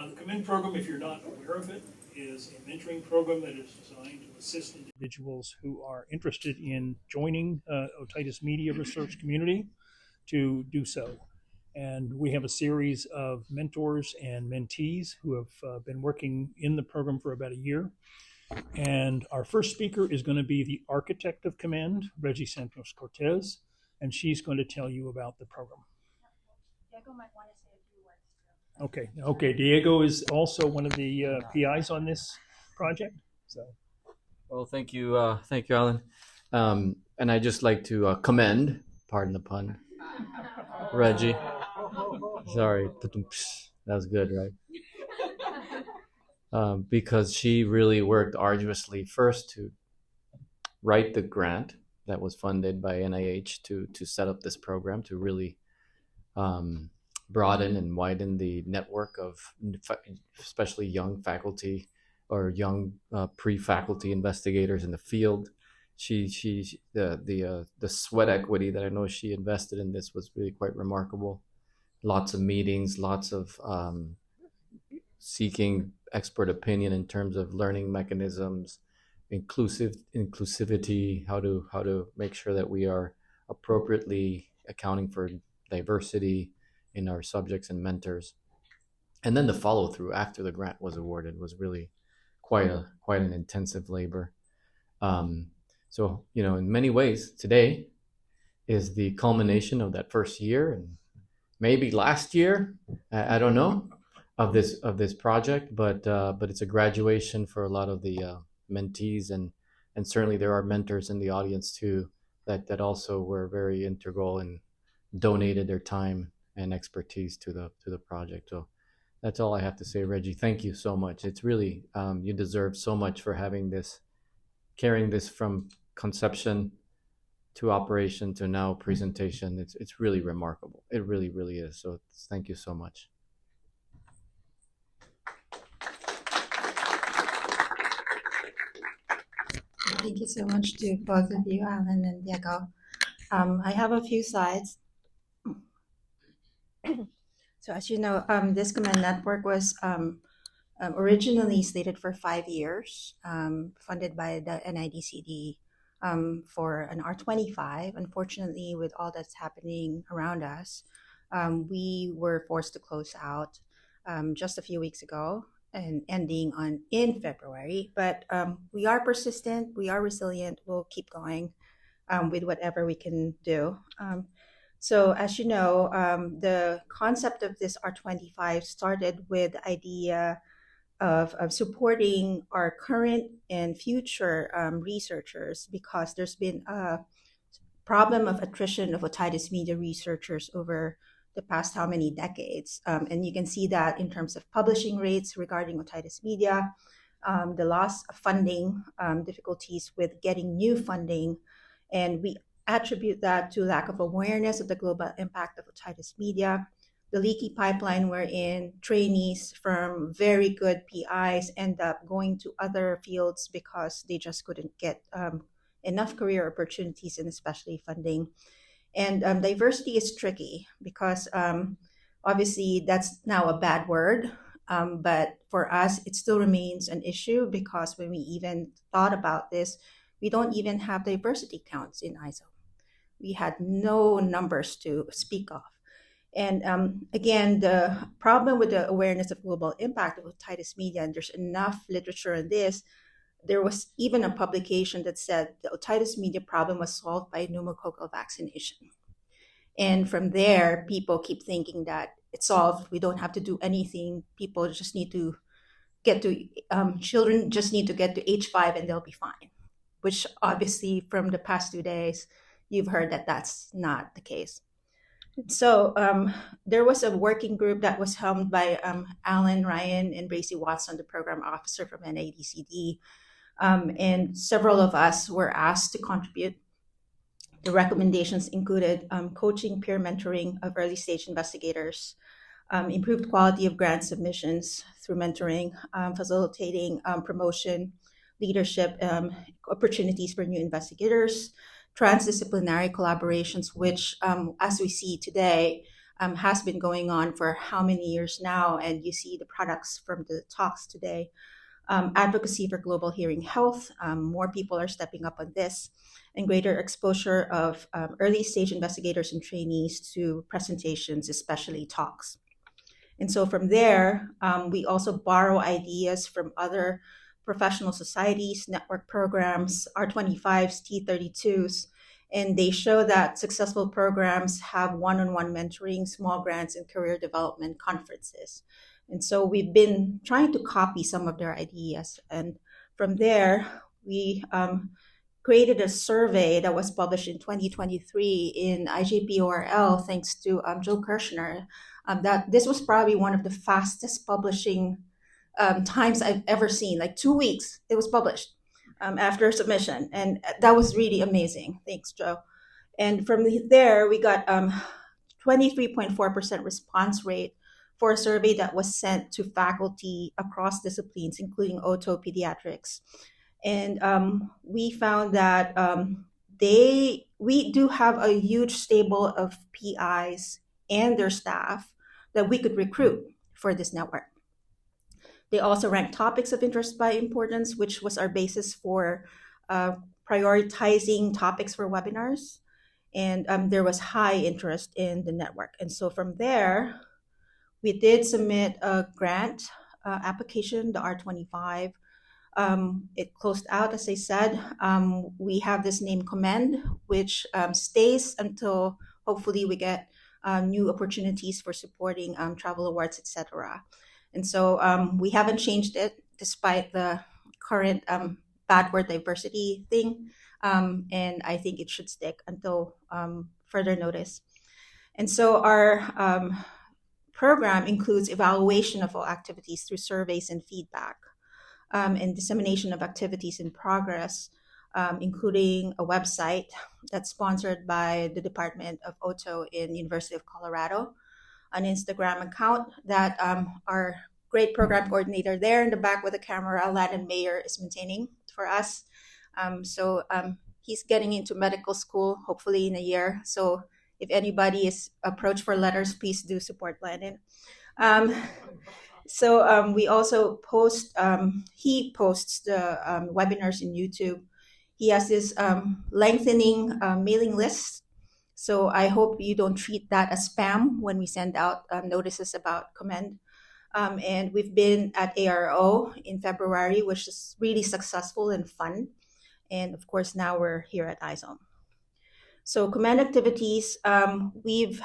The COMMeND program, if you're not aware of it, is a mentoring program that is designed to assist individuals who are interested in joining otitis media research community to do so. And we have a series of mentors and mentees who have been working in the program for about a year. And our first speaker is going to be the architect of COMMeND, Reggie Santos Cortez, and she's going to tell you about the program. Diego might want to say a few words too. Okay. Diego is also one of the PIs on this project. So, well, thank you, Alan. And I'd just like to commend, pardon the pun, Reggie. Sorry, that was good, right? Because she really worked arduously first to write the grant that was funded by NIH to set up this program, to really broaden and widen the network of especially young faculty or young pre-faculty investigators in the field. The sweat equity that I know she invested in this was really quite remarkable. Lots of meetings, lots of seeking expert opinion in terms of learning mechanisms, inclusivity, how to make sure that we are appropriately accounting for diversity in our subjects and mentors. And then the follow through after the grant was awarded was really quite an intensive labor. So, in many ways, today is the culmination of that first year and maybe last year, I don't know, of this project, but it's a graduation for a lot of the mentees, and certainly there are mentors in the audience too that also were very integral and donated their time and expertise to the project. So that's all I have to say, Reggie. Thank you so much. It's really you deserve so much for carrying this from conception to operation to now presentation. It's really remarkable. It really, really is. So thank you so much. Thank you so much to both of you, Alan and Diego. I have a few slides. So as you know, this COMMeND network was originally slated for 5 years, funded by the NIDCD for an R25. Unfortunately, with all that's happening around us, we were forced to close out just a few weeks ago and ending in February. But we are persistent, we are resilient, we'll keep going with whatever we can do. So as you know, the concept of this R25 started with the idea of supporting our current and future researchers, because there's been a problem of attrition of otitis media researchers over the past how many decades. And you can see that in terms of publishing rates regarding otitis media, the loss of funding, difficulties with getting new funding, and we attribute that to lack of awareness of the global impact of otitis media, the leaky pipeline wherein trainees from very good PIs end up going to other fields because they just couldn't get enough career opportunities and especially funding. And diversity is tricky because obviously that's now a bad word, but for us, it still remains an issue, because when we even thought about this, we don't even have diversity counts in ISOM. We had no numbers to speak of. And again, the problem with the awareness of global impact of otitis media, and there's enough literature on this, there was even a publication that said the otitis media problem was solved by pneumococcal vaccination. And from there, people keep thinking that it's solved. We don't have to do anything. People just need to get to, children just need to get to age 5 and they'll be fine, which obviously from the past 2 days, you've heard that that's not the case. So there was a working group that was helmed by Alan Ryan and Bracy Watson, the program officer from NIDCD. And several of us were asked to contribute. The recommendations included coaching peer mentoring of early stage investigators, improved quality of grant submissions through mentoring, facilitating promotion, leadership opportunities for new investigators, transdisciplinary collaborations, which as we see today, has been going on for how many years now, and you see the products from the talks today. Advocacy for global hearing health, more people are stepping up on this, and greater exposure of early stage investigators and trainees to presentations, especially talks. And so from there, we also borrow ideas from other professional societies, network programs, R25s, T32s, and they show that successful programs have one-on-one mentoring, small grants, and career development conferences. And so we've been trying to copy some of their ideas. And from there, we created a survey that was published in 2023 in IJPORL, thanks to Jill Kirshner. That this was probably one of the fastest publishing times I've ever seen. Like 2 weeks, it was published after submission, and that was really amazing. Thanks, Joe. And from there, we got 23.4% response rate for a survey that was sent to faculty across disciplines, including Oto Pediatrics. And we found that we do have a huge stable of PIs and their staff that we could recruit for this network. They also ranked topics of interest by importance, which was our basis for prioritizing topics for webinars. And there was high interest in the network. And so from there, we did submit a grant application, the R25. It closed out, as I said. We have this name COMMeND, which stays until hopefully we get new opportunities for supporting travel awards, etc. And so we haven't changed it despite the current bad word diversity thing. And I think it should stick until further notice. And so our program includes evaluation of all activities through surveys and feedback, and dissemination of activities in progress, including a website that's sponsored by the Department of Oto in University of Colorado, an Instagram account that our great program coordinator there in the back with the camera, Landon Mayer, is maintaining for us. So he's getting into medical school, hopefully in a year. So if anybody is approached for letters, please do support Landon. So we also post, he posts the webinars in YouTube. He has this lengthening mailing list. So I hope you don't treat that as spam when we send out notices about COMMeND. And we've been at ARO in February, which is really successful and fun. And of course, now we're here at ISOM. So COMMeND activities, we've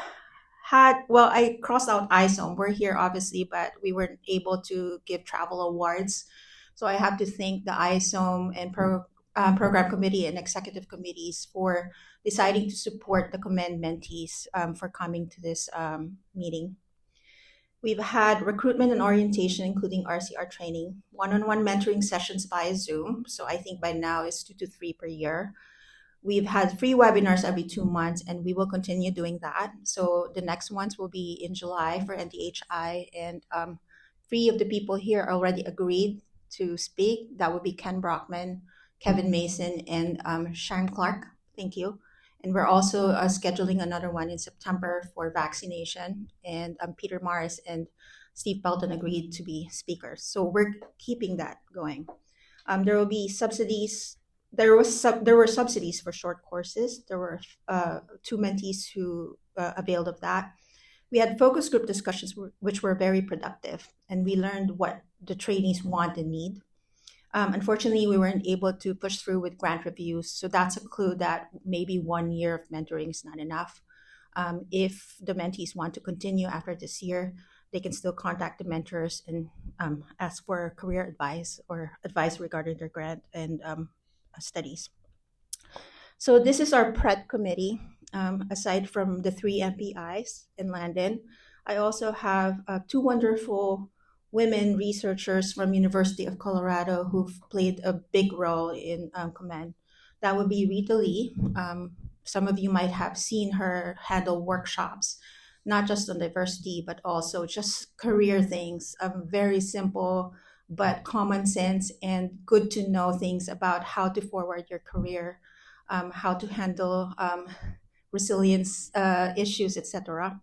had, well, I crossed out ISOM. We're here, obviously, but we weren't able to give travel awards. So I have to thank the ISOM and program committee and executive committees for deciding to support the COMMeND mentees for coming to this meeting. We've had recruitment and orientation, including RCR training, one-on-one mentoring sessions via Zoom. So I think by now it's 2 to 3 per year. We've had free webinars every 2 months, and we will continue doing that. So the next ones will be in July for NDHI, and 3 of the people here already agreed to speak. That would be Ken Brockman, Kevin Mason, and Sharon Clark. Thank you. And we're also scheduling another one in September for vaccination, and Peter Morris and Steve Belton agreed to be speakers. So we're keeping that going. There will be subsidies. There were subsidies for short courses. There were 2 mentees who availed of that. We had focus group discussions, which were very productive, and we learned what the trainees want and need. Unfortunately, we weren't able to push through with grant reviews, so that's a clue that maybe 1 year of mentoring is not enough. If the mentees want to continue after this year, they can still contact the mentors and ask for career advice or advice regarding their grant and studies. So this is our PRED committee. Aside from the 3 MPIs in Landon, I also have 2 wonderful women researchers from University of Colorado who've played a big role in COMMeND. That would be Rita Lee. Some of you might have seen her handle workshops, not just on diversity, but also just career things, very simple but common sense and good to know things about how to forward your career, how to handle resilience issues, etc.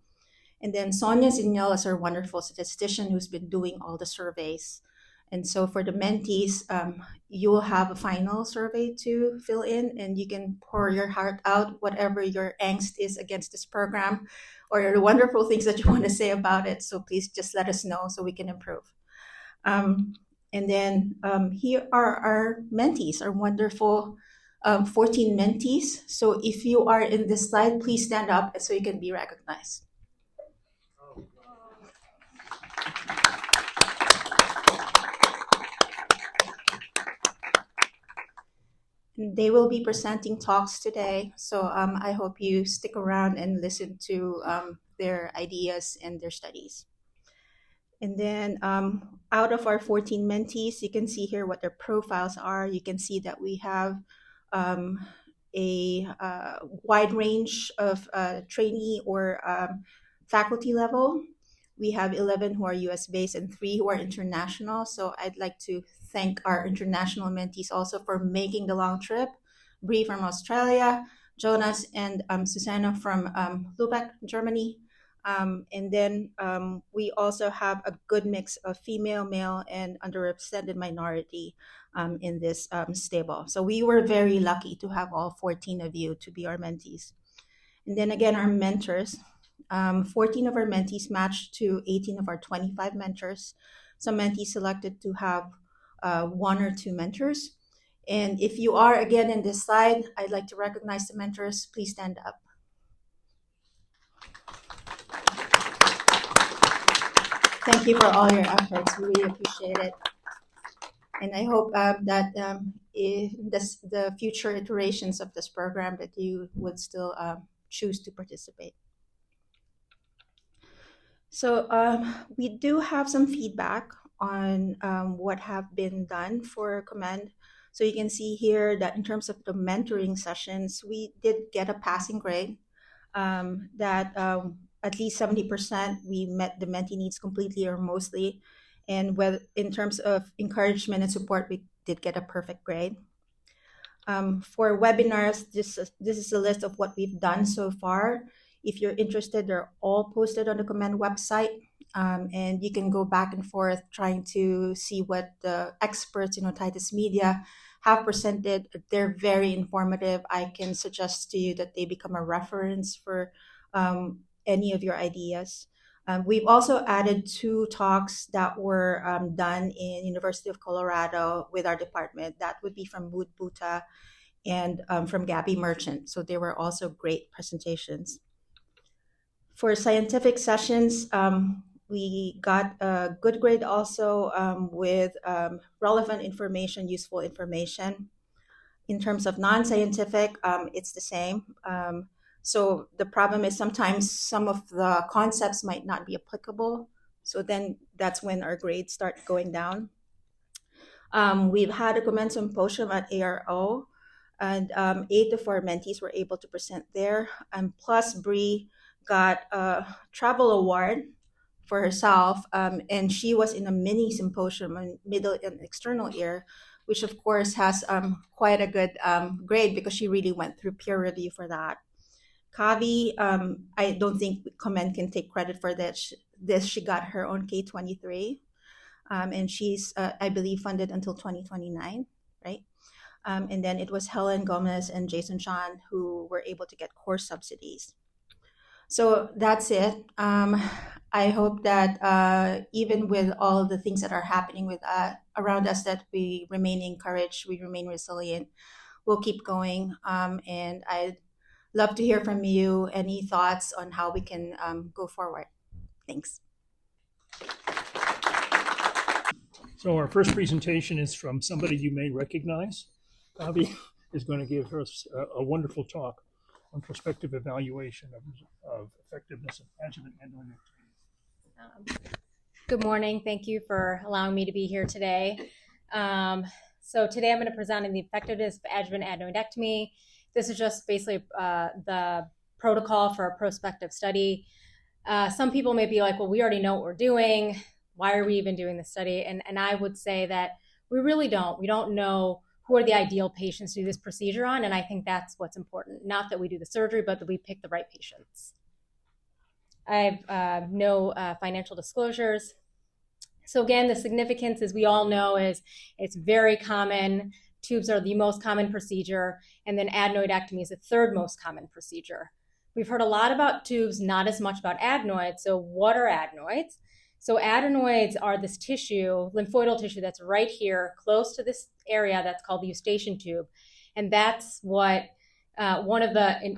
And then Sonia Zinel is our wonderful statistician who's been doing all the surveys. And so for the mentees, you will have a final survey to fill in, and you can pour your heart out, whatever your angst is against this program, or the wonderful things that you want to say about it. So please just let us know so we can improve. And then here are our mentees, our wonderful 14 mentees. So if you are in this slide, please stand up so you can be recognized. They will be presenting talks today, so I hope you stick around and listen to their ideas and their studies. And then out of our 14 mentees, you can see here what their profiles are. You can see that we have a wide range of trainee or faculty level. We have 11 who are US-based and 3 who are international. So I'd like to thank our international mentees also for making the long trip. Bree from Australia, Jonas and Susanna from Lübeck, Germany. And then we also have a good mix of female, male, and underrepresented minority in this stable. So we were very lucky to have all 14 of you to be our mentees. And then again, our mentors. 14 of our mentees matched to 18 of our 25 mentors. Some mentees selected to have 1 or 2 mentors. And if you are again in this slide, I'd like to recognize the mentors. Please stand up. Thank you for all your efforts. We really appreciate it. And I hope that in the future iterations of this program that you would still choose to participate. So we do have some feedback on what have been done for COMMeND. So you can see here that in terms of the mentoring sessions, we did get a passing grade that at least 70% we met the mentee needs completely or mostly. And in terms of encouragement and support, we did get a perfect grade. For webinars, this is a list of what we've done so far. If you're interested, they're all posted on the COMMeND website, and you can go back and forth trying to see what the experts in otitis media have presented. They're very informative. I can suggest to you that they become a reference for any of your ideas. We've also added 2 talks that were done in University of Colorado with our department. That would be from Mood Buta and from Gabby Merchant. So they were also great presentations. For scientific sessions, we got a good grade also with relevant information, useful information. In terms of non-scientific, it's the same. So the problem is sometimes some of the concepts might not be applicable. So then that's when our grades start going down. We've had a COMMeND Symposium at ARO, and 8 of our mentees were able to present there. And plus Bree got a travel award for herself, and she was in a mini symposium on middle and external ear, which of course has quite a good grade because she really went through peer review for that. Kavi, I don't think COMMeND can take credit for this. She got her own K-23, and she's, I believe, funded until 2029, right? And then it was Helen Gomez and Jason Sean who were able to get course subsidies. So that's it. I hope that even with all of the things that are happening with around us, that we remain encouraged, we remain resilient. We'll keep going, and I'd love to hear from you. Any thoughts on how we can go forward? Thanks. So our first presentation is from somebody you may recognize. Bobby is going to give us a wonderful talk on prospective evaluation of effectiveness of adjuvant adenoidectomy. Good morning. Thank you for allowing me to be here today. So today I'm going to present on the effectiveness of adjuvant adenoidectomy. This is just basically the protocol for a prospective study. Some people may be like, well, we already know what we're doing. Why are we even doing this study? And I would say that we really don't. We don't know who are the ideal patients to do this procedure on. And I think that's what's important. Not that we do the surgery, but that we pick the right patients. I have no financial disclosures. So again, the significance, as we all know, is it's very common. Tubes are the most common procedure, and then adenoidectomy is the third most common procedure. We've heard a lot about tubes, not as much about adenoids. So what are adenoids? So adenoids are this tissue, lymphoidal tissue, that's right here, close to this area that's called the eustachian tube. And that's what one of the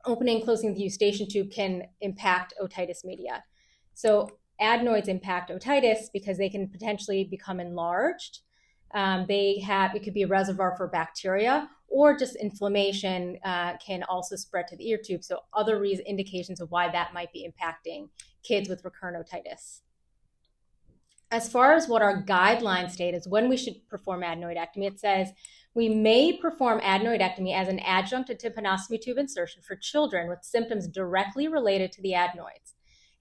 opening and closing of the eustachian tube can impact otitis media. So adenoids impact otitis because they can potentially become enlarged. It could be a reservoir for bacteria, or just inflammation can also spread to the ear tube. So other indications of why that might be impacting kids with recurrent otitis. As far as what our guidelines state is when we should perform adenoidectomy, it says we may perform adenoidectomy as an adjunct to tympanostomy tube insertion for children with symptoms directly related to the adenoids,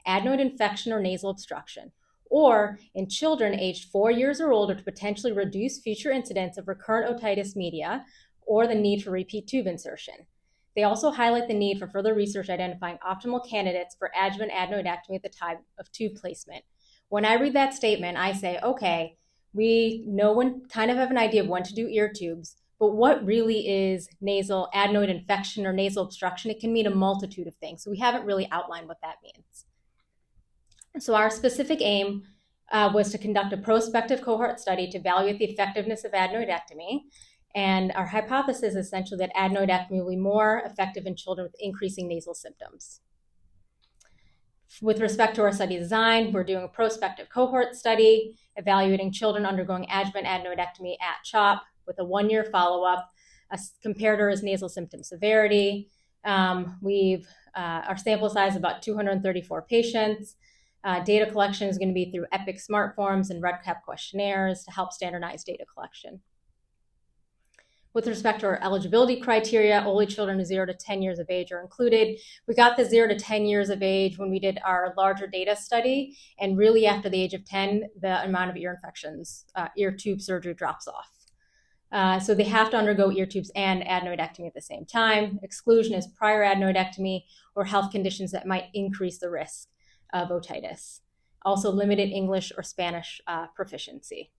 adenoid infection or nasal obstruction, or in children aged 4 years or older to potentially reduce future incidence of recurrent otitis media or the need for repeat tube insertion. They also highlight the need for further research identifying optimal candidates for adjuvant adenoidectomy at the time of tube placement. When I read that statement, I say, okay, we kind of have an idea of when to do ear tubes, but what really is nasal adenoid infection or nasal obstruction? It can mean a multitude of things. So we haven't really outlined what that means. So our specific aim was to conduct a prospective cohort study to evaluate the effectiveness of adenoidectomy. And our hypothesis is essentially that adenoidectomy will be more effective in children with increasing nasal symptoms. With respect to our study design, we're doing a prospective cohort study evaluating children undergoing adjuvant adenoidectomy at CHOP with a 1-year follow-up. A comparator is nasal symptom severity. Our sample size is about 234 patients. Data collection is going to be through EPIC smart forms and REDCap questionnaires to help standardize data collection. With respect to our eligibility criteria, only children of 0 to 10 years of age are included. We got the 0 to 10 years of age when we did our larger data study, and really after the age of 10, the amount of ear infections, ear tube surgery drops off. So they have to undergo ear tubes and adenoidectomy at the same time. Exclusion is prior adenoidectomy or health conditions that might increase the risk of otitis. Also limited English or Spanish proficiency.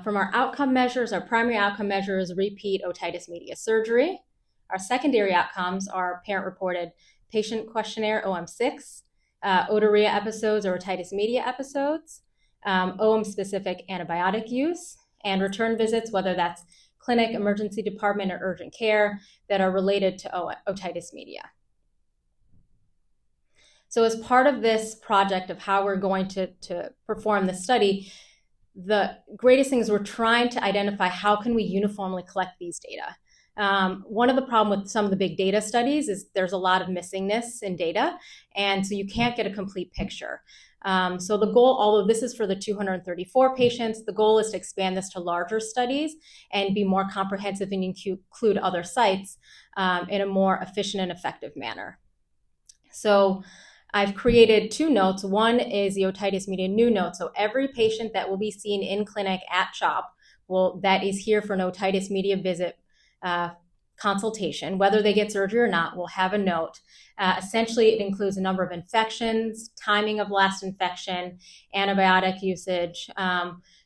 From our outcome measures, our primary outcome measure is repeat otitis media surgery. Our secondary outcomes are parent-reported patient questionnaire, OM6, otorrhea episodes or otitis media episodes, OM-specific antibiotic use, and return visits, whether that's clinic, emergency department, or urgent care, that are related to otitis media. So as part of this project of how we're going to perform the study, the greatest thing is we're trying to identify how can we uniformly collect these data. One of the problems with some of the big data studies is there's a lot of missingness in data, and so you can't get a complete picture. So the goal, although this is for the 234 patients, the goal is to expand this to larger studies and be more comprehensive and include other sites in a more efficient and effective manner. So I've created 2 notes. One is the otitis media new note. So every patient that will be seen in clinic at CHOP that is here for an otitis media visit consultation, whether they get surgery or not, will have a note. Essentially, it includes a number of infections, timing of last infection, antibiotic usage,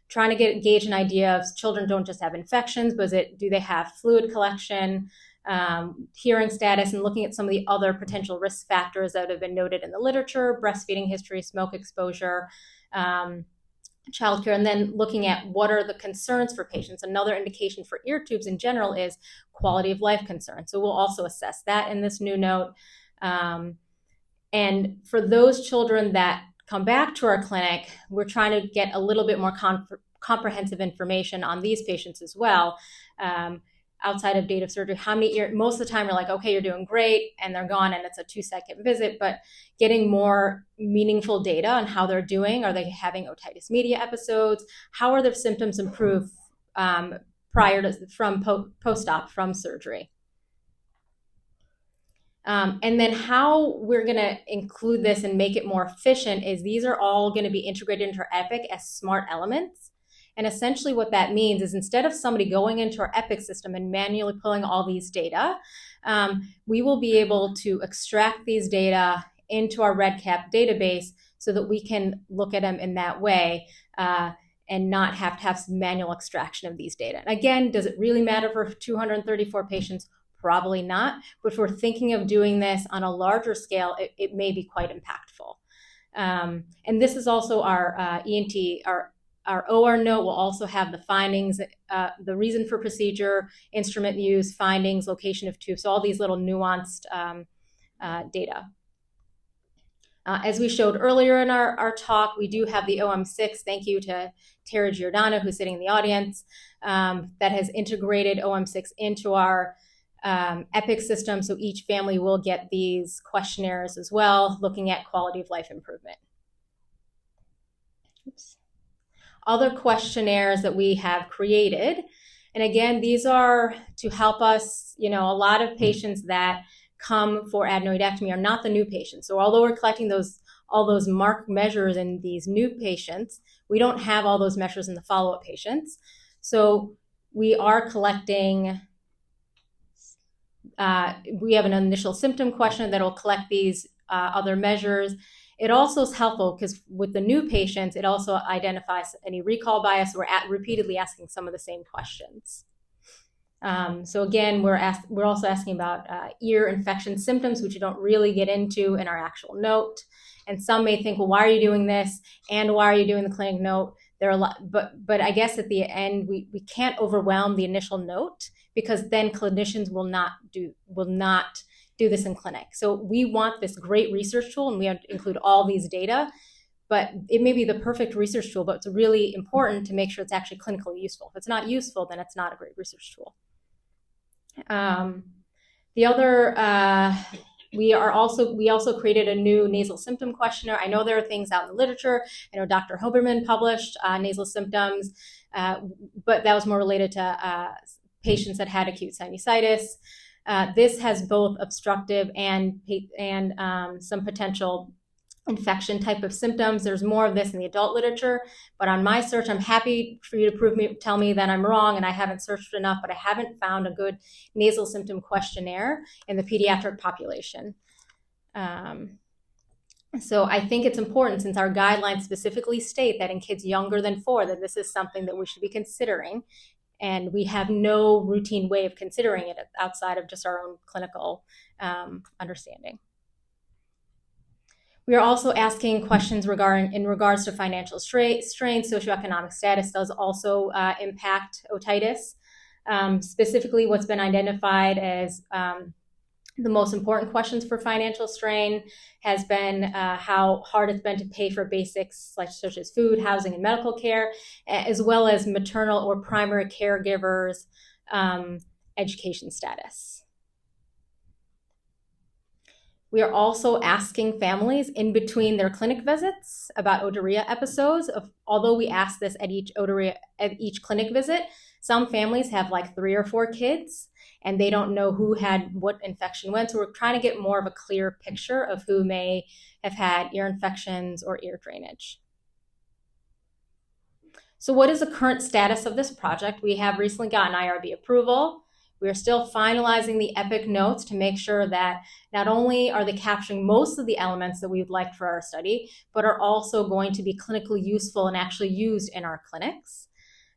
trying to gauge an idea of children don't just have infections, but do they have fluid collection, hearing status, and looking at some of the other potential risk factors that have been noted in the literature, breastfeeding history, smoke exposure, childcare, and then looking at what are the concerns for patients. Another indication for ear tubes in general is quality of life concerns. So we'll also assess that in this new note. And for those children that come back to our clinic, we're trying to get a little bit more comprehensive information on these patients as well. Outside of date of surgery, most of the time you're like, okay, you're doing great, and they're gone, and it's a 2-second visit, but getting more meaningful data on how they're doing. Are they having otitis media episodes? How are their symptoms improved post-op from surgery? And then how we're going to include this and make it more efficient is these are all going to be integrated into our EPIC as smart elements. And essentially what that means is instead of somebody going into our EPIC system and manually pulling all these data, we will be able to extract these data into our REDCap database so that we can look at them in that way and not have to have some manual extraction of these data. And again, does it really matter for 234 patients? Probably not. But if we're thinking of doing this on a larger scale, it may be quite impactful. And this is also our ENT, our OR note will also have the findings, the reason for procedure, instrument use, findings, location of tube, so all these little nuanced data. As we showed earlier in our talk, we do have the OM6. Thank you to Tara Giordano, who's sitting in the audience, that has integrated OM6 into our EPIC system. So each family will get these questionnaires as well, looking at quality of life improvement. Oops. Other questionnaires that we have created. And again, these are to help us, a lot of patients that come for adenoidectomy are not the new patients. So although we're collecting all those marked measures in these new patients, we don't have all those measures in the follow-up patients. So we are collecting, we have an initial symptom question that will collect these other measures. It also is helpful because with the new patients, it also identifies any recall bias. We're repeatedly asking some of the same questions. So again, we're also asking about ear infection symptoms, which you don't really get into in our actual note. And some may think, well, why are you doing this? And why are you doing the clinic note? There are a lot, but I guess at the end, we can't overwhelm the initial note because then clinicians will not do this in clinic. So we want this great research tool, and we have to include all these data, but it may be the perfect research tool, but it's really important to make sure it's actually clinically useful. If it's not useful, then it's not a great research tool. The other, we also created a new nasal symptom questionnaire. I know there are things out in the literature. I know Dr. Hoberman published nasal symptoms, but that was more related to patients that had acute sinusitis. This has both obstructive and some potential infection type of symptoms. There's more of this in the adult literature, but on my search, I'm happy for you to tell me that I'm wrong and I haven't searched enough, but I haven't found a good nasal symptom questionnaire in the pediatric population. So I think it's important, since our guidelines specifically state that in kids younger than 4, that this is something that we should be considering. And we have no routine way of considering it outside of just our own clinical understanding. We are also asking questions in regards to financial strain. Socioeconomic status does also impact otitis. Specifically, what's been identified as the most important questions for financial strain has been how hard it's been to pay for basics such as food, housing, and medical care, as well as maternal or primary caregivers' education status. We are also asking families in between their clinic visits about otorrhea episodes. Although we ask this at each clinic visit, some families have like 3 or 4 kids, and they don't know who had what infection when. So we're trying to get more of a clear picture of who may have had ear infections or ear drainage. So what is the current status of this project? We have recently gotten IRB approval. We are still finalizing the EPIC notes to make sure that not only are they capturing most of the elements that we would like for our study, but are also going to be clinically useful and actually used in our clinics.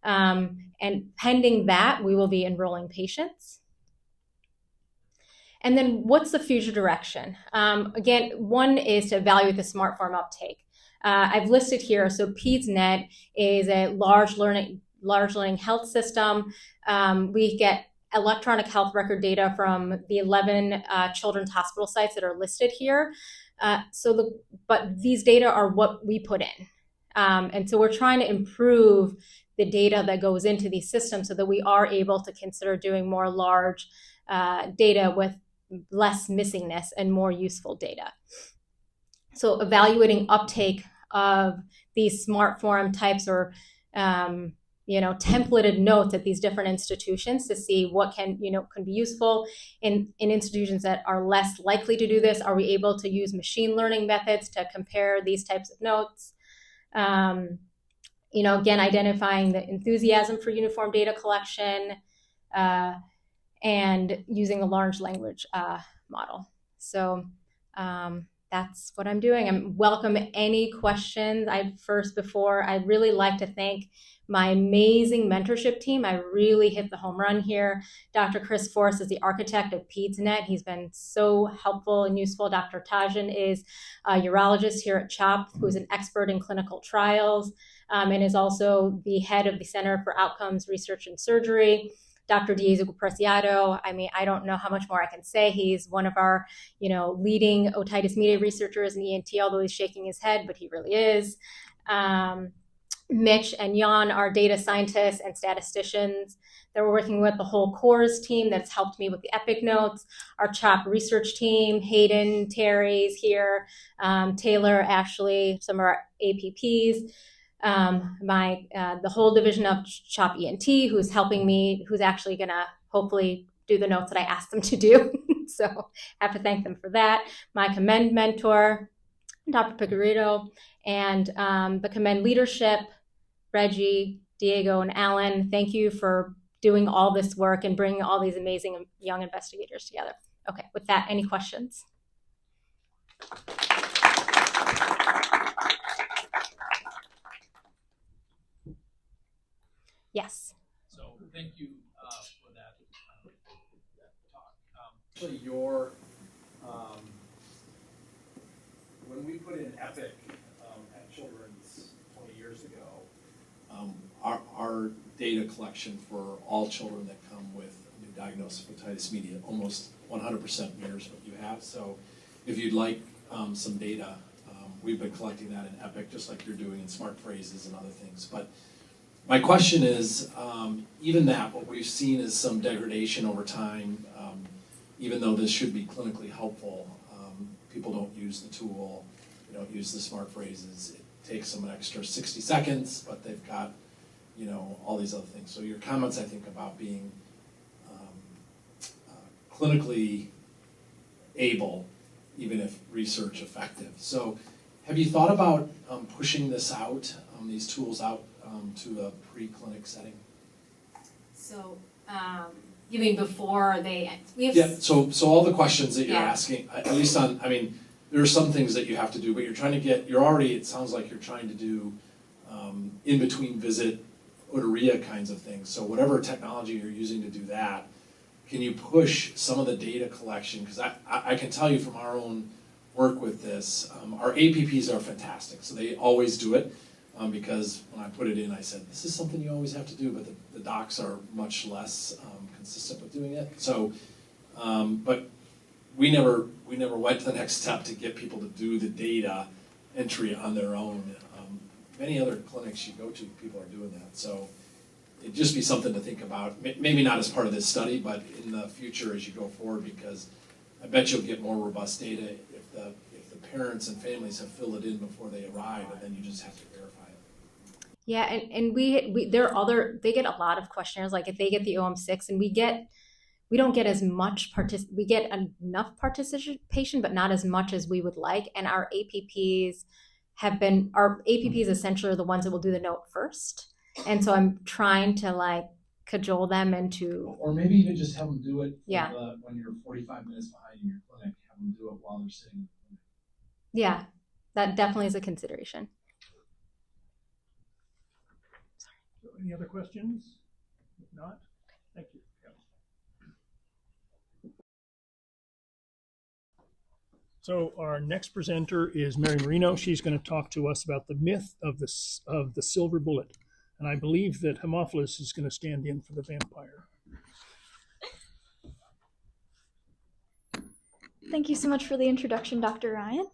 And pending that, we will be enrolling patients. And then what's the future direction? Again, one is to evaluate the smart form uptake. I've listed here, so PedsNet is a large learning health system. We get electronic health record data from the 11 children's hospital sites that are listed here. But these data are what we put in. And so we're trying to improve the data that goes into these systems so that we are able to consider doing more large data with less missingness and more useful data. So evaluating uptake of these smart form types or templated notes at these different institutions to see what can be useful in institutions that are less likely to do this. Are we able to use machine learning methods to compare these types of notes? again, identifying the enthusiasm for uniform data collection and using a large language model. So that's what I'm doing. I welcome any questions. Before, I'd really like to thank my amazing mentorship team. I really hit the home run here. Dr. Chris Force is the architect of PedsNet. He's been so helpful and useful. Dr. Tajan is a urologist here at CHOP, who's an expert in clinical trials and is also the head of the Center for Outcomes Research and Surgery. Dr. Diego Preciado, I don't know how much more I can say. He's one of our, leading otitis media researchers in ENT, although he's shaking his head, but he really is. Mitch and Jan are data scientists and statisticians. They're working with the whole CORES team that's helped me with the EPIC notes. Our CHOP research team, Hayden, Terry's here, Taylor, Ashley, some of our APPs. The whole division of CHOP ENT, who's helping me, who's actually gonna hopefully do the notes that I asked them to do. So I have to thank them for that. My COMMeND mentor, Dr. Piccarito, and the COMMeND leadership, Reggie, Diego, and Alan. Thank you for doing all this work and bringing all these amazing young investigators together. Okay, with that, any questions? Yes. So thank you for that talk. When we put in EPIC at Children's 20 years ago, our data collection for all children that come with a new diagnosis of otitis media almost 100% mirrors what you have. So if you'd like some data, we've been collecting that in EPIC, just like you're doing in smart phrases and other things. But my question is, even that, what we've seen is some degradation over time, even though this should be clinically helpful. People don't use the tool, they don't use the smart phrases. It takes them an extra 60 seconds, but they've got, all these other things. So your comments, I think, about being clinically able, even if research effective. So have you thought about pushing this out, these tools out to a pre-clinic setting? So, you mean before So all the questions that you're asking, at least there are some things that you have to do, but it sounds like you're trying to do in between visit otorrhea kinds of things. So whatever technology you're using to do that, can you push some of the data collection? Because I can tell you from our own work with this, our APPs are fantastic. So they always do it. Because when I put it in, I said, this is something you always have to do, but the docs are much less consistent with doing it. So, but we never went to the next step to get people to do the data entry on their own. Many other clinics you go to, people are doing that. So it'd just be something to think about, maybe not as part of this study, but in the future as you go forward, because I bet you'll get more robust data if the parents and families have filled it in before they arrive, and then you just have to verify it. Yeah, and they get a lot of questionnaires, like if they get the OM6, and we don't get as much we get enough participation, but not as much as we would like. And our APPs essentially are the ones that will do the note first. And so I'm trying to cajole them into. Or maybe even just have them do it when you're 45 minutes behind in your clinic, have them do it while they're sitting in the clinic. Yeah, that definitely is a consideration. So any other questions? If not, thank you. So our next presenter is Mary Marino. She's going to talk to us about the myth of the silver bullet. And I believe that Haemophilus is going to stand in for the vampire. Thank you so much for the introduction, Dr. Ryan.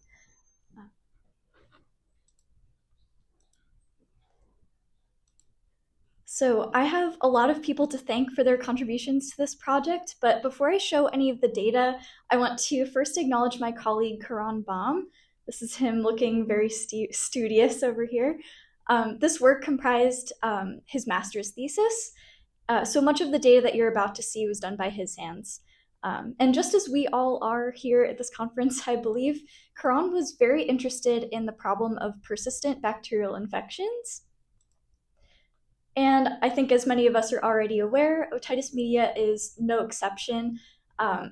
So I have a lot of people to thank for their contributions to this project, but before I show any of the data, I want to first acknowledge my colleague, Karan Baum. This is him looking very studious over here. This work comprised his master's thesis, so much of the data that you're about to see was done by his hands. And just as we all are here at this conference, I believe, Karan was very interested in the problem of persistent bacterial infections. And I think, as many of us are already aware, otitis media is no exception.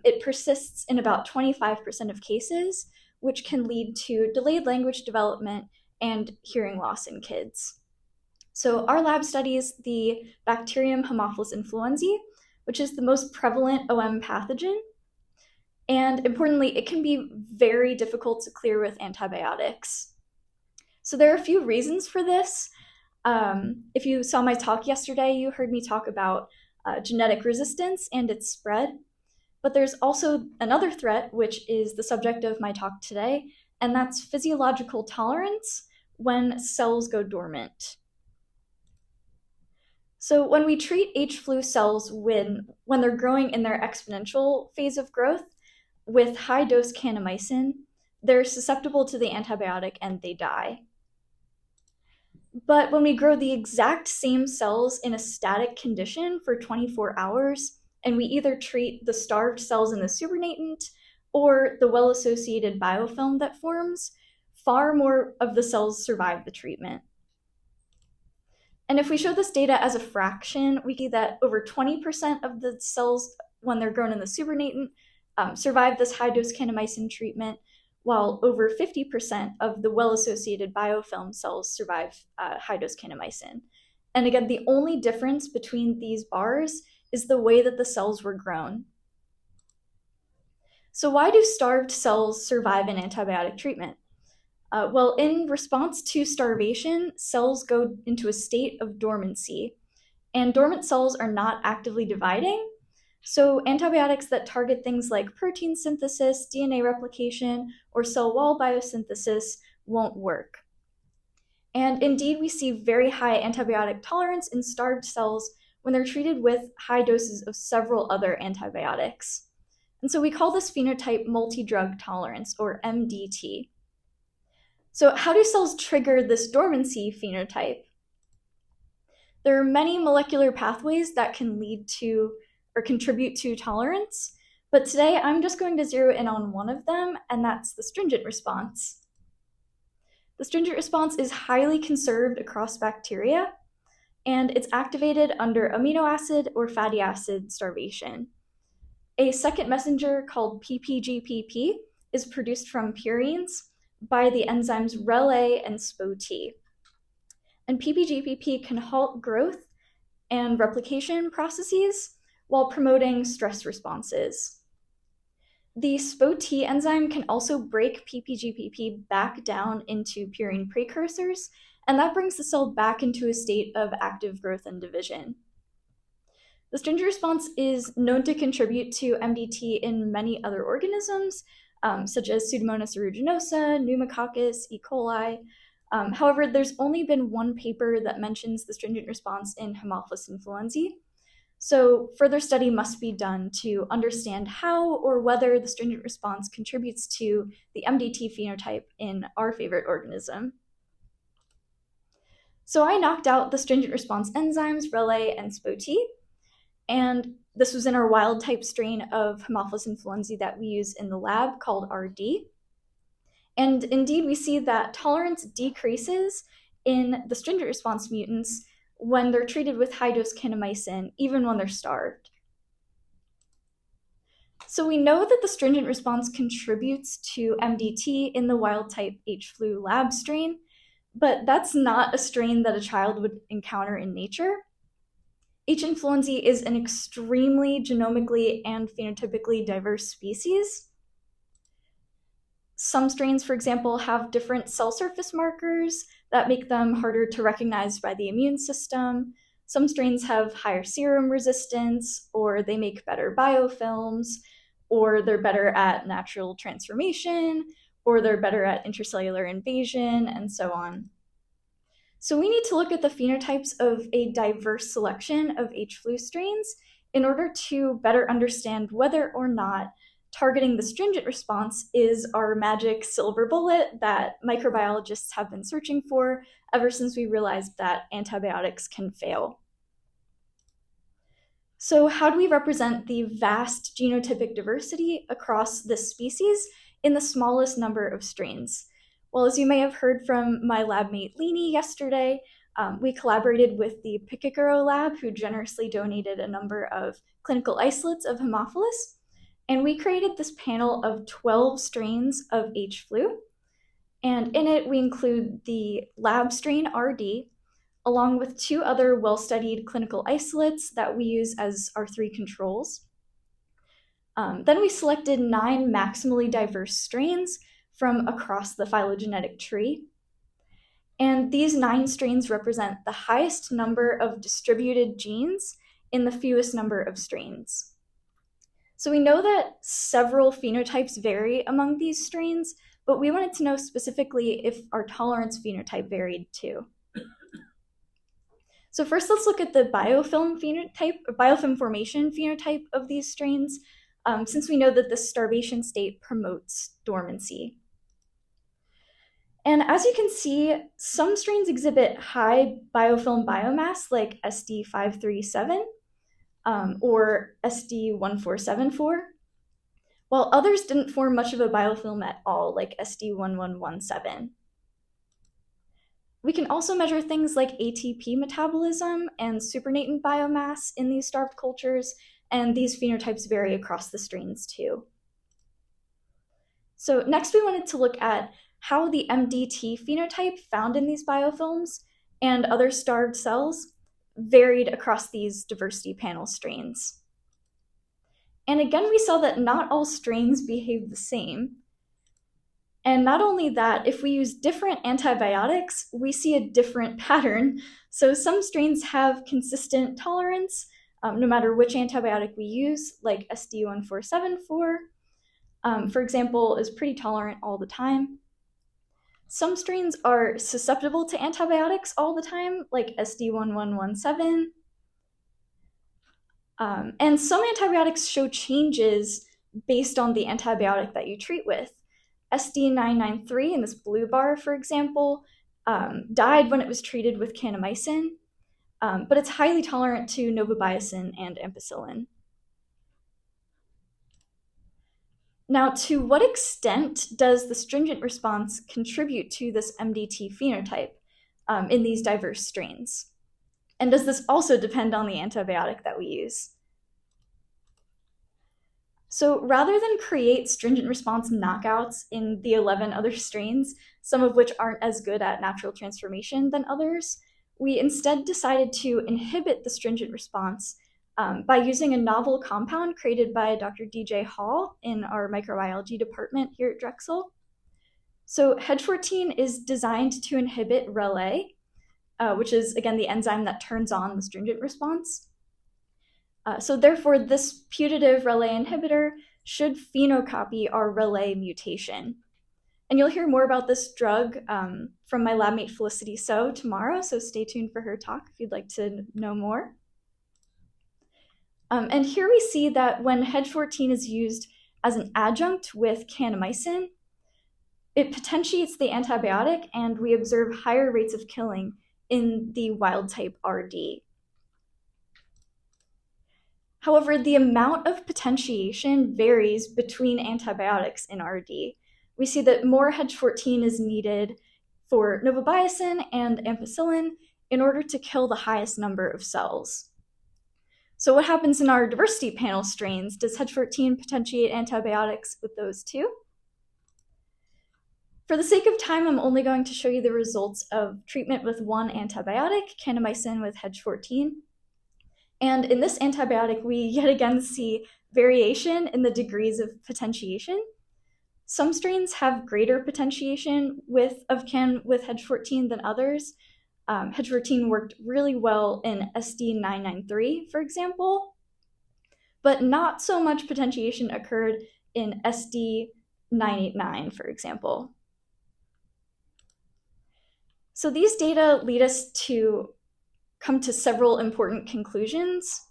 It persists in about 25% of cases, which can lead to delayed language development and hearing loss in kids. So our lab studies the bacterium Haemophilus influenzae, which is the most prevalent OM pathogen. And importantly, it can be very difficult to clear with antibiotics. So there are a few reasons for this. If you saw my talk yesterday, you heard me talk about genetic resistance and its spread. But there's also another threat, which is the subject of my talk today, and that's physiological tolerance when cells go dormant. So when we treat H-flu cells when they're growing in their exponential phase of growth with high-dose kanamycin, they're susceptible to the antibiotic and they die. But when we grow the exact same cells in a static condition for 24 hours, and we either treat the starved cells in the supernatant or the well-associated biofilm that forms, far more of the cells survive the treatment. And if we show this data as a fraction, we see that over 20% of the cells, when they're grown in the supernatant, survive this high-dose kanamycin treatment, while over 50% of the well-associated biofilm cells survive high-dose kanamycin. And again, the only difference between these bars is the way that the cells were grown. So why do starved cells survive an antibiotic treatment? Well, in response to starvation, cells go into a state of dormancy, and dormant cells are not actively dividing. So antibiotics that target things like protein synthesis, DNA replication, or cell wall biosynthesis won't work. And indeed, we see very high antibiotic tolerance in starved cells when they're treated with high doses of several other antibiotics. And so we call this phenotype multi-drug tolerance, or MDT. So how do cells trigger this dormancy phenotype? There are many molecular pathways that can lead to or contribute to tolerance, but today I'm just going to zero in on one of them, and that's the stringent response. The stringent response is highly conserved across bacteria, and it's activated under amino acid or fatty acid starvation. A second messenger called PPGPP is produced from purines by the enzymes RelA and SPO-T. And PPGPP can halt growth and replication processes while promoting stress responses. The SPO-T enzyme can also break PPGPP back down into purine precursors, and that brings the cell back into a state of active growth and division. The stringent response is known to contribute to MDT in many other organisms, such as Pseudomonas aeruginosa, pneumococcus, E. coli. However, there's only been one paper that mentions the stringent response in Haemophilus influenzae. So further study must be done to understand how or whether the stringent response contributes to the MDT phenotype in our favorite organism. So I knocked out the stringent response enzymes, RelA and SPO-T, and this was in our wild type strain of Haemophilus influenzae that we use in the lab called RD. And indeed, we see that tolerance decreases in the stringent response mutants when they're treated with high-dose kanamycin, even when they're starved. So we know that the stringent response contributes to MDT in the wild-type H-flu lab strain, but that's not a strain that a child would encounter in nature. H. influenzae is an extremely genomically and phenotypically diverse species. Some strains, for example, have different cell surface markers that make them harder to recognize by the immune system. Some strains have higher serum resistance, or they make better biofilms, or they're better at natural transformation, or they're better at intracellular invasion, and so on. So we need to look at the phenotypes of a diverse selection of H-flu strains in order to better understand whether or not targeting the stringent response is our magic silver bullet that microbiologists have been searching for ever since we realized that antibiotics can fail. So how do we represent the vast genotypic diversity across this species in the smallest number of strains? Well, as you may have heard from my lab mate Leanie yesterday, We collaborated with the Picigaro lab, who generously donated a number of clinical isolates of Haemophilus, and we created this panel of 12 strains of H. flu. And in it, we include the lab strain RD, along with 2 other well-studied clinical isolates that we use as our 3 controls. Then we selected 9 maximally diverse strains from across the phylogenetic tree. And these 9 strains represent the highest number of distributed genes in the fewest number of strains. So we know that several phenotypes vary among these strains, but we wanted to know specifically if our tolerance phenotype varied too. So first, let's look at the biofilm phenotype, or biofilm formation phenotype of these strains, since we know that the starvation state promotes dormancy. And as you can see, some strains exhibit high biofilm biomass, like SD537 or SD1474, while others didn't form much of a biofilm at all, like SD1117. We can also measure things like ATP metabolism and supernatant biomass in these starved cultures, and these phenotypes vary across the strains too. So next we wanted to look at how the MDT phenotype found in these biofilms and other starved cells varied across these diversity panel strains. And again, we saw that not all strains behave the same. And not only that, if we use different antibiotics, we see a different pattern. So some strains have consistent tolerance, no matter which antibiotic we use, like SD1474, for example, is pretty tolerant all the time. Some strains are susceptible to antibiotics all the time, like SD1117. And some antibiotics show changes based on the antibiotic that you treat with. SD993 in this blue bar, for example, died when it was treated with kanamycin, but it's highly tolerant to novobiacin and ampicillin. Now, to what extent does the stringent response contribute to this MDT phenotype in these diverse strains? And does this also depend on the antibiotic that we use? So rather than create stringent response knockouts in the 11 other strains, some of which aren't as good at natural transformation than others, we instead decided to inhibit the stringent response by using a novel compound created by Dr. DJ Hall in our microbiology department here at Drexel. So Hedge14 is designed to inhibit RelA, which is, again, the enzyme that turns on the stringent response. So therefore, this putative RelA inhibitor should phenocopy our RelA mutation. And you'll hear more about this drug from my lab mate Felicity So tomorrow, so stay tuned for her talk if you'd like to know more. And here we see that when Hedge14 is used as an adjunct with kanamycin, it potentiates the antibiotic, and we observe higher rates of killing in the wild-type RD. However, the amount of potentiation varies between antibiotics in RD. We see that more Hedge14 is needed for novobiacin and ampicillin in order to kill the highest number of cells. So what happens in our diversity panel strains? Does Hedge14 potentiate antibiotics with those too? For the sake of time, I'm only going to show you the results of treatment with one antibiotic, kanamycin with Hedge14. And in this antibiotic, we yet again see variation in the degrees of potentiation. Some strains have greater potentiation of Hedge14 than others. Hedge14 worked really well in SD993, for example, but not so much potentiation occurred in SD989, for example. So these data lead us to come to several important conclusions.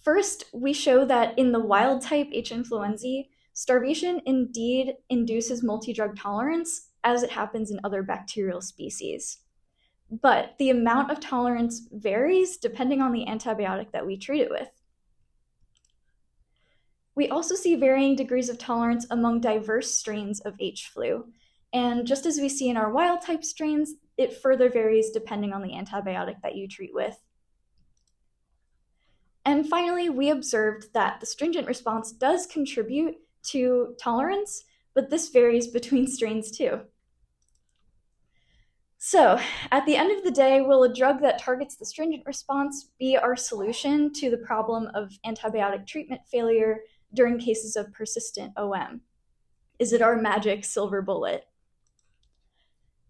First, we show that in the wild-type H. influenzae, starvation indeed induces multi-drug tolerance, as it happens in other bacterial species. But the amount of tolerance varies depending on the antibiotic that we treat it with. We also see varying degrees of tolerance among diverse strains of H. flu. And just as we see in our wild-type strains, it further varies depending on the antibiotic that you treat with. And finally, we observed that the stringent response does contribute to tolerance, but this varies between strains too. So, at the end of the day, will a drug that targets the stringent response be our solution to the problem of antibiotic treatment failure during cases of persistent OM? Is it our magic silver bullet?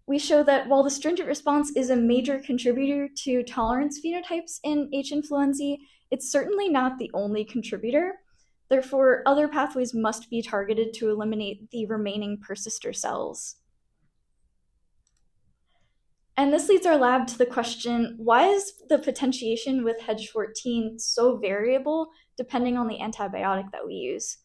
We show that while the stringent response is a major contributor to tolerance phenotypes in H. influenzae, it's certainly not the only contributor. Therefore, other pathways must be targeted to eliminate the remaining persister cells. And this leads our lab to the question, why is the potentiation with Hedge-14 so variable depending on the antibiotic that we use?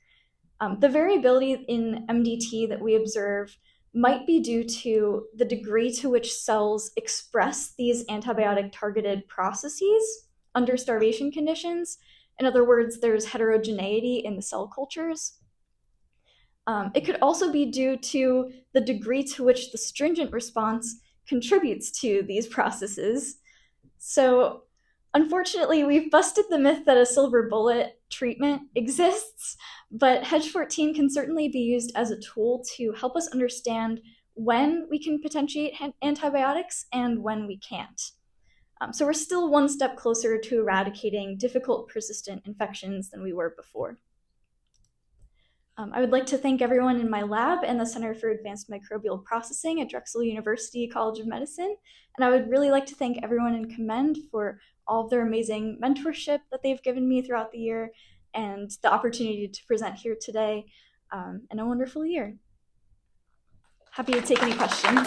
The variability in MDT that we observe might be due to the degree to which cells express these antibiotic-targeted processes under starvation conditions. In other words, there's heterogeneity in the cell cultures. It could also be due to the degree to which the stringent response contributes to these processes. So unfortunately, we've busted the myth that a silver bullet treatment exists, but Hedge-14 can certainly be used as a tool to help us understand when we can potentiate antibiotics and when we can't. So we're still one step closer to eradicating difficult persistent infections than we were before. I would like to thank everyone in my lab and the Center for Advanced Microbial Processing at Drexel University College of Medicine. And I would really like to thank everyone in COMMeND for all of their amazing mentorship that they've given me throughout the year and the opportunity to present here today, and a wonderful year. Happy to take any questions.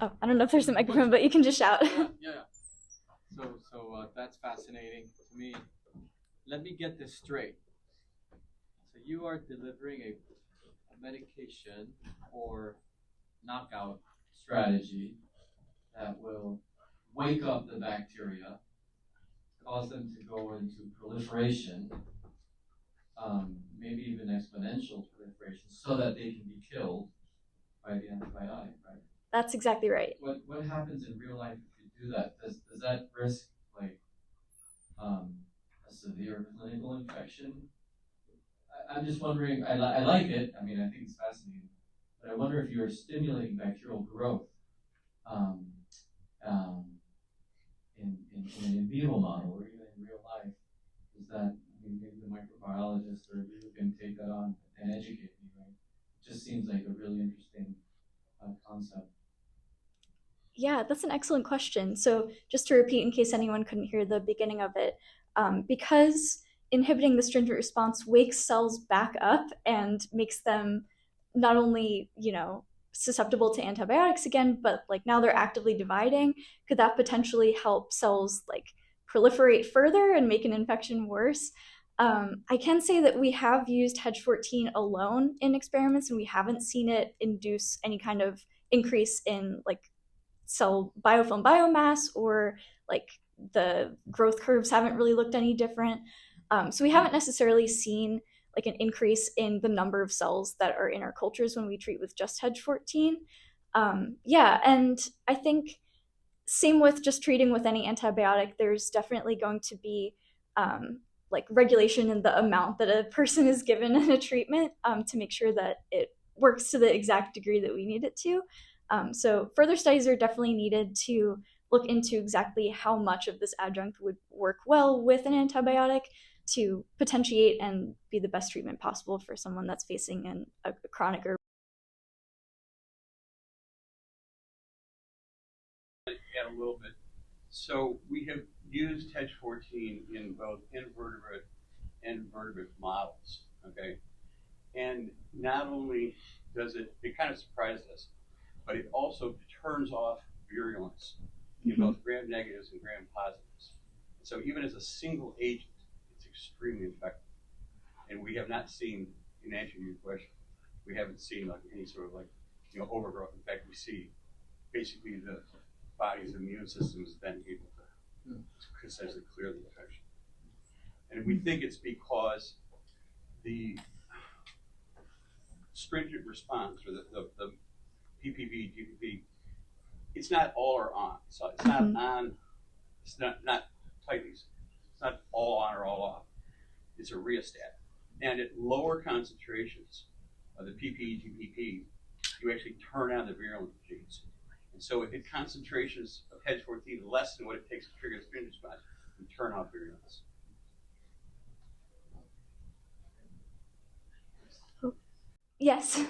Oh, I don't know if there's a microphone, but you can just shout. Yeah. So that's fascinating to me. Let me get this straight. So you are delivering a medication or knockout strategy that will wake up the bacteria, cause them to go into proliferation, maybe even exponential proliferation, so that they can be killed by the antibiotic, right? That's exactly right. What happens in real life if you do that? Does that risk like a severe clinical infection? I'm just wondering. I like it. I mean, I think it's fascinating, but I wonder if you're stimulating bacterial growth in an in vivo model or even in real life. Is that maybe the microbiologist or you can take that on and educate me? Right? It just seems like a really interesting concept. Yeah, that's an excellent question. So just to repeat in case anyone couldn't hear the beginning of it, because inhibiting the stringent response wakes cells back up and makes them not only, susceptible to antibiotics again, but like now they're actively dividing, could that potentially help cells like proliferate further and make an infection worse? I can say that we have used Hedge-14 alone in experiments and we haven't seen it induce any kind of increase in like cell biofilm biomass or like the growth curves haven't really looked any different. So we haven't necessarily seen like an increase in the number of cells that are in our cultures when we treat with just Hedge-14. Yeah, and I think same with just treating with any antibiotic, there's definitely going to be like regulation in the amount that a person is given in a treatment to make sure that it works to the exact degree that we need it to. So further studies are definitely needed to look into exactly how much of this adjunct would work well with an antibiotic to potentiate and be the best treatment possible for someone that's facing a chronic or add a little bit. So we have used Hedge-14 in both invertebrate and vertebrate models, okay? And not only does it kind of surprised us, but it also turns off virulence in both gram negatives and gram positives. So even as a single agent, it's extremely effective. And we have not seen, in answer to your question, we haven't seen like any sort of like, overgrowth. In fact, we see basically the body's immune system is then able to essentially clear the infection. And we think it's because the stringent response, or the PPV, GPP, it's not all or on. So it's not on, it's not tightness. It's not all on or all off. It's a rheostat. And at lower concentrations of the PPE, GPP, you actually turn on the virulent genes. And so at concentrations of HEDG14 less than what it takes to trigger the stringent response, you turn off virulence. Yes.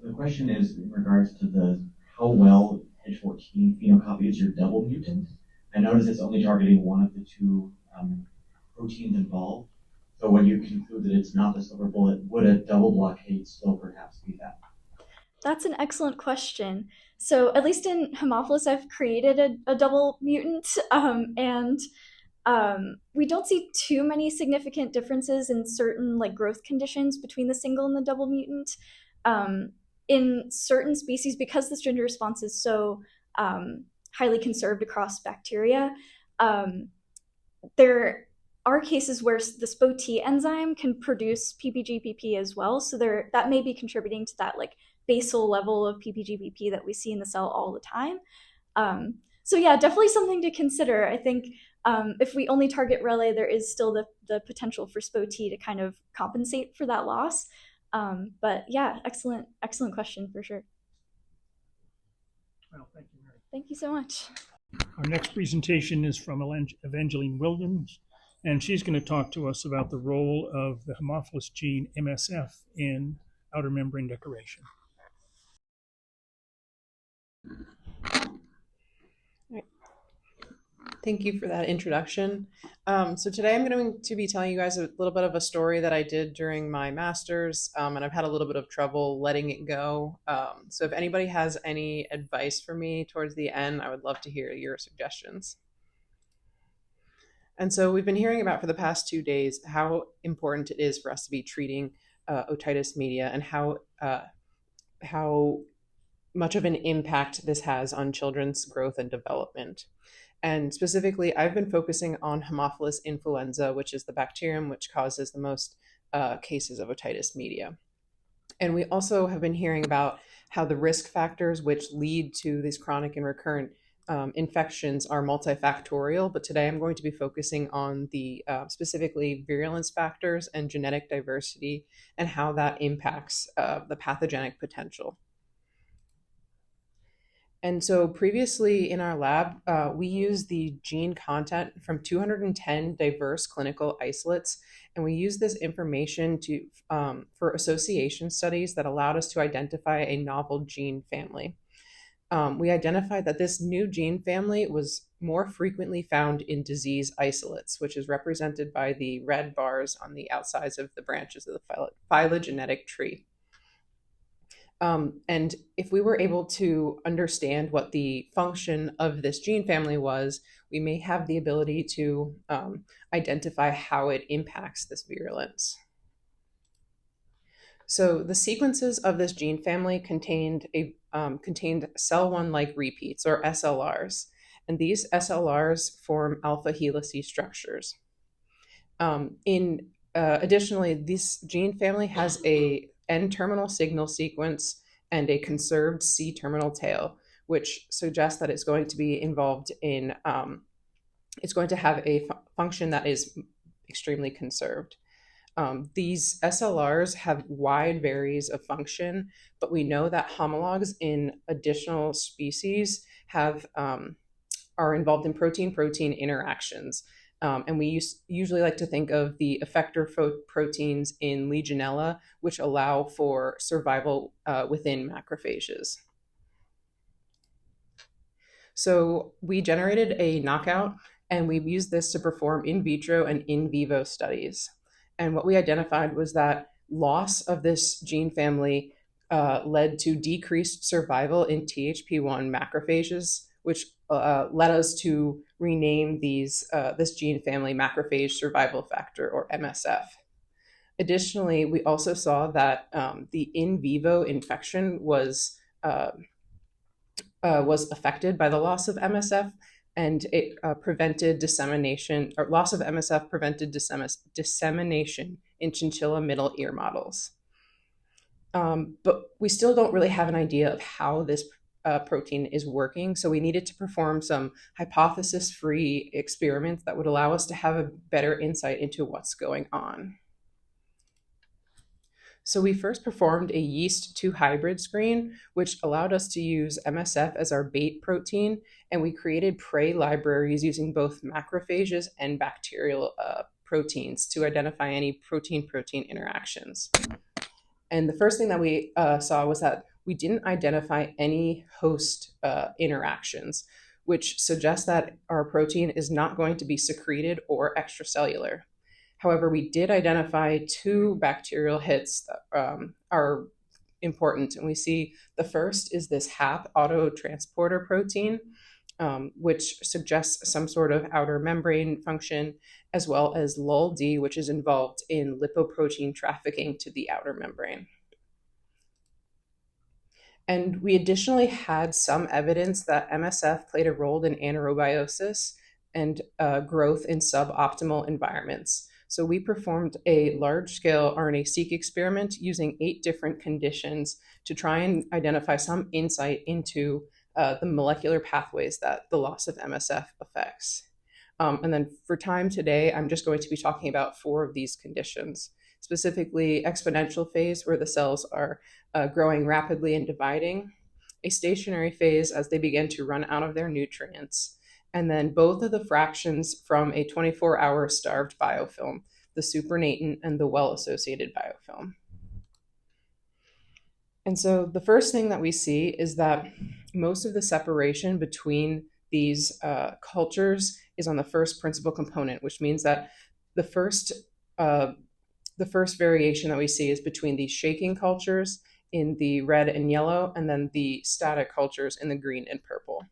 The question is in regards to how well HEDG14 phenocopies your double mutant. I notice it's only targeting one of the two proteins involved. So when you conclude that it's not the silver bullet, would a double blockade still perhaps be that? That's an excellent question. So at least in Haemophilus, I've created a double mutant, and we don't see too many significant differences in certain like growth conditions between the single and the double mutant. In certain species, because the stringent response is so highly conserved across bacteria, there are cases where the SPO-T enzyme can produce PPGPP as well. So that may be contributing to that like basal level of PPGPP that we see in the cell all the time. So yeah, definitely something to consider. I think if we only target Relay, there is still the potential for SPO-T to kind of compensate for that loss. But yeah, excellent question for sure. Well, thank you, Mary. Thank you so much. Our next presentation is from Evangeline Williams, and she's going to talk to us about the role of the Haemophilus gene MSF in outer membrane decoration. Thank you for that introduction. So today I'm going to be telling you guys a little bit of a story that I did during my master's, and I've had a little bit of trouble letting it go. So if anybody has any advice for me towards the end, I would love to hear your suggestions. And so we've been hearing about for the past 2 days how important it is for us to be treating otitis media, and how much of an impact this has on children's growth and development. And specifically, I've been focusing on Haemophilus influenza, which is the bacterium which causes the most cases of otitis media. And we also have been hearing about how the risk factors which lead to these chronic and recurrent infections are multifactorial. But today I'm going to be focusing on the specifically virulence factors and genetic diversity and how that impacts the pathogenic potential. And so previously in our lab, we used the gene content from 210 diverse clinical isolates, and we used this information for association studies that allowed us to identify a novel gene family. We identified that this new gene family was more frequently found in disease isolates, which is represented by the red bars on the outsides of the branches of the phylogenetic tree. And if we were able to understand what the function of this gene family was, we may have the ability to identify how it impacts this virulence. So the sequences of this gene family contained cell 1-like repeats, or SLRs, and these SLRs form alpha helice structures. Additionally, this gene family has a N-terminal signal sequence and a conserved C-terminal tail, which suggests that it's going to be involved in, it's going to have a function that is extremely conserved. These SLRs have wide varies of function, but we know that homologs in additional species are involved in protein-protein interactions. And we usually like to think of the effector proteins in Legionella, which allow for survival within macrophages. So we generated a knockout, and we used this to perform in vitro and in vivo studies. And what we identified was that loss of this gene family led to decreased survival in THP1 macrophages, which led us to rename this gene family macrophage survival factor, or MSF. Additionally, we also saw that the in vivo infection was affected by the loss of MSF, and it prevented dissemination, or loss of MSF prevented dissemination in chinchilla middle ear models. But we still don't really have an idea of how this protein is working. So we needed to perform some hypothesis-free experiments that would allow us to have a better insight into what's going on. So we first performed a yeast-2 hybrid screen, which allowed us to use MSF as our bait protein, and we created prey libraries using both macrophages and bacterial proteins to identify any protein-protein interactions. And the first thing that we saw was that we didn't identify any host interactions, which suggests that our protein is not going to be secreted or extracellular. However, we did identify 2 bacterial hits that are important. And we see the first is this HAP autotransporter protein, which suggests some sort of outer membrane function, as well as LUL-D, which is involved in lipoprotein trafficking to the outer membrane. And we additionally had some evidence that MSF played a role in anaerobiosis and growth in suboptimal environments. So we performed a large-scale RNA-seq experiment using 8 different conditions to try and identify some insight into the molecular pathways that the loss of MSF affects. And then for time today, I'm just going to be talking about 4 of these conditions, specifically exponential phase, where the cells are growing rapidly and dividing, a stationary phase as they begin to run out of their nutrients, and then both of the fractions from a 24-hour starved biofilm, the supernatant and the well-associated biofilm. And so the first thing that we see is that most of the separation between these cultures is on the first principal component, which means that the first variation that we see is between the shaking cultures in the red and yellow, and then the static cultures in the green and purple.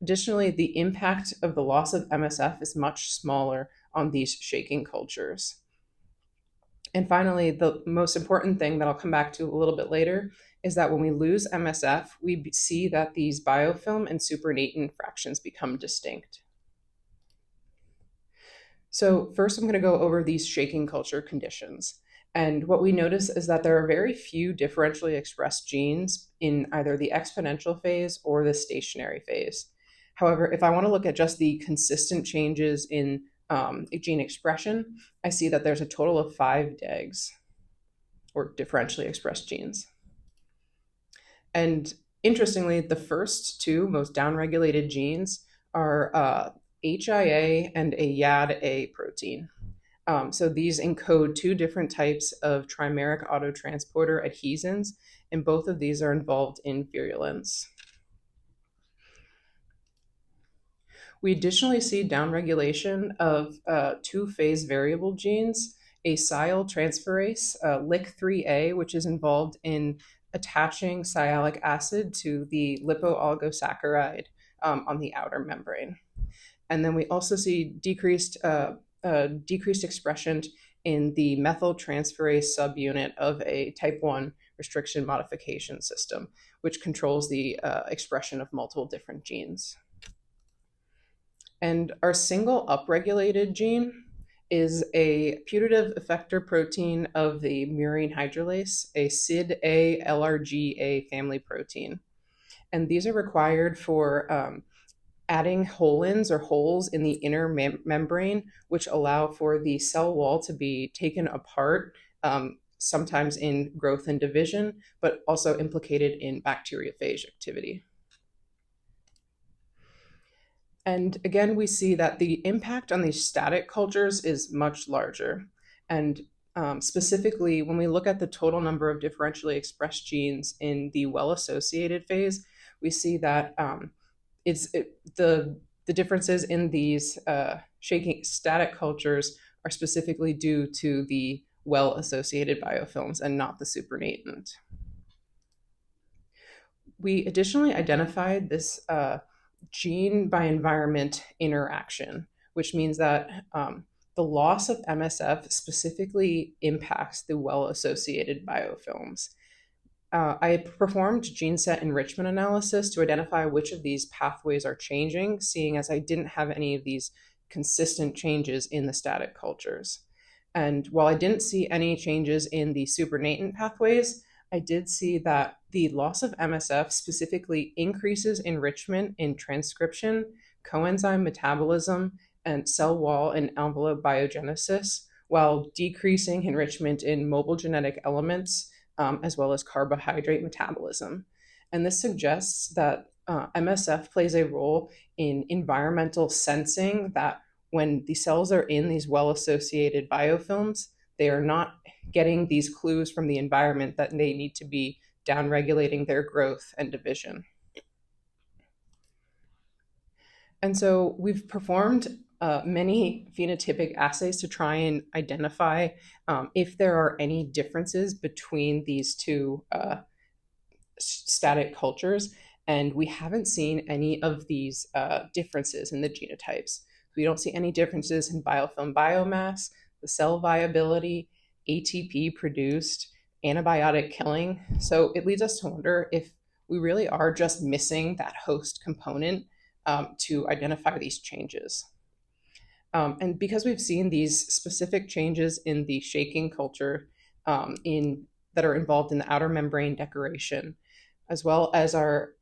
Additionally, the impact of the loss of MSF is much smaller on these shaking cultures. And finally, the most important thing that I'll come back to a little bit later is that when we lose MSF, we see that these biofilm and supernatant fractions become distinct. So first, I'm going to go over these shaking culture conditions. And what we notice is that there are very few differentially expressed genes in either the exponential phase or the stationary phase. However, if I want to look at just the consistent changes in gene expression, I see that there's a total of 5 DEGs, or differentially expressed genes. And interestingly, the first 2 most downregulated genes are HIA and a YAD-A protein. So these encode 2 different types of trimeric autotransporter adhesins, and both of these are involved in virulence. We additionally see downregulation of 2 phase variable genes, a sial transferase, LIC3A, which is involved in attaching sialic acid to the lipooligosaccharide on the outer membrane. And then we also see decreased expression in the methyltransferase subunit of a type 1 restriction modification system, which controls the expression of multiple different genes. And our single upregulated gene is a putative effector protein of the murine hydrolase, a SID-A LRGA family protein. And these are required for adding holins or holes in the inner membrane, which allow for the cell wall to be taken apart, sometimes in growth and division, but also implicated in bacteriophage activity. And again, we see that the impact on these static cultures is much larger. And specifically, when we look at the total number of differentially expressed genes in the well-associated phase, we see that the differences in these shaking static cultures are specifically due to the well-associated biofilms and not the supernatant. We additionally identified this gene by environment interaction, which means that the loss of MSF specifically impacts the well-associated biofilms. I performed gene set enrichment analysis to identify which of these pathways are changing, seeing as I didn't have any of these consistent changes in the static cultures. And while I didn't see any changes in the supernatant pathways, I did see that the loss of MSF specifically increases enrichment in transcription, coenzyme metabolism, and cell wall and envelope biogenesis, while decreasing enrichment in mobile genetic elements, as well as carbohydrate metabolism. And this suggests that MSF plays a role in environmental sensing, that when the cells are in these well-associated biofilms, they are not getting these clues from the environment that they need to be downregulating their growth and division. And so we've performed many phenotypic assays to try and identify if there are any differences between these two static cultures. And we haven't seen any of these differences in the genotypes. We don't see any differences in biofilm biomass, the cell viability, ATP produced, antibiotic killing. So it leads us to wonder if we really are just missing that host component to identify these changes. And because we've seen these specific changes in the shaking culture that are involved in the outer membrane decoration, as well as our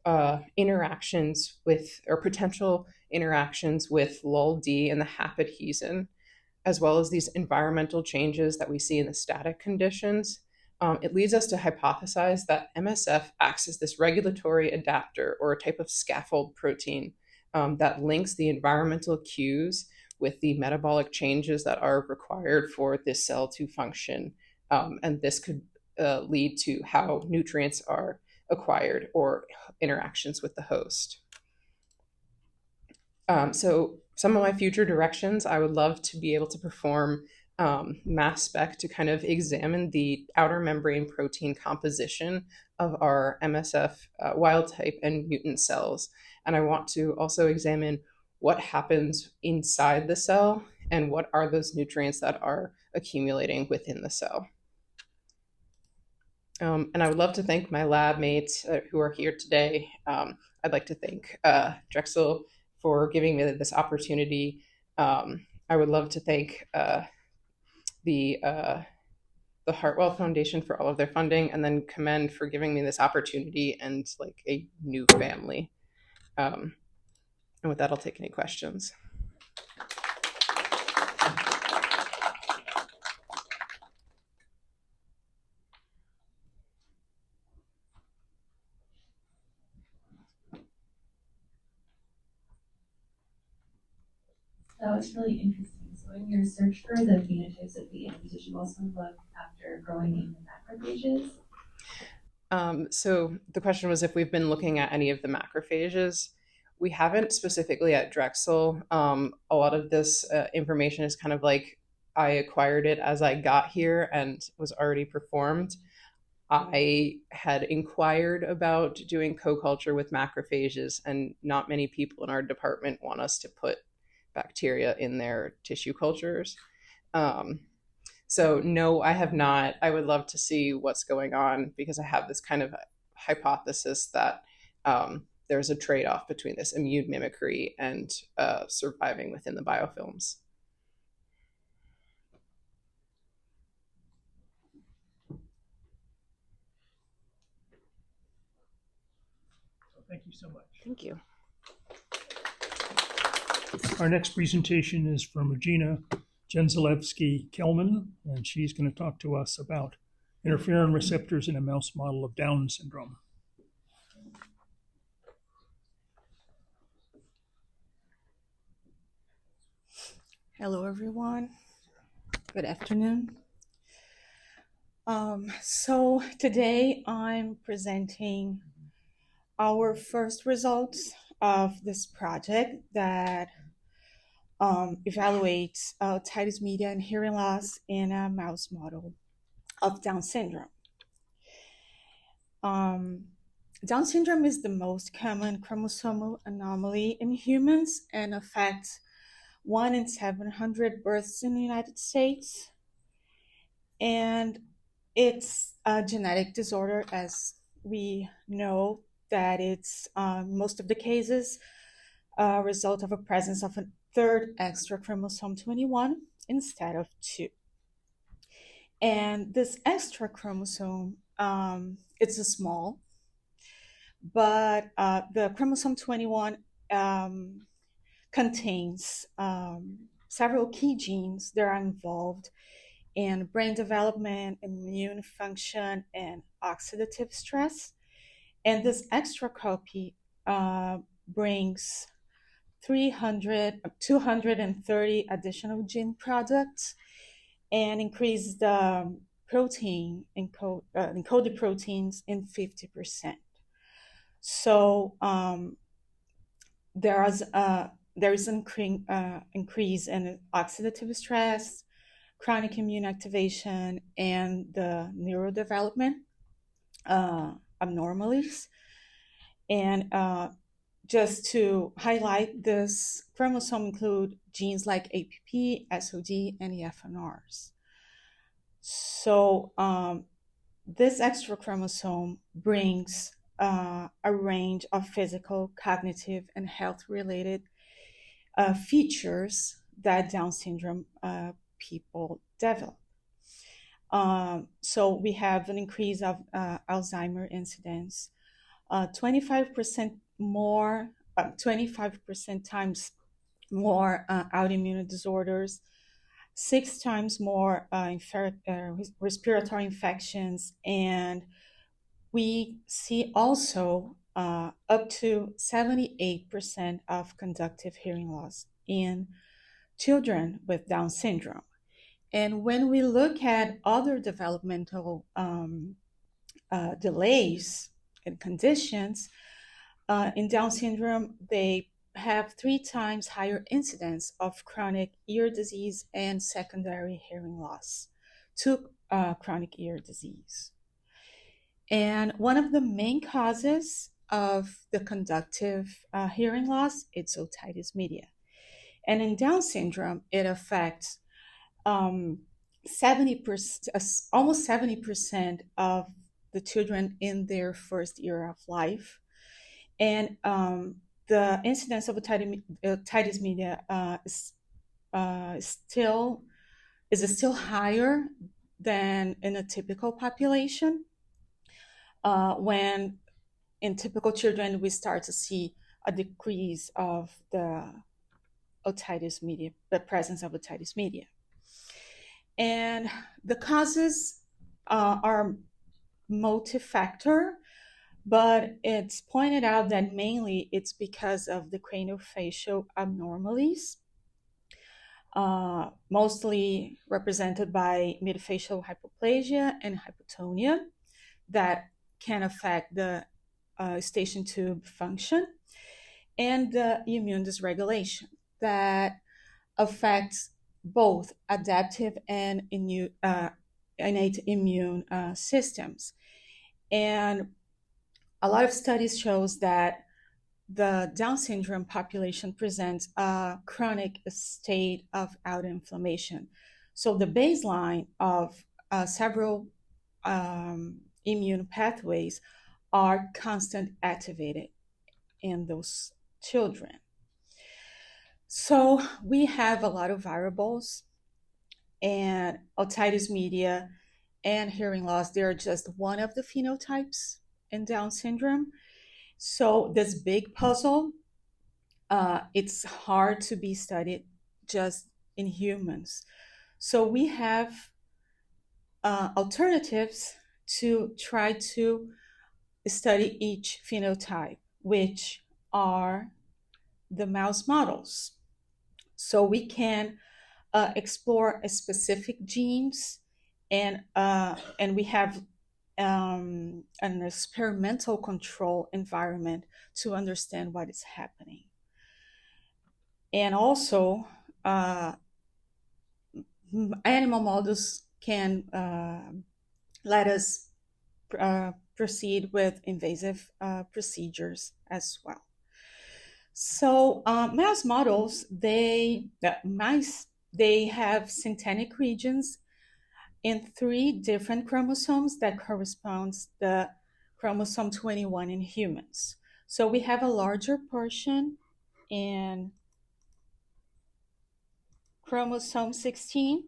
interactions with, or potential interactions with LUL-D and the HAP adhesin, as well as these environmental changes that we see in the static conditions, it leads us to hypothesize that MSF acts as this regulatory adapter, or a type of scaffold protein that links the environmental cues with the metabolic changes that are required for this cell to function. And this could lead to how nutrients are acquired or interactions with the host. So some of my future directions, I would love to be able to perform mass spec to kind of examine the outer membrane protein composition of our MSF wild type and mutant cells. And I want to also examine what happens inside the cell and what are those nutrients that are accumulating within the cell. And I would love to thank my lab mates who are here today. I'd like to thank Drexel for giving me this opportunity. I would love to thank the Hartwell Foundation for all of their funding, and then COMMeND for giving me this opportunity and like a new family. And with that, I'll take any questions. That was really interesting. So in your search for the phenotypes of the animals, did you also look after growing in the macrophages? So the question was if we've been looking at any of the macrophages. We haven't specifically at Drexel. A lot of this information is kind of like I acquired it as I got here and was already performed. I had inquired about doing co-culture with macrophages, and not many people in our department want us to put bacteria in their tissue cultures. So no, I have not. I would love to see what's going on because I have this kind of hypothesis that there's a trade-off between this immune mimicry and surviving within the biofilms. Thank you so much. Thank you. Our next presentation is from Regina Jenzalewski-Kelman, and she's going to talk to us about interferon receptors in a mouse model of Down syndrome. Hello, everyone. Good afternoon. So today I'm presenting our first results of this project that evaluates otitis media and hearing loss in a mouse model of Down syndrome. Down syndrome is the most common chromosomal anomaly in humans and affects 1 in 700 births in the United States. And it's a genetic disorder, as we know that it's most of the cases a result of a presence of a third extra chromosome 21 instead of 2. And this extra chromosome, it's a small, but the chromosome 21 contains several key genes that are involved in brain development, immune function, and oxidative stress. And this extra copy brings 230 additional gene products and increase the encoded proteins in 50%. So there is an increase in oxidative stress, chronic immune activation, and the neurodevelopment abnormalities. And just to highlight, this chromosome include genes like APP, SOD, and FNRs. So this extra chromosome brings a range of physical, cognitive, and health-related features that Down syndrome people develop. So we have an increase of Alzheimer incidence, 25% more, 25% times more autoimmune disorders, 6 times more respiratory infections, and we see also up to 78% of conductive hearing loss in children with Down syndrome. And when we look at other developmental delays and conditions, in Down syndrome, they have 3 times higher incidence of chronic ear disease and secondary hearing loss to chronic ear disease. And one of the main causes of the conductive hearing loss, it's otitis media. And in Down syndrome, it affects 70%, almost 70% of the children in their first year of life. And the incidence of otitis media is still higher than in a typical population. When in typical children, we start to see a decrease of the otitis media, the presence of otitis media. And the causes are multifactor, but it's pointed out that mainly it's because of the craniofacial abnormalities, mostly represented by midfacial hypoplasia and hypotonia that can affect the eustachian tube function, and the immune dysregulation that affects both adaptive and innate immune systems. And a lot of studies shows that the Down syndrome population presents a chronic state of autoinflammation. So the baseline of several immune pathways are constant activated in those children. So we have a lot of variables, and otitis media and hearing loss, they're just one of the phenotypes in Down syndrome. So this big puzzle, it's hard to be studied just in humans. So we have alternatives to try to study each phenotype, which are the mouse models. So we can explore specific genes, and we have an experimental control environment to understand what is happening. And also, animal models can let us proceed with invasive procedures as well. So mouse models, they have syntenic regions in 3 different chromosomes that corresponds the chromosome 21 in humans. So we have a larger portion in chromosome 16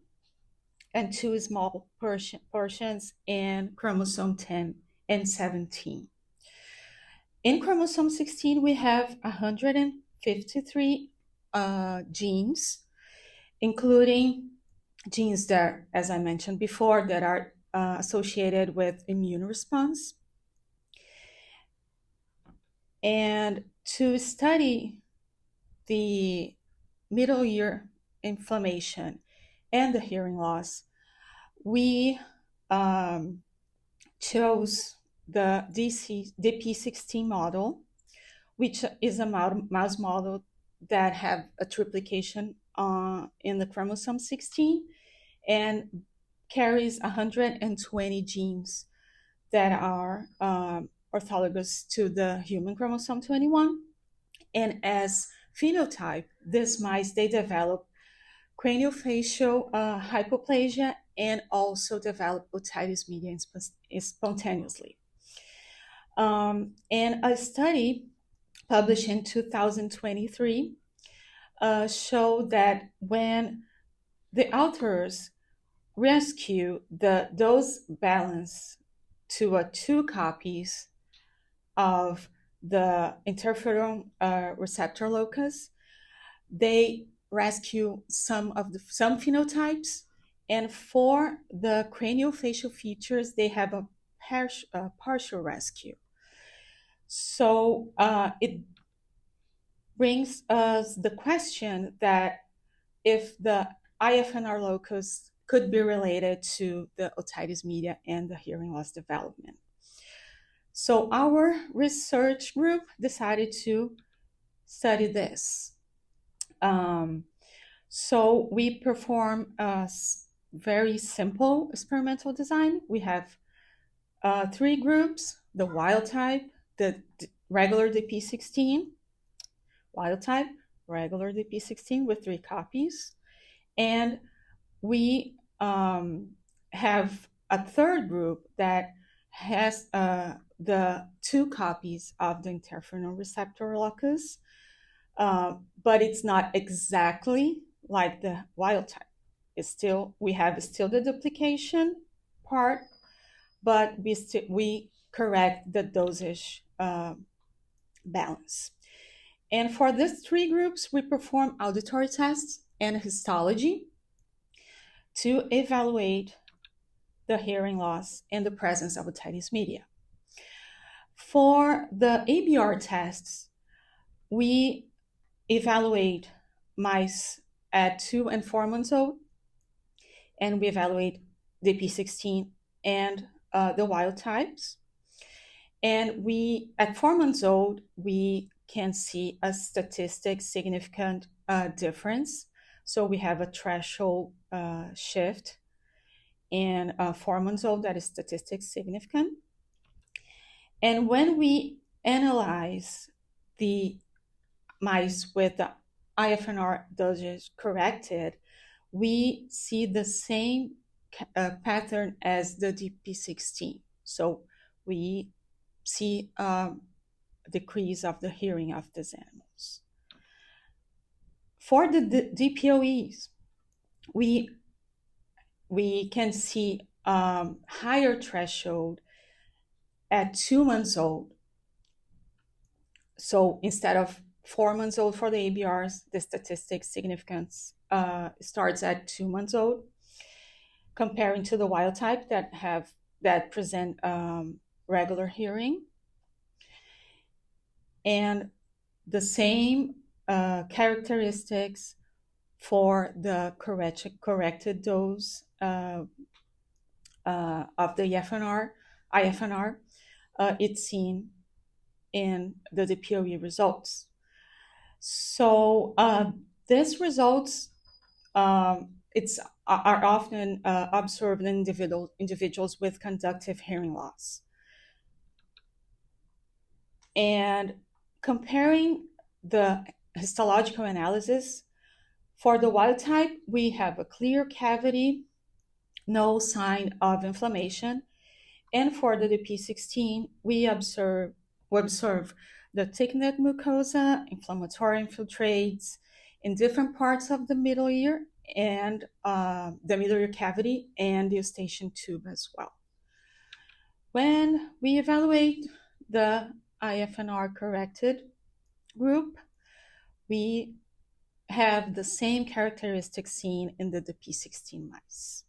and two small portions in chromosome 10 and 17. In chromosome 16, we have 153 genes, including genes that, as I mentioned before, that are associated with immune response. And to study the middle ear inflammation and the hearing loss, we chose the DP16 model, which is a mouse model that have a triplication in the chromosome 16 and carries 120 genes that are orthologous to the human chromosome 21. And as phenotype, these mice, they develop craniofacial hypoplasia and also develop otitis media spontaneously. And a study published in 2023 showed that when the authors rescue the dose balance to 2 copies of the interferon receptor locus, they rescue some phenotypes, and for the craniofacial features, they have a partial rescue. So it brings us the question that if the IFNR locus could be related to the otitis media and the hearing loss development. So our research group decided to study this. So we perform a very simple experimental design. We have 3 groups: the wild type, the regular DP16, wild type, regular DP16 with 3 copies. And we have a 3rd group that has the 2 copies of the interferon receptor locus, but it's not exactly like the wild type. We have the duplication part, but we correct the dosage balance. And for these 3 groups, we perform auditory tests and histology to evaluate the hearing loss and the presence of otitis media. For the ABR tests, we evaluate mice at 2 and 4 months old, and we evaluate DP16 and the wild types. And at 4 months old, we can see a statistic significant difference. So we have a threshold shift in 4 months old that is statistically significant. And when we analyze the mice with the IFNR dosage corrected, we see the same pattern as the DP16. So we see a decrease of the hearing of these animals. For the DPOEs, we can see higher threshold at 2 months old. So instead of 4 months old for the ABRs, the statistic significance starts at 2 months old, comparing to the wild type that present regular hearing. And the same characteristics for the corrected dose of the IFNR, it's seen in the DPOE results. So these results are often observed in individuals with conductive hearing loss. And comparing the histological analysis, for the wild type, we have a clear cavity, no sign of inflammation, And for the DP16, we observe the thickened mucosa, inflammatory infiltrates in different parts of the middle ear and the middle ear cavity and the eustachian tube as well. When we evaluate the IFNR corrected group, we have the same characteristics seen in the DP16 mice.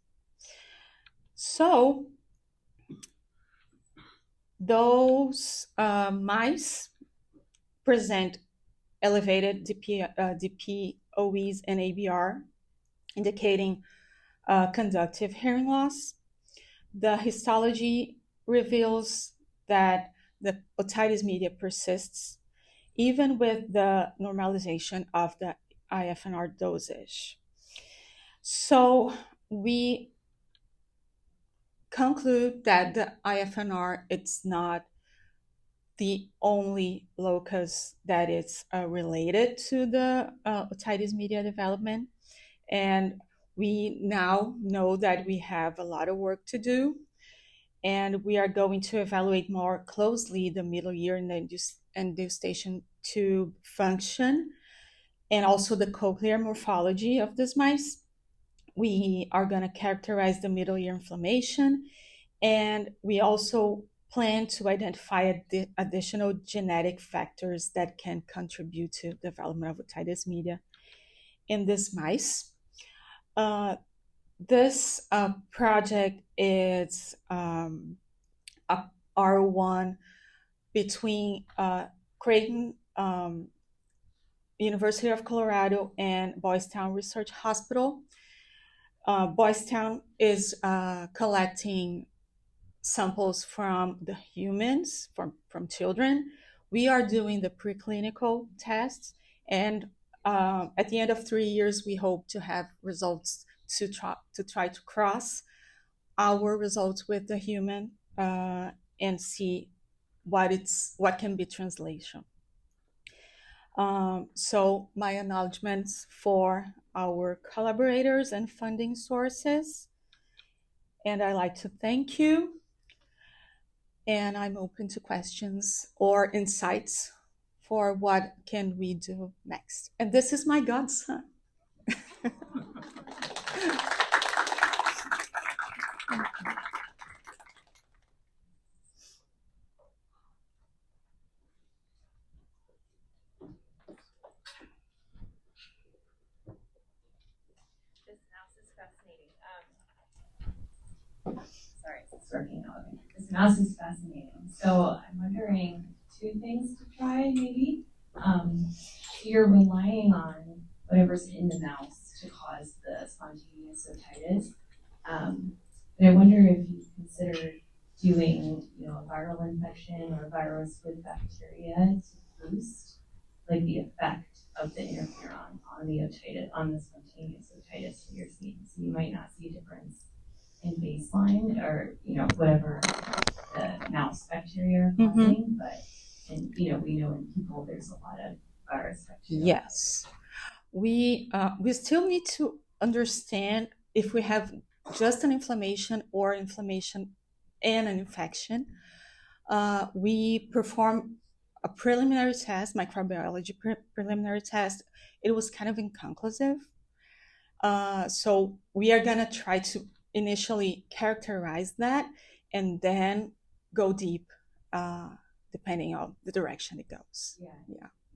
So those mice present elevated DPOEs and ABR, indicating conductive hearing loss. The histology reveals that the otitis media persists even with the normalization of the IFNR dosage. So we conclude that the IFNR, it's not the only locus that is related to the otitis media development. And we now know that we have a lot of work to do, and we are going to evaluate more closely the middle ear and the eustachian tube function, and also the cochlear morphology of these mice. We are going to characterize the middle ear inflammation, and we also plan to identify additional genetic factors that can contribute to development of otitis media in these mice. This project is a R1 between Creighton, University of Colorado, and Boys Town Research Hospital. Boys Town is collecting samples from the humans, from children. We are doing the preclinical tests, and at the end of 3 years, we hope to have results to try to cross our results with the human and see what can be translation. So my acknowledgements for our collaborators and funding sources, and I'd like to thank you. And I'm open to questions or insights for what can we do next. And this is my godson. This mouse is fascinating. So I'm wondering 2 things to try, maybe. You're relying on whatever's in the mouse to cause the spontaneous otitis. But I wonder if you considered doing, a viral infection or a virus with bacteria to boost, like, the effect of the interferon on the otitis, on the spontaneous otitis that you're seeing. So you might not see a difference in baseline or whatever the mouse bacteria are causing, but we know in people there's a lot of virus bacteria. Yes, we still need to understand if we have just an inflammation or inflammation and an infection. We perform a preliminary test, microbiology preliminary test. It was kind of inconclusive. So we are gonna try to initially characterize that and then go deep depending on the direction it goes.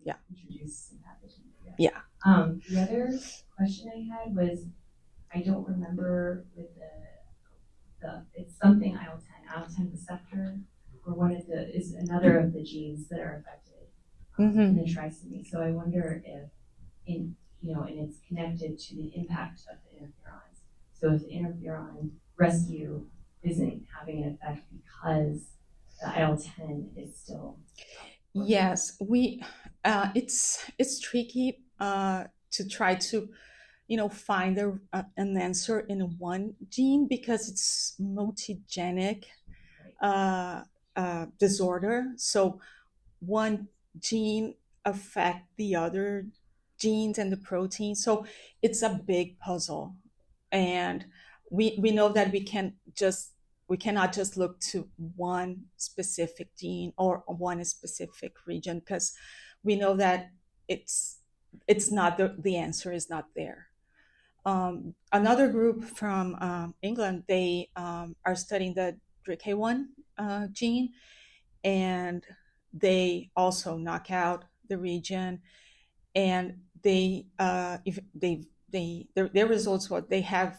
Yeah. Introduce some pathogens. Yeah. The other question I had was, I don't remember with the it's something IL-10 receptor, or is another of the genes that are affected in the trisomy. So I wonder if and it's connected to the impact of the interferons. So if the interferon rescue isn't having an effect because the IL-10 is still. Yes, it's tricky to try to find an answer in one gene because it's multigenic disorder. So one gene affect the other genes and the protein. So it's a big puzzle, and we know that we can just we cannot just look to one specific gene or one specific region, because we know that it's not the answer is not there. Another group from England, they are studying the DRIK1 gene, and they also knock out the region, and their results, what they have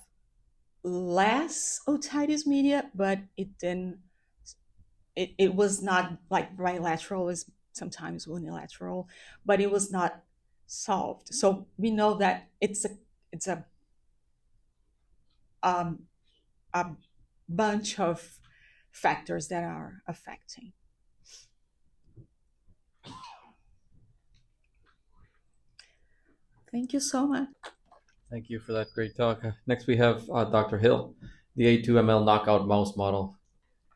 less otitis media, but it was not like bilateral, is sometimes unilateral, but it was not solved. So we know that it's a bunch of factors that are affecting. Thank you so much. Thank you for that great talk. Next, we have Dr. Hill, the A2ML knockout mouse model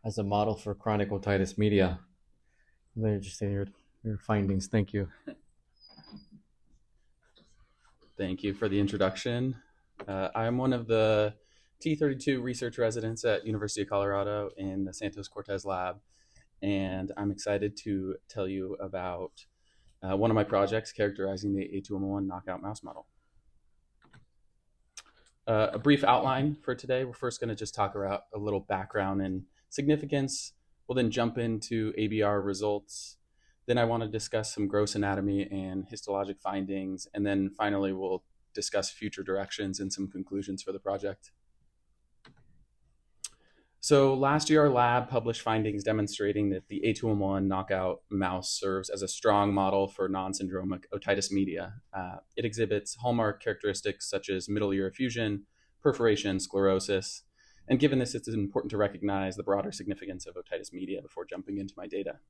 as a model for chronic otitis media. They're just saying your findings. Thank you. Thank you for the introduction. I am one of the T32 research residents at University of Colorado in the Santos Cortez lab, and I'm excited to tell you about one of my projects characterizing the A2ML1 knockout mouse model. A brief outline for today. We're first going to just talk about a little background and significance. We'll then jump into ABR results. Then I want to discuss some gross anatomy and histologic findings. And then finally, we'll discuss future directions and some conclusions for the project. So last year, our lab published findings demonstrating that the A2ML1 knockout mouse serves as a strong model for non-syndromic otitis media. It exhibits hallmark characteristics such as middle ear effusion, perforation, sclerosis. And given this, it's important to recognize the broader significance of otitis media before jumping into my data.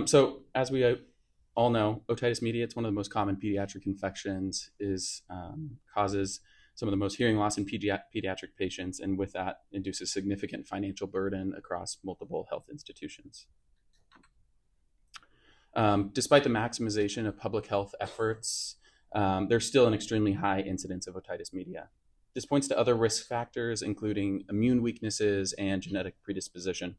So as we all know, otitis media, it's one of the most common pediatric infections, causes some of the most hearing loss in pediatric patients, and with that induces significant financial burden across multiple health institutions. Despite the maximization of public health efforts, there's still an extremely high incidence of otitis media. This points to other risk factors, including immune weaknesses and genetic predisposition.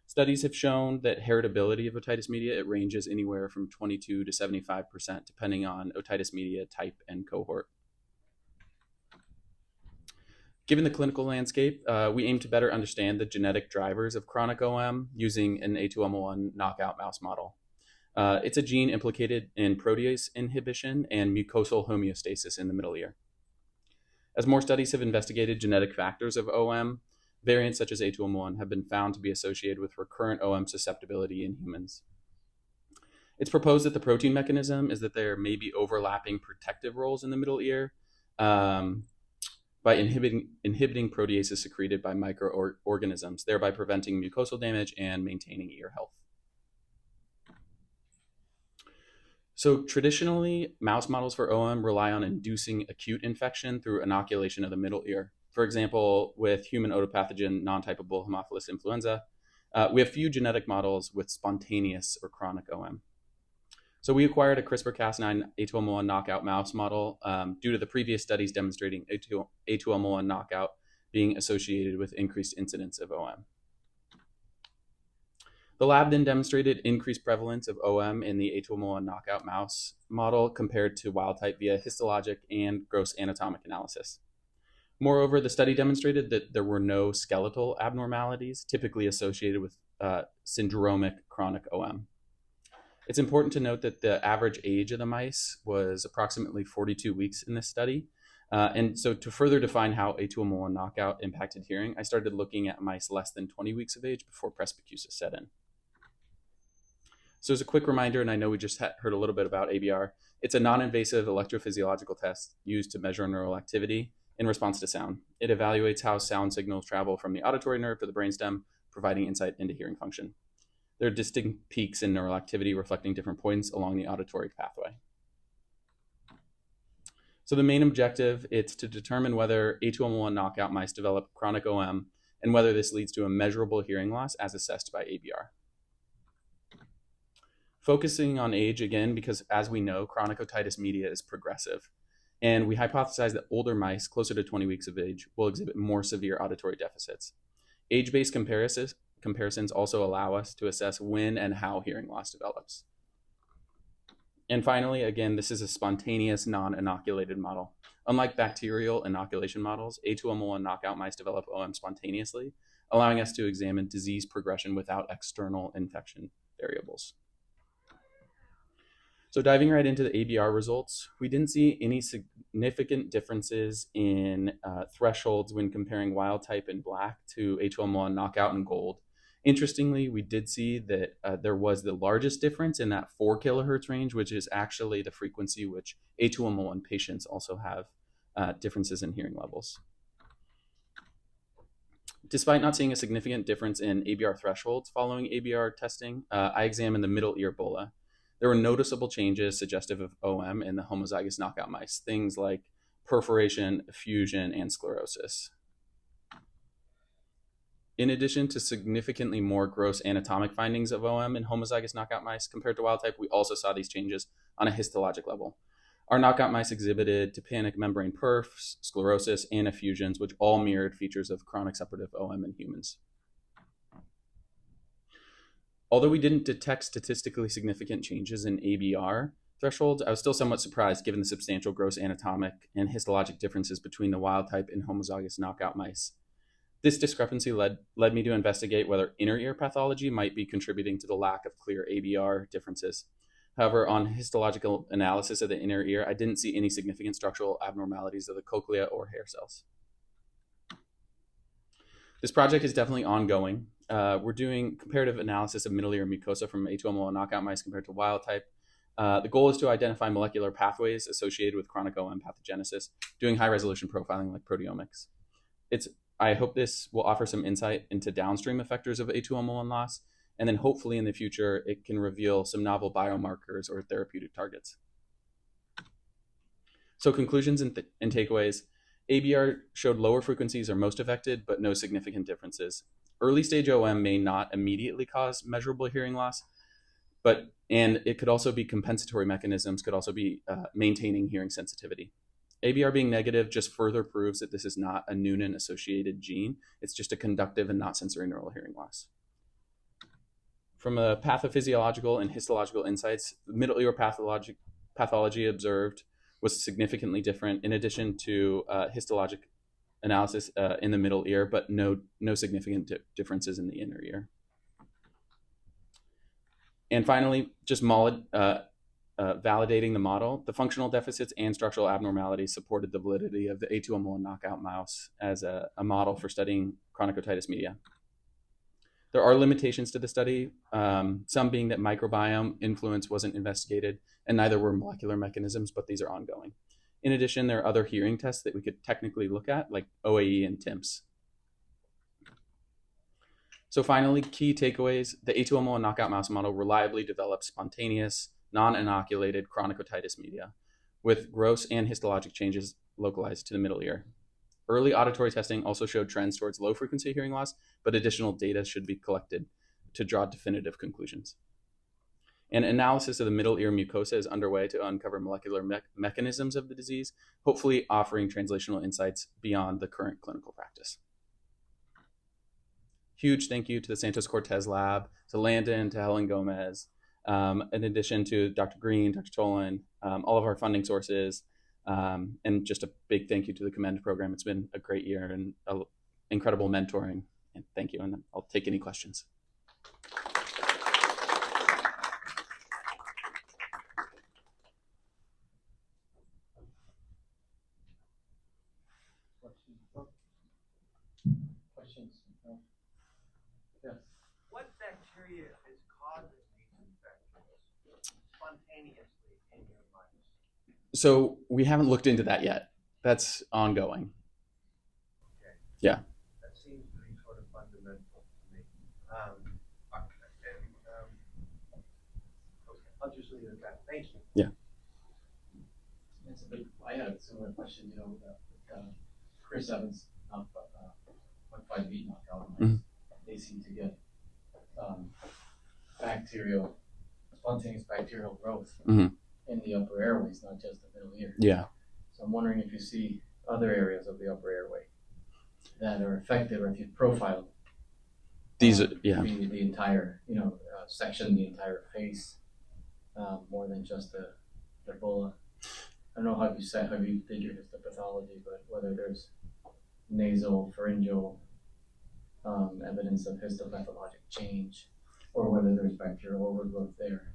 Studies have shown that heritability of otitis media, it ranges anywhere from 22 to 75%, depending on otitis media type and cohort. Given the clinical landscape, we aim to better understand the genetic drivers of chronic OM using an A2ML1 knockout mouse model. It's a gene implicated in protease inhibition and mucosal homeostasis in the middle ear. As more studies have investigated genetic factors of OM, variants such as A2ML1 have been found to be associated with recurrent OM susceptibility in humans. It's proposed that the protein mechanism is that there may be overlapping protective roles in the middle ear by inhibiting proteases secreted by microorganisms, thereby preventing mucosal damage and maintaining ear health. So traditionally, mouse models for OM rely on inducing acute infection through inoculation of the middle ear. For example, with human otopathogen non-typable Haemophilus influenza, we have few genetic models with spontaneous or chronic OM. So we acquired a CRISPR-Cas9 A2ML1 knockout mouse model due to the previous studies demonstrating A2ML1 knockout being associated with increased incidence of OM. The lab then demonstrated increased prevalence of OM in the A2ML1 knockout mouse model compared to wild type via histologic and gross anatomic analysis. Moreover, the study demonstrated that there were no skeletal abnormalities typically associated with syndromic chronic OM. It's important to note that the average age of the mice was approximately 42 weeks in this study. And so to further define how A2ML1 knockout impacted hearing, I started looking at mice less than 20 weeks of age before presbycusis set in. So as a quick reminder, and I know we just heard a little bit about ABR, it's a non-invasive electrophysiological test used to measure neural activity in response to sound. It evaluates how sound signals travel from the auditory nerve to the brainstem, providing insight into hearing function. There are distinct peaks in neural activity reflecting different points along the auditory pathway. So the main objective is to determine whether A2ML1 knockout mice develop chronic OM and whether this leads to a measurable hearing loss as assessed by ABR. Focusing on age again, because as we know, chronic otitis media is progressive. And we hypothesize that older mice, closer to 20 weeks of age, will exhibit more severe auditory deficits. Age-based comparisons also allow us to assess when and how hearing loss develops. And finally, again, this is a spontaneous, non-inoculated model. Unlike bacterial inoculation models, A2M1 knockout mice develop OM spontaneously, allowing us to examine disease progression without external infection variables. So diving right into the ABR results, we didn't see any significant differences in thresholds when comparing wild type in black to A2M1 knockout in gold. Interestingly, we did see that there was the largest difference in that 4 kilohertz range, which is actually the frequency which A2M1 patients also have differences in hearing levels. Despite not seeing a significant difference in ABR thresholds following ABR testing, I examined the middle ear bulla. There were noticeable changes suggestive of OM in the homozygous knockout mice, things like perforation, effusion, and sclerosis. In addition to significantly more gross anatomic findings of OM in homozygous knockout mice compared to wild type, we also saw these changes on a histologic level. Our knockout mice exhibited tympanic membrane perfs, sclerosis, and effusions, which all mirrored features of chronic suppurative OM in humans. Although we didn't detect statistically significant changes in ABR thresholds, I was still somewhat surprised given the substantial gross anatomic and histologic differences between the wild type and homozygous knockout mice. This discrepancy led me to investigate whether inner ear pathology might be contributing to the lack of clear ABR differences. However, on histological analysis of the inner ear, I didn't see any significant structural abnormalities of the cochlea or hair cells. This project is definitely ongoing. We're doing comparative analysis of middle ear mucosa from A2M1 knockout mice compared to wild type. The goal is to identify molecular pathways associated with chronic OM pathogenesis, doing high-resolution profiling like proteomics. I hope this will offer some insight into downstream effectors of A2M1 loss, and then hopefully in the future, it can reveal some novel biomarkers or therapeutic targets. So conclusions and takeaways. ABR showed lower frequencies are most affected, but no significant differences. Early stage OM may not immediately cause measurable hearing loss, and it could also be compensatory mechanisms, could also be maintaining hearing sensitivity. ABR being negative just further proves that this is not a Noonan-associated gene. It's just a conductive and not sensory neural hearing loss. From a pathophysiological and histological insights, middle ear pathology observed was significantly different in addition to histologic analysis in the middle ear, but no significant differences in the inner ear. And finally, just validating the model, the functional deficits and structural abnormalities supported the validity of the A2M1 knockout mouse as a model for studying chronic otitis media. There are limitations to the study, some being that microbiome influence wasn't investigated, and neither were molecular mechanisms, but these are ongoing. In addition, there are other hearing tests that we could technically look at, like OAE and TIMPS. So finally, key takeaways, the A2M1 knockout mouse model reliably develops spontaneous, non-inoculated chronic otitis media with gross and histologic changes localized to the middle ear. Early auditory testing also showed trends towards low frequency hearing loss, but additional data should be collected to draw definitive conclusions. An analysis of the middle ear mucosa is underway to uncover molecular mechanisms of the disease, hopefully offering translational insights beyond the current clinical practice. Huge thank you to the Santos Cortez Lab, to Landon, to Helen Gomez, in addition to Dr. Green, Dr. Tolan, all of our funding sources, and just a big thank you to the COMMeND program. It's been a great year and incredible mentoring. And thank you, and I'll take any questions. Questions? Yes. What bacteria is causing these infections spontaneously in your mice? So we haven't looked into that yet. That's ongoing. Okay. Yeah. That seems to be sort of fundamental to me. Okay, I'll just leave it at that. Thank you. Yeah. I had a similar question, with Chris Evans, 0.5 beat knockout. Mm-hmm. They seem to get spontaneous bacterial growth mm-hmm. in the upper airways, not just the middle ear. Yeah. So I'm wondering if you see other areas of the upper airway that are affected, or if you profile These are, yeah. the entire, section, the entire face, more than just the bulla. I don't know how you did your histopathology, but whether there's nasal, pharyngeal evidence of histopathologic change, or whether there's bacterial overgrowth there.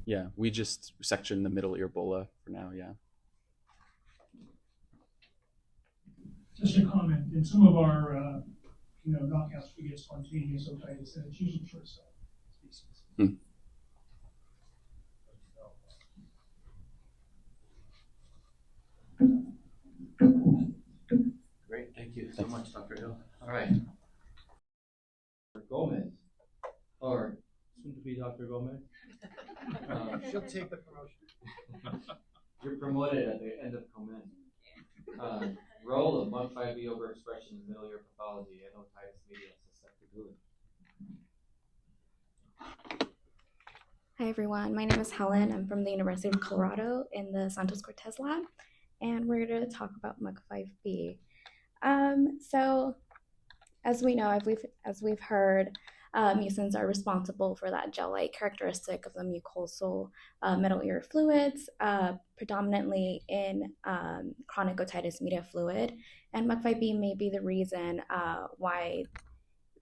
Yeah, we just section the middle ear bulla for now, yeah. Just a comment, in some of our knockouts, we get spontaneous otitis, and it's usually for cell species. Great, thank you so much, Dr. Hill. All right. Gomez, or soon to be Dr. Gomez. She'll take the promotion. You're promoted at the end of COMMeND. Role of MUC5B overexpression in middle ear pathology and otitis media susceptibility. Hi everyone, my name is Helen. I'm from the University of Colorado in the Santos Cortez lab, and we're going to talk about MUC5B. So, as we know, as we've heard, mucins are responsible for that gel-like characteristic of the mucosal middle ear fluids, predominantly in chronic otitis media fluid, and MUC5B may be the reason why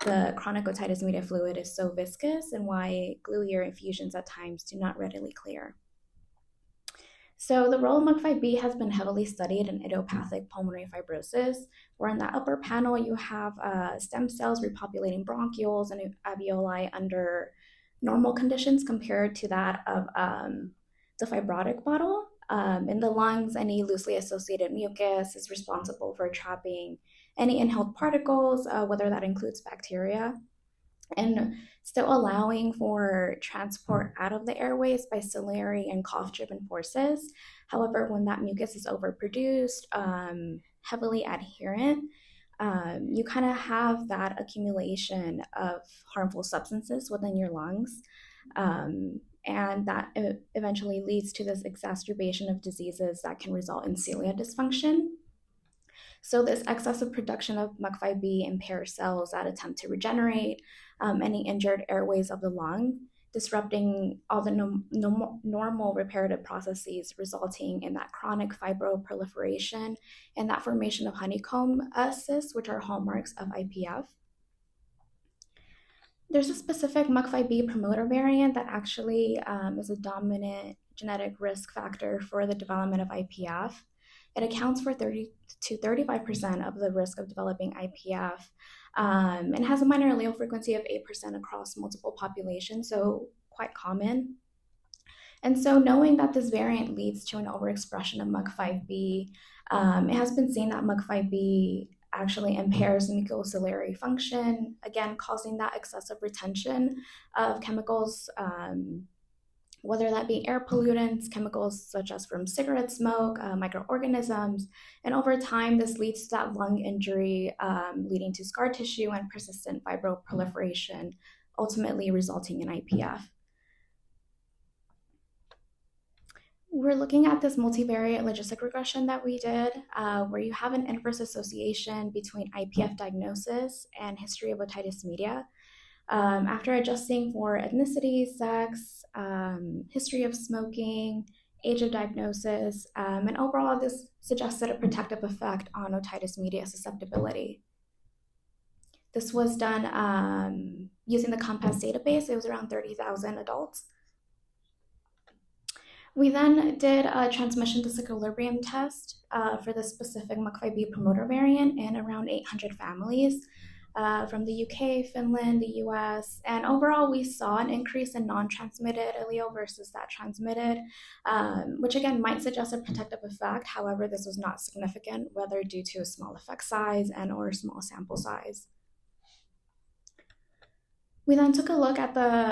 the chronic otitis media fluid is so viscous and why glue ear infusions at times do not readily clear. So the role of MUC5B has been heavily studied in idiopathic pulmonary fibrosis, where in that upper panel you have stem cells repopulating bronchioles and alveoli under normal conditions compared to that of the fibrotic model. In the lungs, any loosely associated mucus is responsible for trapping any inhaled particles, whether that includes bacteria, and still allowing for transport out of the airways by ciliary and cough-driven forces. However, when that mucus is overproduced, heavily adherent, you kind of have that accumulation of harmful substances within your lungs. And that eventually leads to this exacerbation of diseases that can result in cilia dysfunction. So this excessive production of MUC5B impairs cells that attempt to regenerate any injured airways of the lung, disrupting all the normal reparative processes, resulting in that chronic fibroproliferation and that formation of honeycomb cysts, which are hallmarks of IPF. There's a specific MUC5B promoter variant that actually is a dominant genetic risk factor for the development of IPF. It accounts for 30 to 35% of the risk of developing IPF and has a minor allele frequency of 8% across multiple populations, so quite common. And so knowing that this variant leads to an overexpression of MUC5B, it has been seen that MUC5B actually impairs mucociliary function, again, causing that excessive retention of chemicals, whether that be air pollutants, chemicals such as from cigarette smoke, microorganisms, and over time, this leads to that lung injury, leading to scar tissue and persistent fibroproliferation, ultimately resulting in IPF. We're looking at this multivariate logistic regression that we did, where you have an inverse association between IPF diagnosis and history of otitis media. After adjusting for ethnicity, sex, history of smoking, age of diagnosis, and overall this suggested a protective effect on otitis media susceptibility. This was done using the COMPASS database. It was around 30,000 adults. We then did a transmission disequilibrium test for the specific MUC5B promoter variant in around 800 families from the UK, Finland, the US, and overall we saw an increase in non-transmitted allele versus that transmitted, which again might suggest a protective effect. However, this was not significant, whether due to a small effect size and or small sample size. We then took a look at the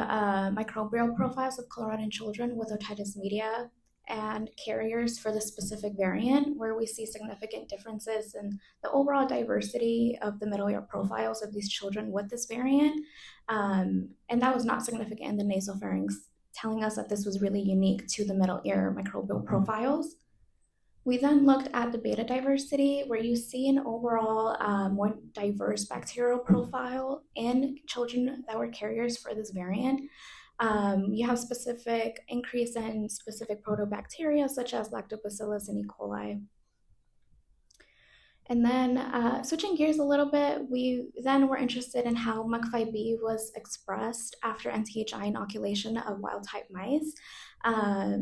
microbial profiles of Coloradan children with otitis media and carriers for the specific variant, where we see significant differences in the overall diversity of the middle ear profiles of these children with this variant. And that was not significant in the nasopharynx, telling us that this was really unique to the middle ear microbial profiles. We then looked at the beta diversity, where you see an overall more diverse bacterial profile in children that were carriers for this variant. You have specific increase in specific protobacteria such as lactobacillus and E. coli. And then switching gears a little bit, we then were interested in how MUC5B was expressed after NTHI inoculation of wild-type mice.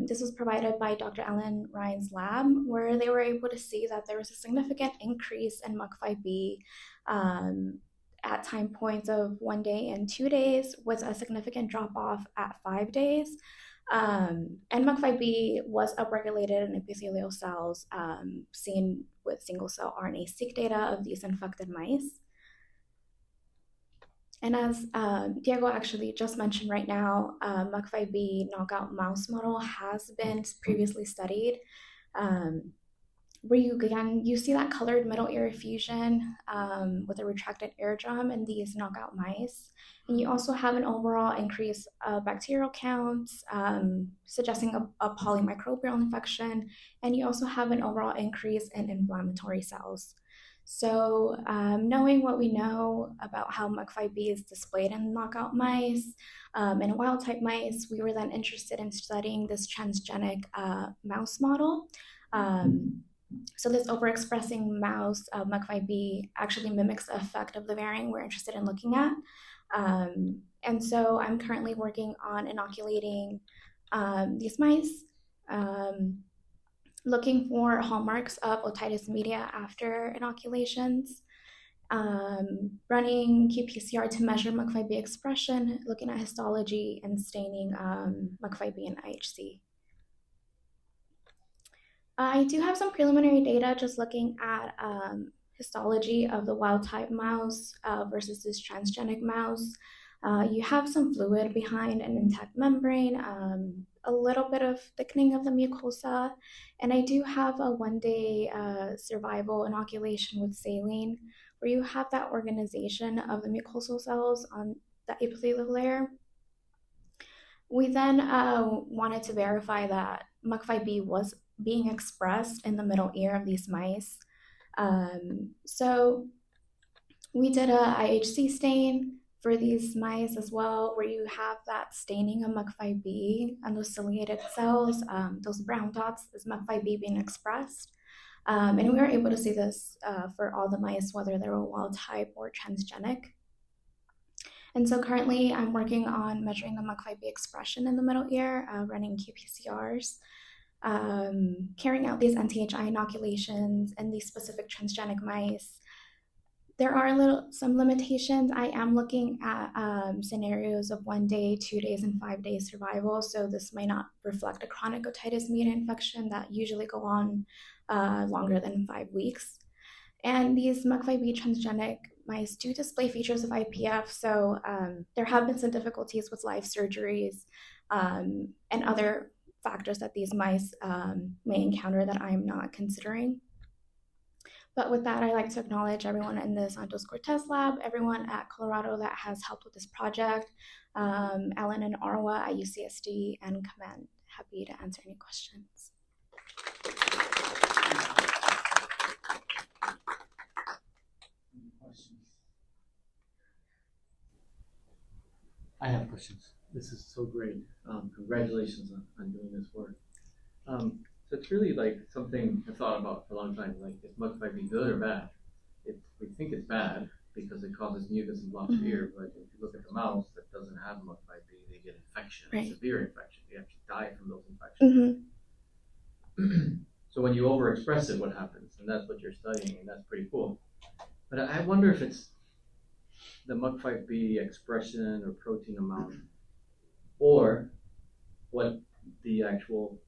This was provided by Dr. Ellen Ryan's lab, where they were able to see that there was a significant increase in MUC5B at time points of 1 day and 2 days, with a significant drop-off at 5 days. And MUC5B was upregulated in epithelial cells seen with single-cell RNA-seq data of these infected mice. And as Diego actually just mentioned right now, MUC5B knockout mouse model has been previously studied, where you see that colored middle ear effusion with a retracted eardrum in these knockout mice. And you also have an overall increase of bacterial counts, suggesting a polymicrobial infection. And you also have an overall increase in inflammatory cells. So knowing what we know about how MUC5B is displayed in knockout mice and wild-type mice, we were then interested in studying this transgenic mouse model. So this overexpressing mouse MUC5B actually mimics the effect of the variant we're interested in looking at. And so I'm currently working on inoculating these mice, looking for hallmarks of otitis media after inoculations, running qPCR to measure MUC5B expression, looking at histology and staining MUC5B and IHC. I do have some preliminary data just looking at histology of the wild-type mouse versus this transgenic mouse. You have some fluid behind an intact membrane, a little bit of thickening of the mucosa, and I do have a 1-day survival inoculation with saline, where you have that organization of the mucosal cells on the epithelial layer. We then wanted to verify that MUC5B was being expressed in the middle ear of these mice. So we did a IHC stain for these mice as well, where you have that staining of MUC5B and those ciliated cells, those brown dots is MUC5B being expressed. And we were able to see this for all the mice, whether they were wild type or transgenic. And so currently I'm working on measuring the MUC5B expression in the middle ear, running qPCRs, carrying out these NTHI inoculations in these specific transgenic mice. There are some limitations. I am looking at scenarios of 1 day, 2 days, and 5 days survival. So this might not reflect a chronic otitis media infection that usually go on longer than 5 weeks. And these MUC5B transgenic mice do display features of IPF. So there have been some difficulties with live surgeries and other factors that these mice may encounter that I'm not considering. But with that, I'd like to acknowledge everyone in the Santos Cortez lab, everyone at Colorado that has helped with this project, Ellen and Arwa at UCSD, and COMMeND. Happy to answer any questions. I have questions. This is so great. Congratulations on doing this work. So it's really like something I've thought about for a long time. Like, is MUC5B good or bad? We think it's bad because it causes mucus and blocks the ear. But if you look at the mouse that doesn't have MUC5B, they get infection, severe infection. They actually die from those infections. So when you overexpress it, what happens? And that's what you're studying, and that's pretty cool. But I wonder if it's the MUC5B expression or protein amount, or what the actual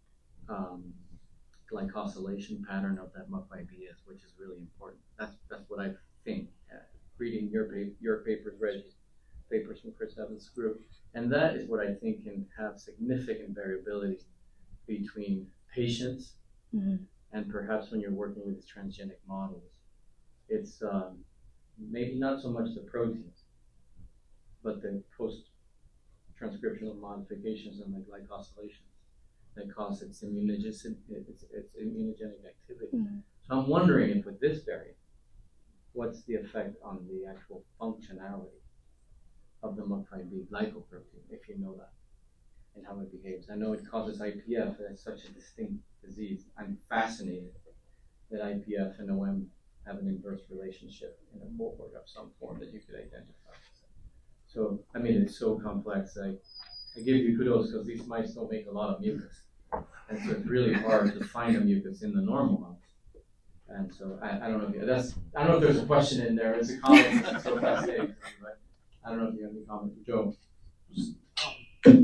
glycosylation pattern of that MUC5B is, which is really important. That's what I think. Reading your papers, read papers from Chris Evans' group, and that is what I think can have significant variability between patients and perhaps when you're working with these transgenic models. It's maybe not so much the proteins, but the post-transcriptional modifications and the glycosylations. that cause its immunogenic activity. So I'm wondering if with this variant, what's the effect on the actual functionality of the MUC5B glycoprotein, if you know that, and how it behaves. I know it causes IPF, that's such a distinct disease. I'm fascinated that IPF and OM have an inverse relationship in a cohort of some form that you could identify. So, I mean, it's so complex. I give you kudos because these mice don't make a lot of mucus. And so it's really hard to find a mucus in the normal mouse. And so I don't know if I don't know if there's a question in there. It's a comment. It's so fascinating. But I don't know if you have any comment, Joe.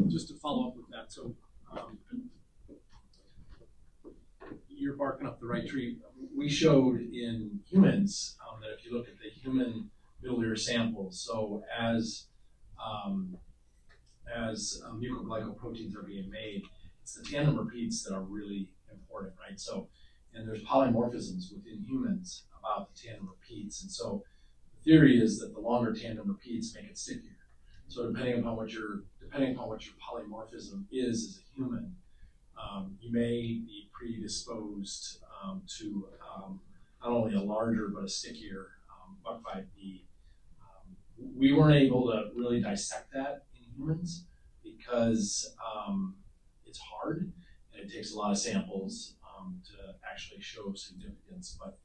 Just to follow up with that, so you're barking up the right tree. We showed in humans that if you look at the human middle ear samples, so as mucoglycoproteins are being made, it's the tandem repeats that are really important, right? So, and there's polymorphisms within humans about the tandem repeats, and so the theory is that the longer tandem repeats make it stickier. So depending upon what your polymorphism is as a human, you may be predisposed to not only a larger but a stickier MUC5B. We weren't able to really dissect that in humans because it's hard and it takes a lot of samples to actually show significance. But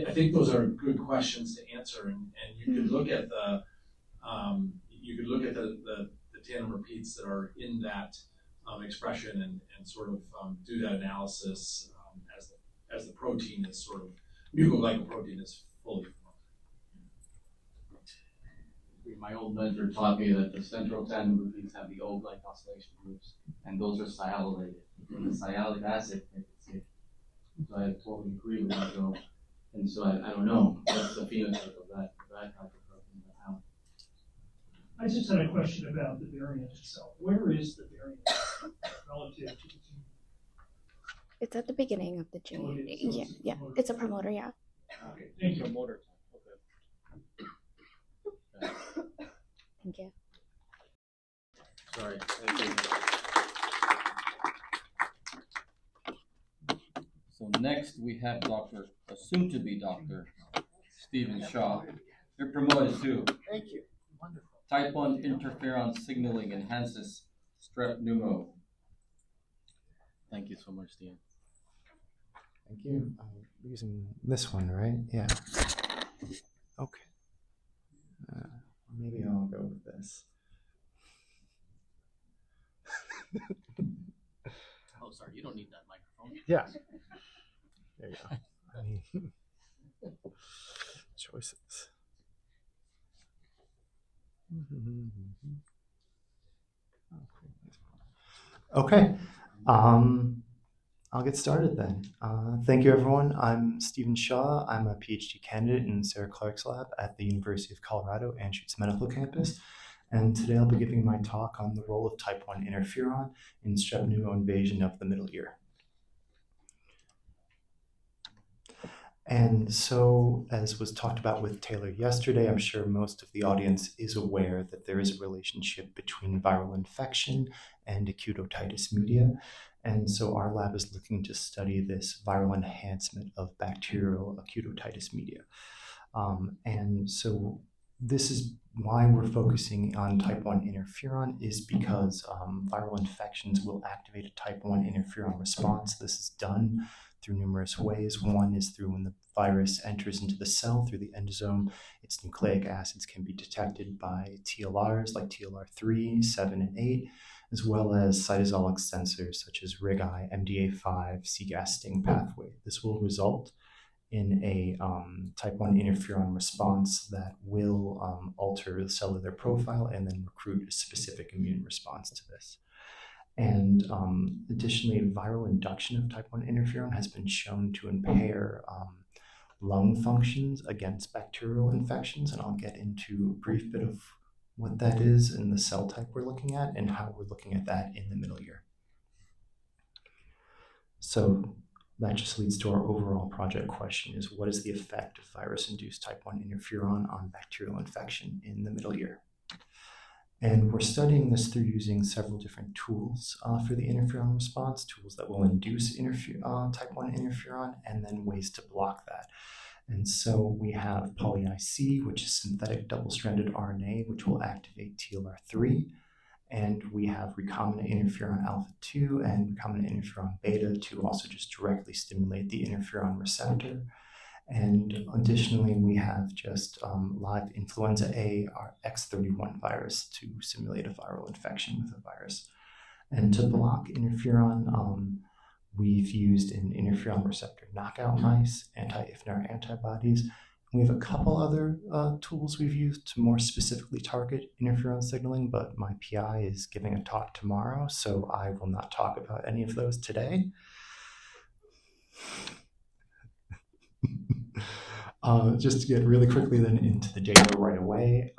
I think those are good questions to answer, and you could look at the tandem repeats that are in that expression and sort of do that analysis as the protein is sort of mucoglycoprotein is fully formed. My old mentor taught me that the central tandem repeats have the O glycosylation groups, and those are sialylated. And the sialic acid makes it. So I totally agree with you, Joe. And so I don't know what's the phenotype of that type of protein. I just had a question about the variant itself. Where is the variant relative to the gene? It's at the beginning of the gene. Oh, it is. So Yeah, it's a yeah. promoter. It's a promoter, yeah. Okay, thank you. Promoter. Thank you. Sorry. Thank you. So next we have soon-to-be Dr. Stephen Shaw. You're promoted too. Thank you. Wonderful. Type 1 interferon signaling enhances strep pneumo. Thank you so much, Stephen. Thank you. I'm using this one, right? Yeah. Okay. Maybe I'll go with this. Oh, sorry, you don't need that microphone. Yeah. There you go. I mean, choices. Okay. I'll get started then. Thank you, everyone. I'm Stephen Shaw. I'm a PhD candidate in Sarah Clark's lab at the University of Colorado Anschutz Medical Campus. And today I'll be giving my talk on the role of type 1 interferon in strep pneumo invasion of the middle ear. And so, as was talked about with Taylor yesterday, I'm sure most of the audience is aware that there is a relationship between viral infection and acute otitis media. And so our lab is looking to study this viral enhancement of bacterial acute otitis media. And so this is why we're focusing on type 1 interferon, is because viral infections will activate a type 1 interferon response. This is done through numerous ways. One is through when the virus enters into the cell through the endosome, its nucleic acids can be detected by TLRs like TLR3, 7, and 8, as well as cytosolic sensors such as RIG-I, MDA5, c-Gas sting pathway. This will result in a type 1 interferon response that will alter the cellular profile and then recruit a specific immune response to this. And additionally, viral induction of type 1 interferon has been shown to impair lung functions against bacterial infections, and I'll get into a brief bit of what that is and the cell type we're looking at and how we're looking at that in the middle ear. So that just leads to our overall project question, is what is the effect of virus-induced type 1 interferon on bacterial infection in the middle ear? And we're studying this through using several different tools for the interferon response, tools that will induce type 1 interferon, and then ways to block that. And so we have poly-IC, which is synthetic double-stranded RNA, which will activate TLR3. And we have recombinant interferon alpha-2 and recombinant interferon beta to also just directly stimulate the interferon receptor. And additionally, we have just live influenza A, our X31 virus, to simulate a viral infection with a virus. And to block interferon, we've used an interferon receptor knockout mice, anti-IFNAR antibodies. We have a couple other tools we've used to more specifically target interferon signaling, but my PI is giving a talk tomorrow, so I will not talk about any of those today. Just to get really quickly then into the data right away.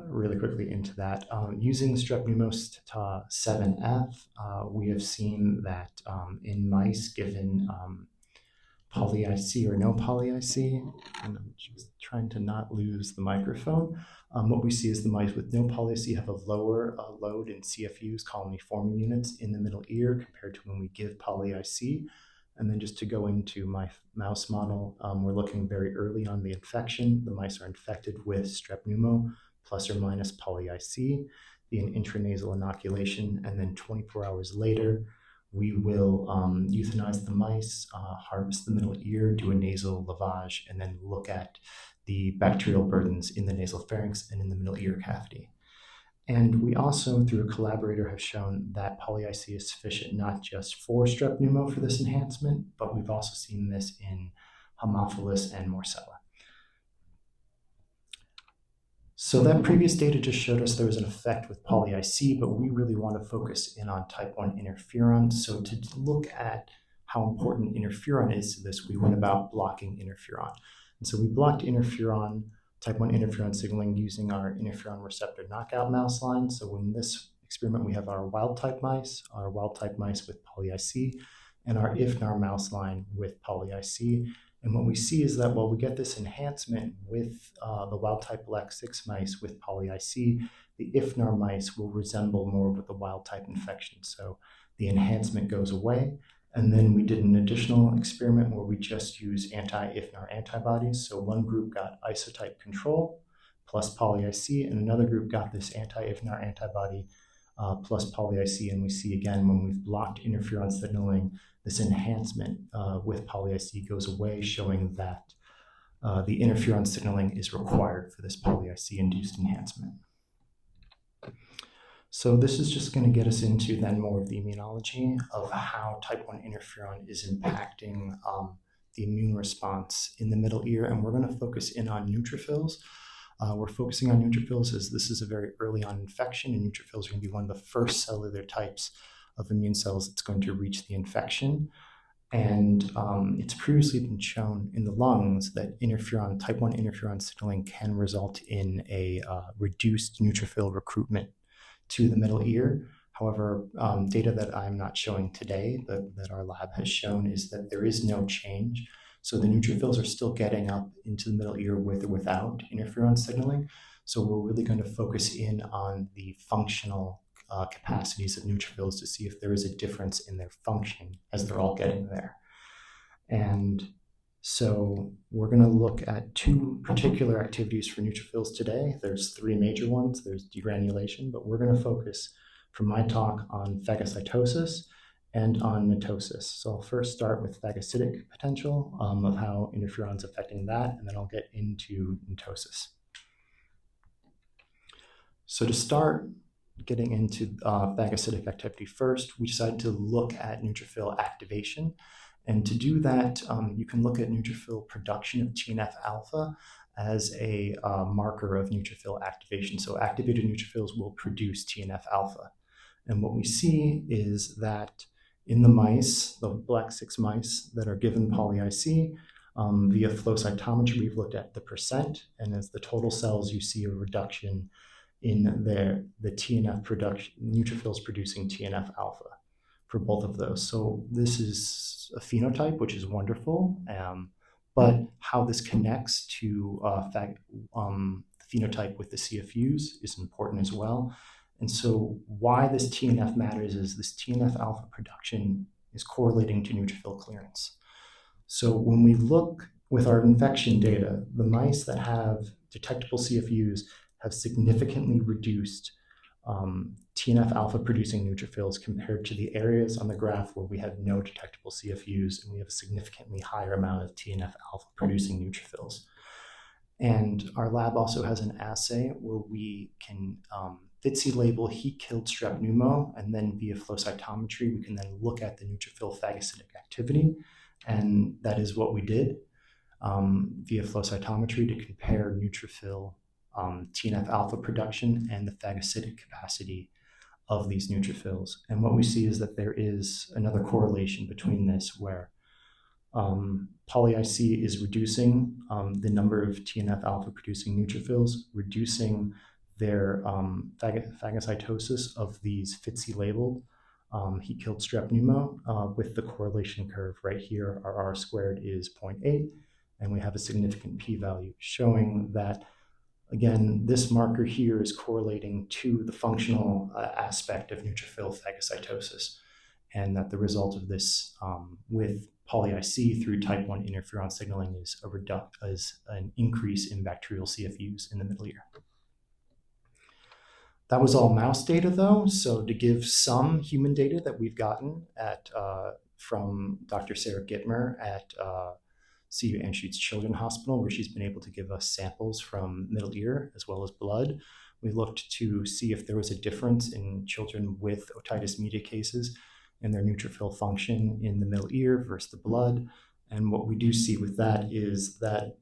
Really quickly into that. Using strep pneumos 7F, we have seen that in mice given poly-IC or no poly-IC, and I'm just trying to not lose the microphone. What we see is the mice with no poly-IC have a lower load in CFUs, colony-forming units, in the middle ear compared to when we give poly-IC. And then just to go into my mouse model, we're looking very early on the infection. The mice are infected with strep pneumo plus or minus poly-IC, via an intranasal inoculation, and then 24 hours later, we will euthanize the mice, harvest the middle ear, do a nasal lavage, and then look at the bacterial burdens in the nasal pharynx and in the middle ear cavity. And we also, through a collaborator, have shown that poly-IC is sufficient not just for strep pneumo for this enhancement, but we've also seen this in Haemophilus and Morcella. So that previous data just showed us there was an effect with poly-IC, but we really want to focus in on type 1 interferon. So to look at how important interferon is to this, we went about blocking interferon. And so we blocked interferon, type 1 interferon signaling using our interferon receptor knockout mouse line. So in this experiment, we have our wild type mice with poly-IC, and our IFNAR mouse line with poly-IC. And what we see is that while we get this enhancement with the wild type LAC6 mice with poly-IC, the IFNAR mice will resemble more with the wild type infection. So the enhancement goes away. And then we did an additional experiment where we just use anti-IFNAR antibodies. So one group got isotype control plus poly-IC, and another group got this anti-IFNAR antibody plus poly-IC. And we see again, when we've blocked interferon signaling, this enhancement with poly-IC goes away, showing that the interferon signaling is required for this poly-IC induced enhancement. So this is just going to get us into then more of the immunology of how type 1 interferon is impacting the immune response in the middle ear, and we're going to focus in on neutrophils. We're focusing on neutrophils as this is a very early on infection, and neutrophils are going to be one of the first cellular types of immune cells that's going to reach the infection. And it's previously been shown in the lungs that interferon, type 1 interferon signaling can result in a reduced neutrophil recruitment to the middle ear. However, data that I'm not showing today that our lab has shown is that there is no change. So the neutrophils are still getting up into the middle ear with or without interferon signaling. So we're really going to focus in on the functional capacities of neutrophils to see if there is a difference in their function as they're all getting there. And so we're going to look at two particular activities for neutrophils today. There's three major ones. There's degranulation, but we're going to focus for my talk on phagocytosis and on mitosis. So I'll first start with phagocytic potential of how interferon's affecting that, and then I'll get into mitosis. So to start getting into phagocytic activity first, we decided to look at neutrophil activation. And to do that, you can look at neutrophil production of TNF-alpha as a marker of neutrophil activation. So activated neutrophils will produce TNF-alpha. And what we see is that in the mice, the LAC6 mice that are given poly-IC, via flow cytometry, we've looked at the percent, and as the total cells, you see a reduction in the TNF production, neutrophils producing TNF-alpha for both of those. So this is a phenotype, which is wonderful, but how this connects to phenotype with the CFUs is important as well. And so why this TNF matters is this TNF alpha production is correlating to neutrophil clearance. So when we look with our infection data, the mice that have detectable CFUs have significantly reduced TNF alpha producing neutrophils compared to the areas on the graph where we have no detectable CFUs and we have a significantly higher amount of TNF alpha producing neutrophils. And our lab also has an assay where we can FITC label heat-killed strep pneumo, and then via flow cytometry, we can then look at the neutrophil phagocytic activity. And that is what we did via flow cytometry to compare neutrophil TNF alpha production and the phagocytic capacity of these neutrophils. And what we see is that there is another correlation between this where poly-IC is reducing the number of TNF alpha producing neutrophils, reducing their phagocytosis of these FITC labeled heat-killed strep pneumo with the correlation curve right here. Our R squared is 0.8, and we have a significant p-value showing that, again, this marker here is correlating to the functional aspect of neutrophil phagocytosis, and that the result of this with poly-IC through type 1 interferon signaling is an increase in bacterial CFUs in the middle ear. That was all mouse data though, so to give some human data that we've gotten from Dr. Sarah Gittmer at CU Anschutz Children's Hospital, where she's been able to give us samples from middle ear as well as blood. We looked to see if there was a difference in children with otitis media cases and their neutrophil function in the middle ear versus the blood. And what we do see with that is that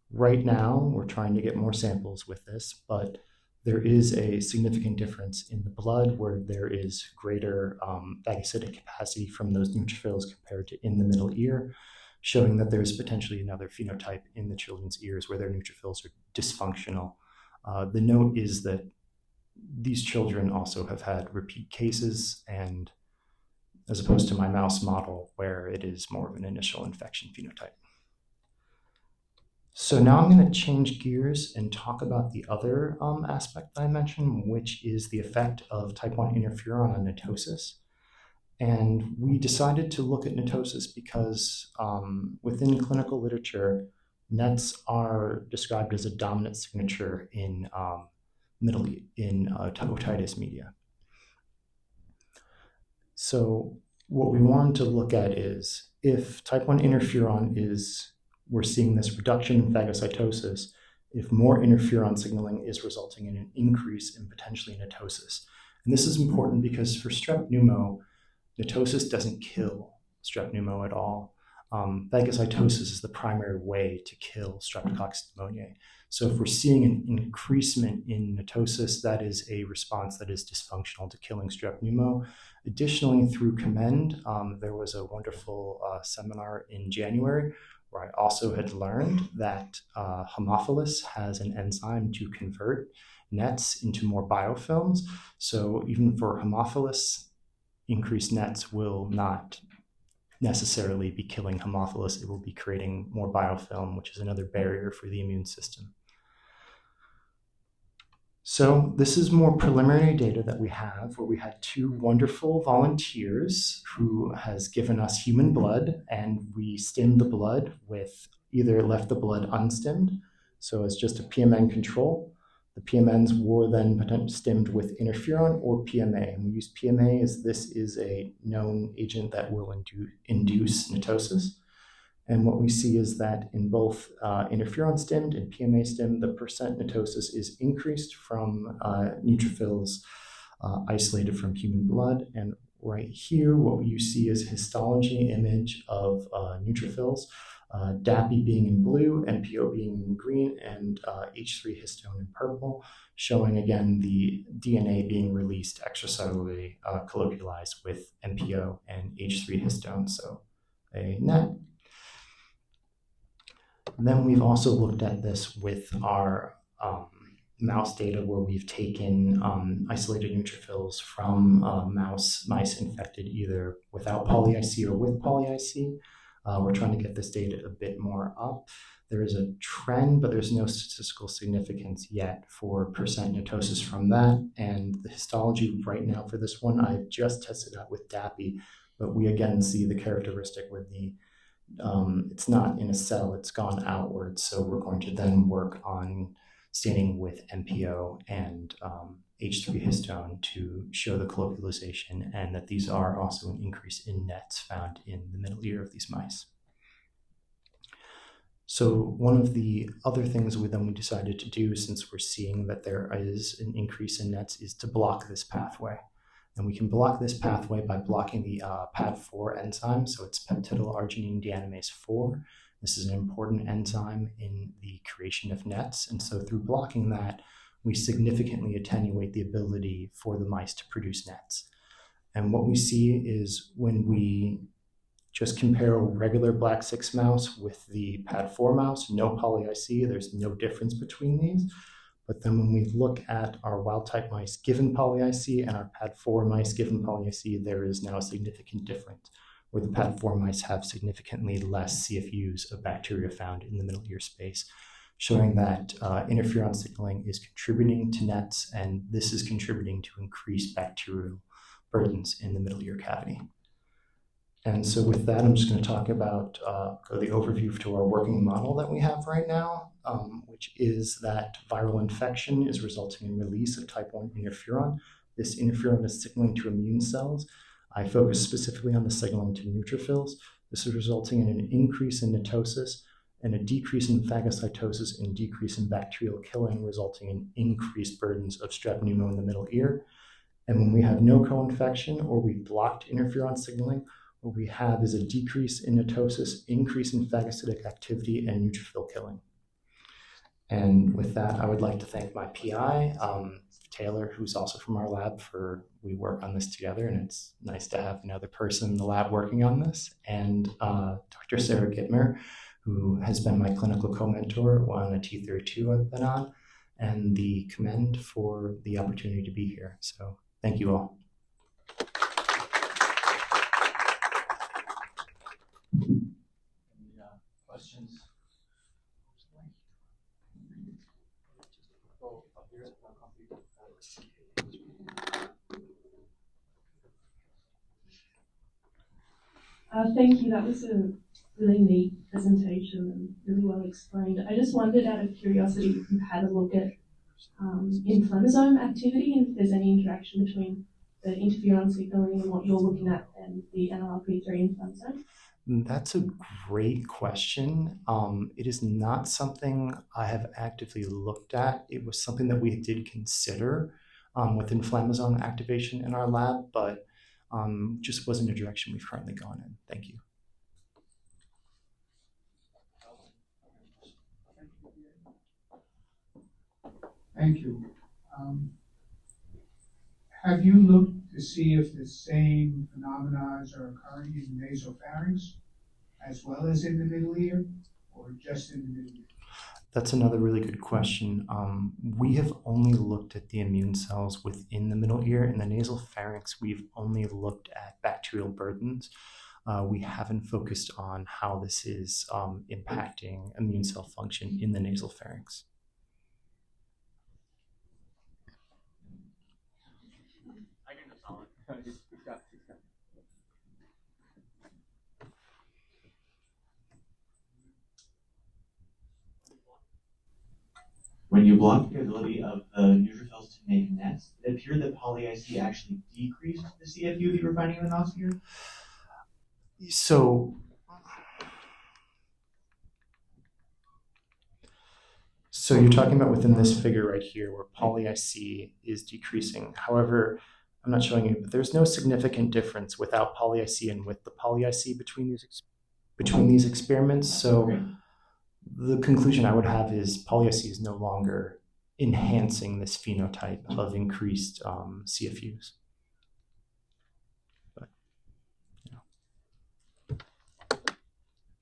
right now we're trying to get more samples with this, but there is a significant difference in the blood where there is greater phagocytic capacity from those neutrophils compared to in the middle ear, showing that there is potentially another phenotype in the children's ears where their neutrophils are dysfunctional. The note is that these children also have had repeat cases, and as opposed to my mouse model where it is more of an initial infection phenotype. So now I'm going to change gears and talk about the other aspect that I mentioned, which is the effect of type 1 interferon on netosis. And we decided to look at netosis because within clinical literature, NETs are described as a dominant signature in otitis media. So what we wanted to look at is if type 1 interferon we're seeing this reduction in phagocytosis, if more interferon signaling is resulting in an increase in potentially netosis. And this is important because for strep pneumo, netosis doesn't kill strep pneumo at all. Phagocytosis is the primary way to kill Streptococcus pneumoniae. So if we're seeing an increasement in netosis, that is a response that is dysfunctional to killing strep pneumo. Additionally, through COMMeND, there was a wonderful seminar in January where I also had learned that Haemophilus has an enzyme to convert nets into more biofilms. So even for Haemophilus, increased nets will not necessarily be killing Haemophilus. It will be creating more biofilm, which is another barrier for the immune system. So this is more preliminary data that we have where we had 2 wonderful volunteers who has given us human blood, and we stemmed the blood with either left the blood unstemmed, so as just a PMN control. The PMNs were then stemmed with interferon or PMA, and we use PMA as this is a known agent that will induce netosis. And what we see is that in both interferon stemmed and PMA stemmed, the percent netosis is increased from neutrophils isolated from human blood. And right here, what you see is histology image of neutrophils, DAPI being in blue, NPO being in green, and H3 histone in purple, showing again the DNA being released extracellularly colloquialized with NPO and H3 histone, so a net. Then we've also looked at this with our mouse data where we've taken isolated neutrophils from mice infected either without poly-IC or with poly-IC. We're trying to get this data a bit more up. There is a trend, but there's no statistical significance yet for percent netosis from that. And the histology right now for this one, I've just tested out with DAPI, but we again see the characteristic where it's not in a cell, it's gone outwards. So we're going to then work on staining with MPO and H3 histone to show the colloquialization and that these are also an increase in nets found in the middle ear of these mice. So one of the other things we decided to do, since we're seeing that there is an increase in nets, is to block this pathway. And we can block this pathway by blocking the PAD4 enzyme. So it's peptidylarginine deaminase 4. This is an important enzyme in the creation of nets. And so through blocking that, we significantly attenuate the ability for the mice to produce nets. And what we see is when we just compare a regular black 6 mouse with the PAD4 mouse, no poly-IC, there's no difference between these. But then when we look at our wild-type mice given poly-IC and our PAD4 mice given poly-IC, there is now a significant difference, where the PAD4 mice have significantly less CFUs of bacteria found in the middle ear space, showing that interferon signaling is contributing to nets, and this is contributing to increased bacterial burdens in the middle ear cavity. And so with that, I'm just going to talk about the overview to our working model that we have right now, which is that viral infection is resulting in release of type 1 interferon. This interferon is signaling to immune cells. I focus specifically on the signaling to neutrophils. This is resulting in an increase in netosis and a decrease in phagocytosis and decrease in bacterial killing, resulting in increased burdens of strep pneumo in the middle ear. And when we have no co-infection or we blocked interferon signaling, what we have is a decrease in netosis, increase in phagocytic activity, and neutrophil killing. And with that, I would like to thank my PI, Taylor, who's also from our lab, we work on this together, and it's nice to have another person in the lab working on this, and Dr. Sarah Gittmer, who has been my clinical co-mentor on a T32 I've been on, and the COMMeND for the opportunity to be here. So thank you all. Any questions? Go up here. Thank you. That was a really neat presentation and really well explained. I just wondered, out of curiosity, if you had a look at inflammasome activity and if there's any interaction between the interferon signaling and what you're looking at and the NLRP3 inflammasome. That's a great question. It is not something I have actively looked at. It was something that we did consider with inflammasome activation in our lab, but just wasn't a direction we've currently gone in. Thank you. Thank you. Have you looked to see if the same phenomena are occurring in the nasopharynx as well as in the middle ear, or just in the middle ear? That's another really good question. We have only looked at the immune cells within the middle ear. In the nasal pharynx, we've only looked at bacterial burdens. We haven't focused on how this is impacting immune cell function in the nasal pharynx. When you block the ability of the neutrophils to make nets, it appeared that poly-IC actually decreased the CFU that you were finding in the mouse here? So you're talking about within this figure right here where poly-IC is decreasing. However, I'm not showing you, but there's no significant difference without poly-IC and with the poly-IC between these experiments. So the conclusion I would have is poly-IC is no longer enhancing this phenotype of increased CFUs. But,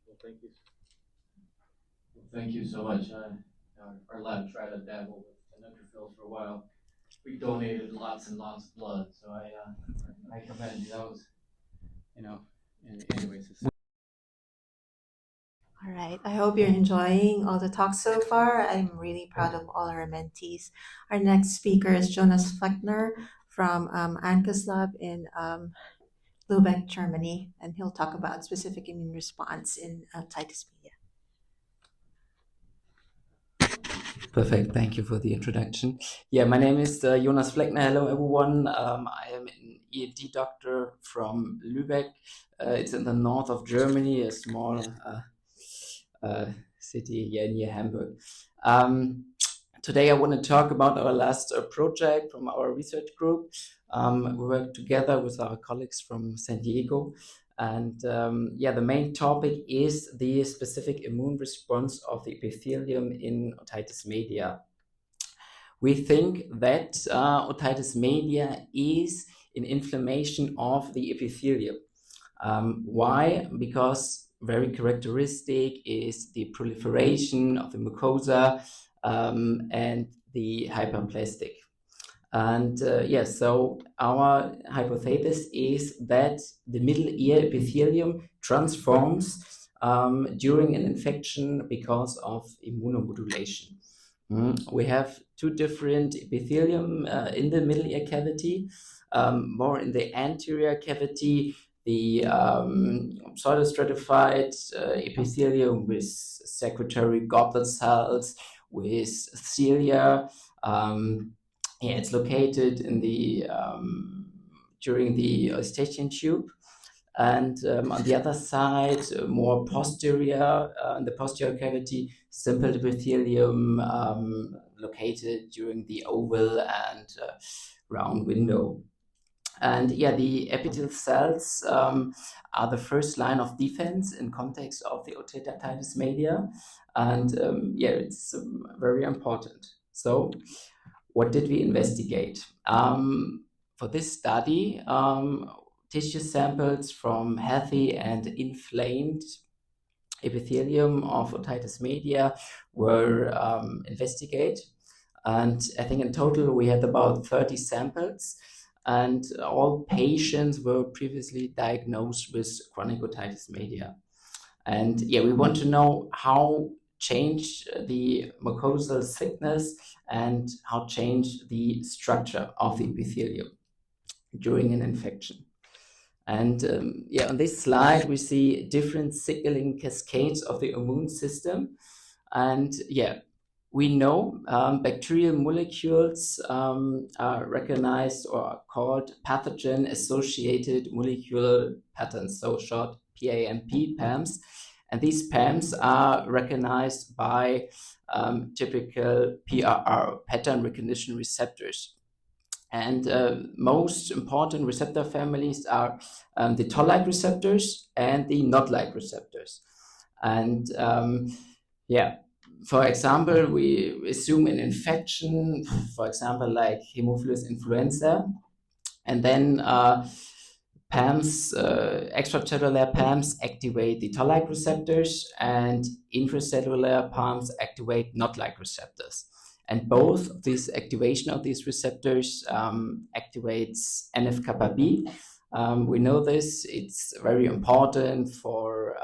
Well, thank you. Well, thank you so much. Our lab tried to dabble with the neutrophils for a while. We donated lots and lots of blood, so I commend you. That was, anyways. All right. I hope you're enjoying all the talks so far. I'm really proud of all our mentees. Our next speaker is Jonas Fleckner from Anka's lab in Lübeck, Germany, and he'll talk about specific immune response in otitis media. Perfect. Thank you for the introduction. Yeah, my name is Jonas Fleckner. Hello, everyone. I am an ENT doctor from Lübeck. It's in the north of Germany, a small city here near Hamburg. Today, I want to talk about our last project from our research group. We worked together with our colleagues from San Diego. And the main topic is the specific immune response of the epithelium in otitis media. We think that otitis media is an inflammation of the epithelium. Why? Because very characteristic is the proliferation of the mucosa and the hyperplastic. And so our hypothesis is that the middle ear epithelium transforms during an infection because of immunomodulation. We have two different epithelium in the middle ear cavity, more in the anterior cavity, the pseudostratified epithelium with secretory goblet cells, with cilia. It's located in the during the eustachian tube, and on the other side, more posterior, in the posterior cavity, simple epithelium located during the oval and round window. And the epithelial cells are the first line of defense in context of the otitis media, and it's very important. So, what did we investigate? For this study, tissue samples from healthy and inflamed epithelium of otitis media were investigated. And I think in total we had about 30 samples, and all patients were previously diagnosed with chronic otitis media. And we want to know how change the mucosal thickness and how change the structure of the epithelium during an infection. And on this slide, we see different signaling cascades of the immune system. And we know bacterial molecules are recognized or are called pathogen-associated molecular patterns, so short PAMP, PAMs. And these PAMs are recognized by typical PRR, pattern recognition receptors. And most important receptor families are the toll-like receptors and the knot-like receptors. And for example, we assume an infection, for example, like Haemophilus influenza, and then PAMs, extracellular PAMs activate the toll-like receptors, and intracellular PAMs activate knot-like receptors. And both of these activation of these receptors activates NF-kappa B. We know this; it's very important for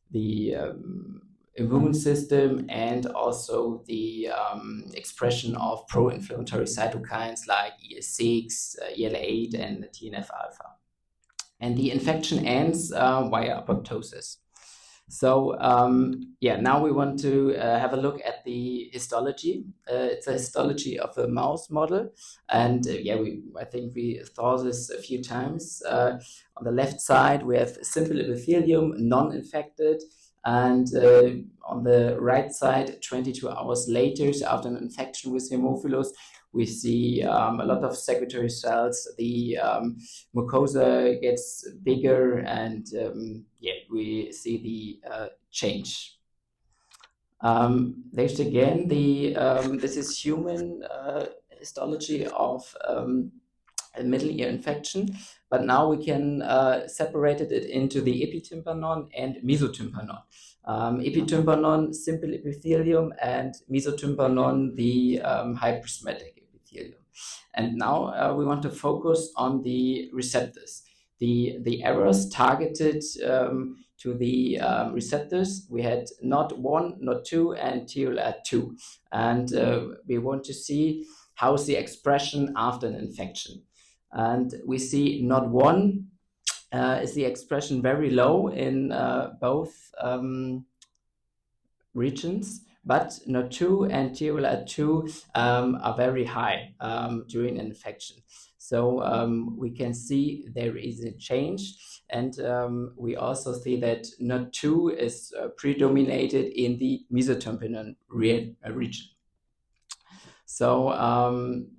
the immune system and also the expression of pro-inflammatory cytokines like ES6, EL8, and TNF-alpha. And the infection ends via apoptosis. So now we want to have a look at the histology. It's a histology of a mouse model, and I think we saw this a few times. On the left side, we have simple epithelium, non-infected, and on the right side, 22 hours later, so after an infection with Haemophilus, we see a lot of secretory cells. The mucosa gets bigger, and we see the change. There's again this is human histology of a middle ear infection, but now we can separate it into the epitympanon and mesotympanon. Epitympanon, simple epithelium, and mesotympanon, the hypersmatic epithelium. And now we want to focus on the receptors. The errors targeted to the receptors, we had NOT1, NOT2, and TLR2. And we want to see how's the expression after an infection. And we see NOT1 is the expression very low in both regions, but NOT2 and TLR2 are very high during an infection. So we can see there is a change, and we also see that NOT2 is predominated in the mesotympanic region. So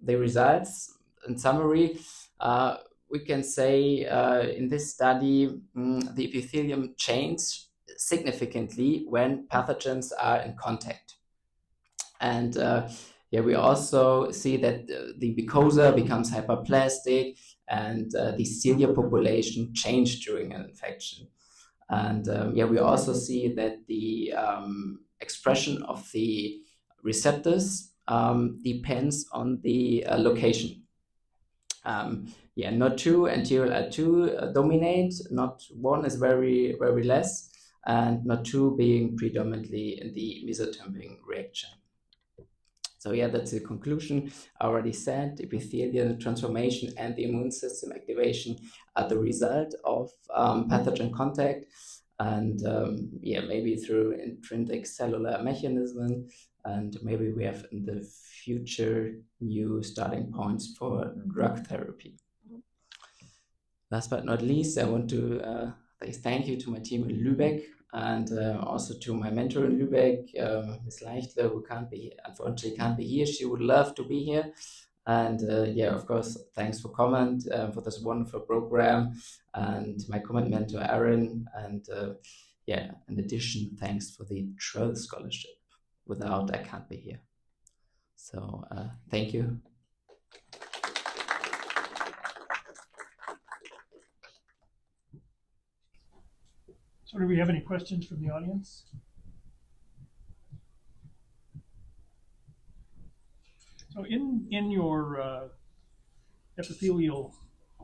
the results, in summary, we can say in this study, the epithelium changed significantly when pathogens are in contact. And we also see that the mucosa becomes hyperplastic, and the cilia population changed during an infection. And we also see that the expression of the receptors depends on the location. NOT2 and TLR2 dominate. NOT1 is very, very less, and NOT2 being predominantly in the mesotympanic region. So that's the conclusion. I already said epithelial transformation and the immune system activation are the result of pathogen contact, and maybe through intrinsic cellular mechanism, and maybe we have in the future new starting points for drug therapy. Last but not least, I want to say thank you to my team in Lübeck, and also to my mentor in Lübeck, Ms. Leichtle, who unfortunately can't be here. She would love to be here. And of course, thanks for COMMeND for this wonderful program, and my COMMeND mentor, Aaron. And in addition, thanks for the Troll Scholarship. Without, I can't be here. So thank you. So do we have any questions from the audience? So in your epithelial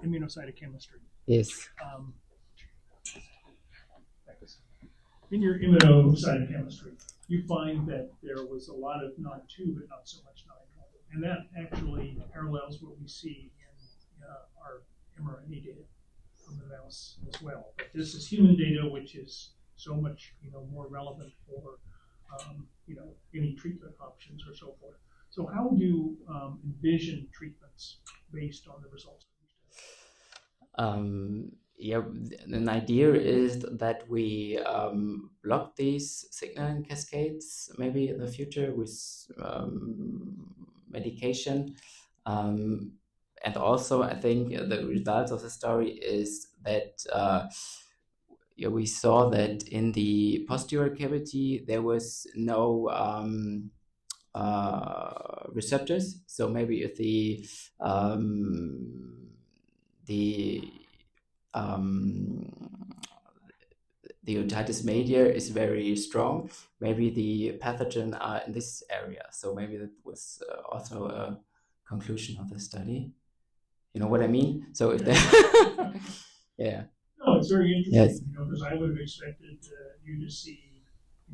immunocytochemistry, yes, in your immunocytochemistry, you find that there was a lot of NOT2, but not so much NOT1, and that actually parallels what we see in our mRNA data from the mouse as well. But this is human data, which is so much more relevant for any treatment options or so forth. So how do you envision treatments based on the results? An idea is that we block these signaling cascades maybe in the future with medication. And also, I think the results of the story is that we saw that in the posterior cavity there was no receptors. So maybe if the otitis media is very strong, maybe the pathogen are in this area. So maybe that was also a conclusion of the study. You know what I mean? So if yeah. No, it's very interesting. Yes. Because I would have expected you to see,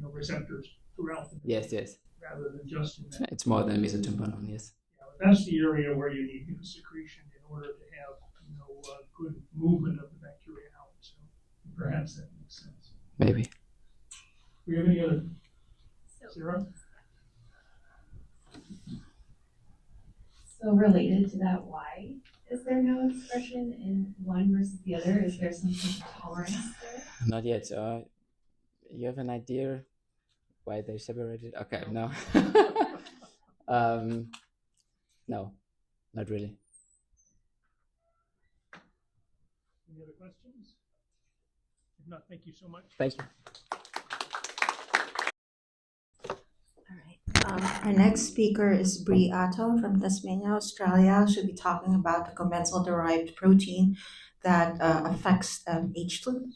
receptors throughout the yes, rather than just in that. It's more than mesotympanic, yes. Yeah, that's the area where you need secretion in order to have good movement of the bacteria out. So perhaps that makes sense. Maybe. Do we have any other? Sarah? So related to that, why is there no expression in one versus the other? Is there some sort of tolerance there? Not yet. You have an idea why they're separated? Okay, no. No, not really. Any other questions? If not, thank you so much. Thank you. Our next speaker is Bree Atto from Tasmania, Australia. She'll be talking about the commensal-derived protein that affects H2.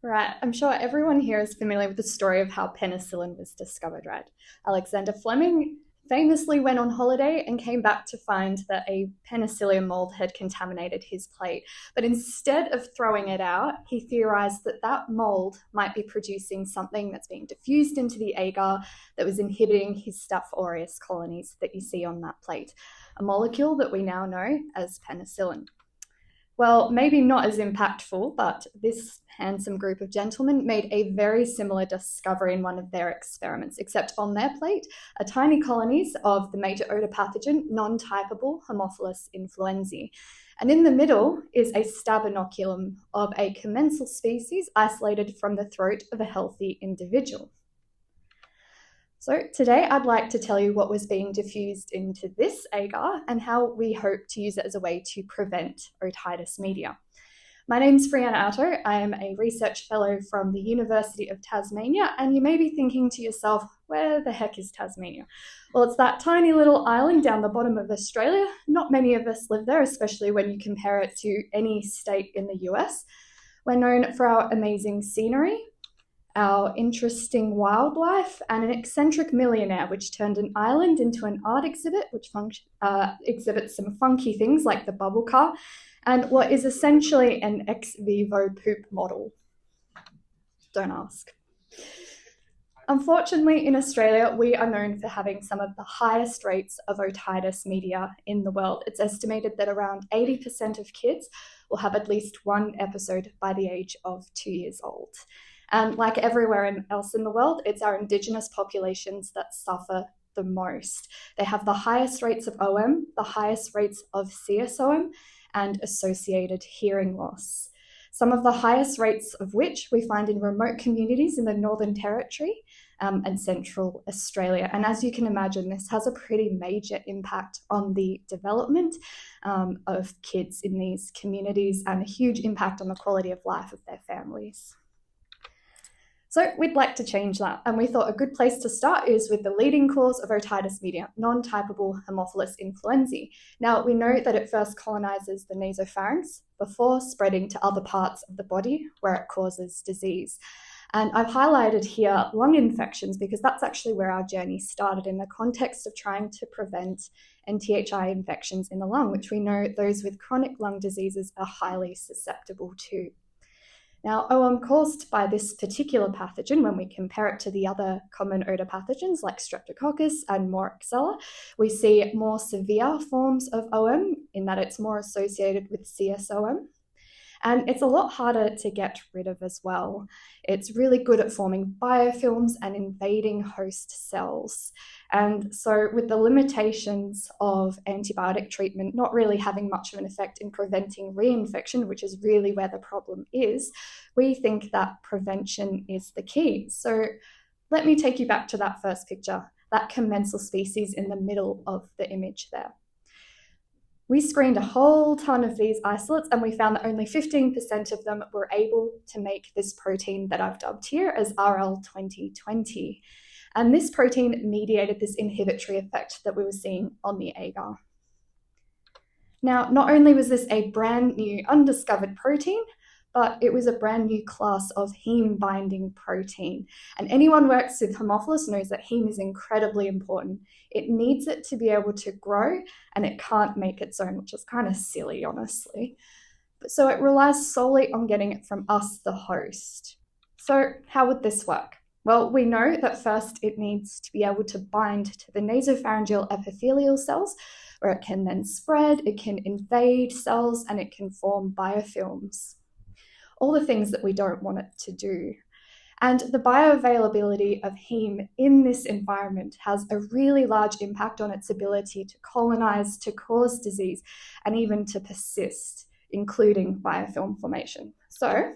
Right, I'm sure everyone here is familiar with the story of how penicillin was discovered, right? Alexander Fleming famously went on holiday and came back to find that a penicillium mold had contaminated his plate. But instead of throwing it out, he theorized that that mold might be producing something that's being diffused into the agar that was inhibiting his Staph aureus colonies that you see on that plate, a molecule that we now know as penicillin. Well, maybe not as impactful, but this handsome group of gentlemen made a very similar discovery in one of their experiments, except on their plate are tiny colonies of the major otopathogen non-typable Haemophilus influenzae. And in the middle is a staph inoculum of a commensal species isolated from the throat of a healthy individual. So today I'd like to tell you what was being diffused into this agar and how we hope to use it as a way to prevent otitis media. My name's Brianna Arto. I am a research fellow from the University of Tasmania, and you may be thinking to yourself, where the heck is Tasmania? Well, it's that tiny little island down the bottom of Australia. Not many of us live there, especially when you compare it to any state in the US. We're known for our amazing scenery, our interesting wildlife, and an eccentric millionaire which turned an island into an art exhibit which exhibits some funky things like the bubble car and what is essentially an ex vivo poop model. Don't ask. Unfortunately, in Australia, we are known for having some of the highest rates of otitis media in the world. It's estimated that around 80% of kids will have at least one episode by the age of 2 years old. And like everywhere else in the world, it's our Indigenous populations that suffer the most. They have the highest rates of OM, the highest rates of CSOM, and associated hearing loss. Some of the highest rates of which we find in remote communities in the Northern Territory and Central Australia. And as you can imagine, this has a pretty major impact on the development of kids in these communities and a huge impact on the quality of life of their families. So we'd like to change that, and we thought a good place to start is with the leading cause of otitis media, non-typable Haemophilus influenzae. Now, we know that it first colonizes the nasopharynx before spreading to other parts of the body where it causes disease. And I've highlighted here lung infections because that's actually where our journey started in the context of trying to prevent NTHI infections in the lung, which we know those with chronic lung diseases are highly susceptible to. Now, OM caused by this particular pathogen, when we compare it to the other common otopathogens like Streptococcus and Moraxella, we see more severe forms of OM in that it's more associated with CSOM. And it's a lot harder to get rid of as well. It's really good at forming biofilms and invading host cells. And so with the limitations of antibiotic treatment not really having much of an effect in preventing reinfection, which is really where the problem is, we think that prevention is the key. So let me take you back to that first picture, that commensal species in the middle of the image there. We screened a whole ton of these isolates and we found that only 15% of them were able to make this protein that I've dubbed here as RL2020. And this protein mediated this inhibitory effect that we were seeing on the agar. Now, not only was this a brand new undiscovered protein, but it was a brand new class of heme-binding protein. And anyone who works with Haemophilus knows that heme is incredibly important. It needs it to be able to grow, and it can't make its own, which is kind of silly, honestly. So it relies solely on getting it from us, the host. So how would this work? Well, we know that first it needs to be able to bind to the nasopharyngeal epithelial cells, where it can then spread, it can invade cells, and it can form biofilms. All the things that we don't want it to do. And the bioavailability of heme in this environment has a really large impact on its ability to colonize, to cause disease, and even to persist, including biofilm formation. So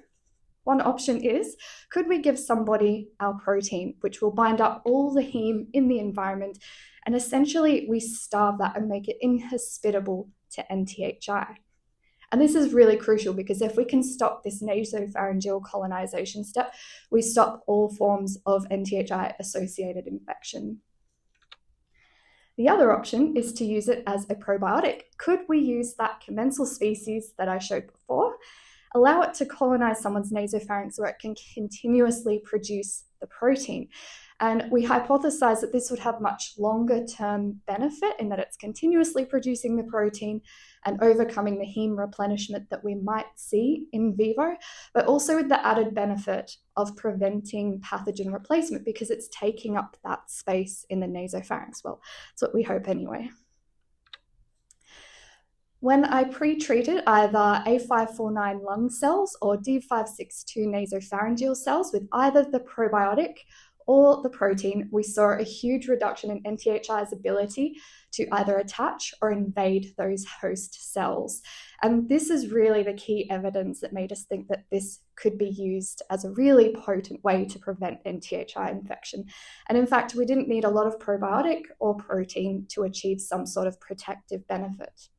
one option is, could we give somebody our protein, which will bind up all the heme in the environment, and essentially we starve that and make it inhospitable to NTHI. And this is really crucial because if we can stop this nasopharyngeal colonization step, we stop all forms of NTHI-associated infection. The other option is to use it as a probiotic. Could we use that commensal species that I showed before, allow it to colonize someone's nasopharynx where it can continuously produce the protein? And we hypothesized that this would have much longer term benefit in that it's continuously producing the protein and overcoming the heme replenishment that we might see in vivo, but also with the added benefit of preventing pathogen replacement because it's taking up that space in the nasopharynx. Well, that's what we hope anyway. When I pre-treated either A549 lung cells or D562 nasopharyngeal cells with either the probiotic or the protein, we saw a huge reduction in NTHI's ability to either attach or invade those host cells. And this is really the key evidence that made us think that this could be used as a really potent way to prevent NTHI infection. And in fact, we didn't need a lot of probiotic or protein to achieve some sort of protective benefit.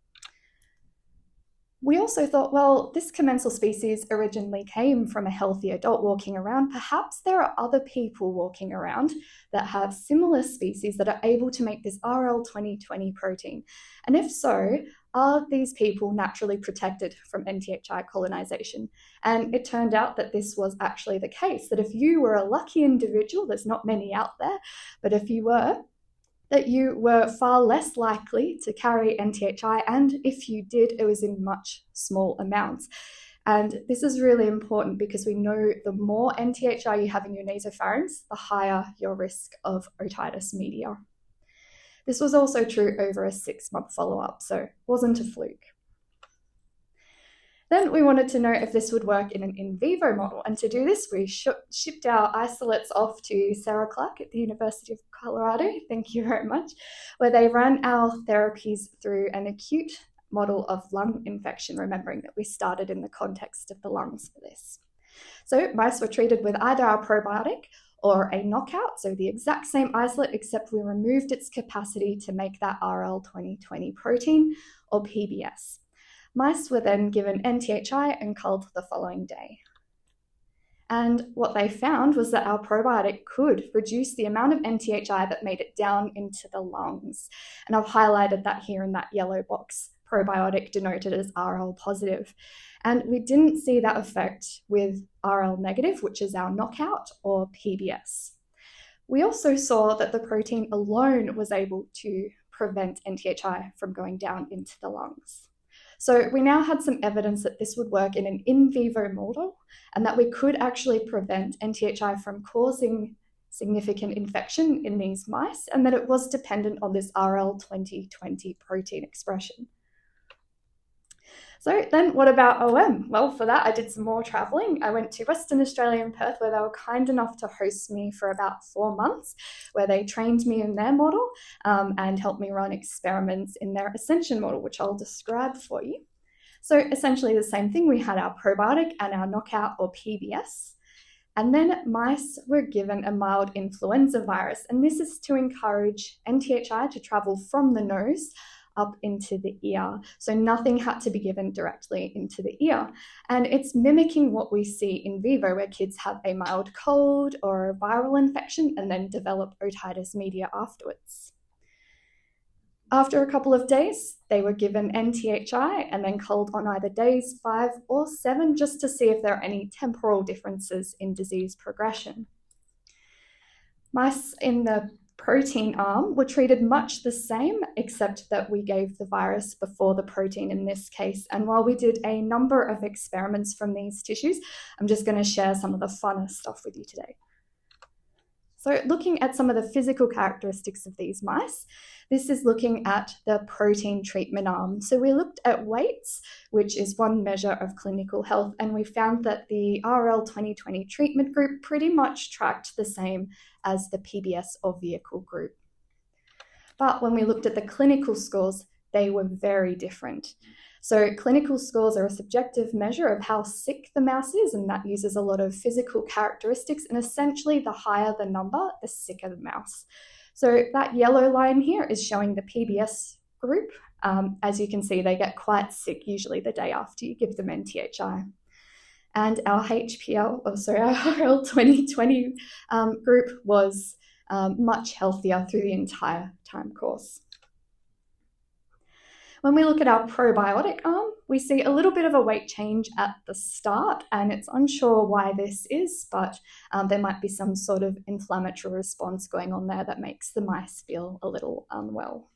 We also thought, well, this commensal species originally came from a healthy adult walking around. Perhaps there are other people walking around that have similar species that are able to make this RL2020 protein. And if so, are these people naturally protected from NTHI colonization? And it turned out that this was actually the case, that if you were a lucky individual, there's not many out there, but if you were, that you were far less likely to carry NTHI, and if you did, it was in much small amounts. And this is really important because we know the more NTHI you have in your nasopharynx, the higher your risk of otitis media. This was also true over a 6-month follow-up, so it wasn't a fluke. Then we wanted to know if this would work in an in vivo model. And to do this, we shipped our isolates off to Sarah Clark at the University of Colorado, thank you very much, where they ran our therapies through an acute model of lung infection, remembering that we started in the context of the lungs for this. So mice were treated with either our probiotic or a knockout, so the exact same isolate, except we removed its capacity to make that RL2020 protein, or PBS. Mice were then given NTHI and culled the following day. And what they found was that our probiotic could reduce the amount of NTHI that made it down into the lungs. And I've highlighted that here in that yellow box, probiotic denoted as RL positive. And we didn't see that effect with RL negative, which is our knockout, or PBS. We also saw that the protein alone was able to prevent NTHI from going down into the lungs. So we now had some evidence that this would work in an in vivo model and that we could actually prevent NTHI from causing significant infection in these mice, and that it was dependent on this RL2020 protein expression. So then what about OM? Well, for that, I did some more traveling. I went to Western Australia and Perth, where they were kind enough to host me for about 4 months, where they trained me in their model and helped me run experiments in their Ascension model, which I'll describe for you. So essentially the same thing. We had our probiotic and our knockout, or PBS. And then mice were given a mild influenza virus. And this is to encourage NTHI to travel from the nose up into the ear. So nothing had to be given directly into the ear. And it's mimicking what we see in vivo, where kids have a mild cold or a viral infection and then develop otitis media afterwards. After a couple of days, they were given NTHI and then culled on either days 5 or 7, just to see if there are any temporal differences in disease progression. Mice in the protein arm were treated much the same, except that we gave the virus before the protein in this case. And while we did a number of experiments from these tissues, I'm just going to share some of the funner stuff with you today. So looking at some of the physical characteristics of these mice, this is looking at the protein treatment arm. So we looked at weights, which is one measure of clinical health, and we found that the RL2020 treatment group pretty much tracked the same as the PBS or vehicle group. But when we looked at the clinical scores, they were very different. So clinical scores are a subjective measure of how sick the mouse is, and that uses a lot of physical characteristics, and essentially the higher the number, the sicker the mouse. So that yellow line here is showing the PBS group. As you can see, they get quite sick usually the day after you give them NTHI. And our RL2020 group was much healthier through the entire time course. When we look at our probiotic arm, we see a little bit of a weight change at the start, and it's unsure why this is, but there might be some sort of inflammatory response going on there that makes the mice feel a little unwell.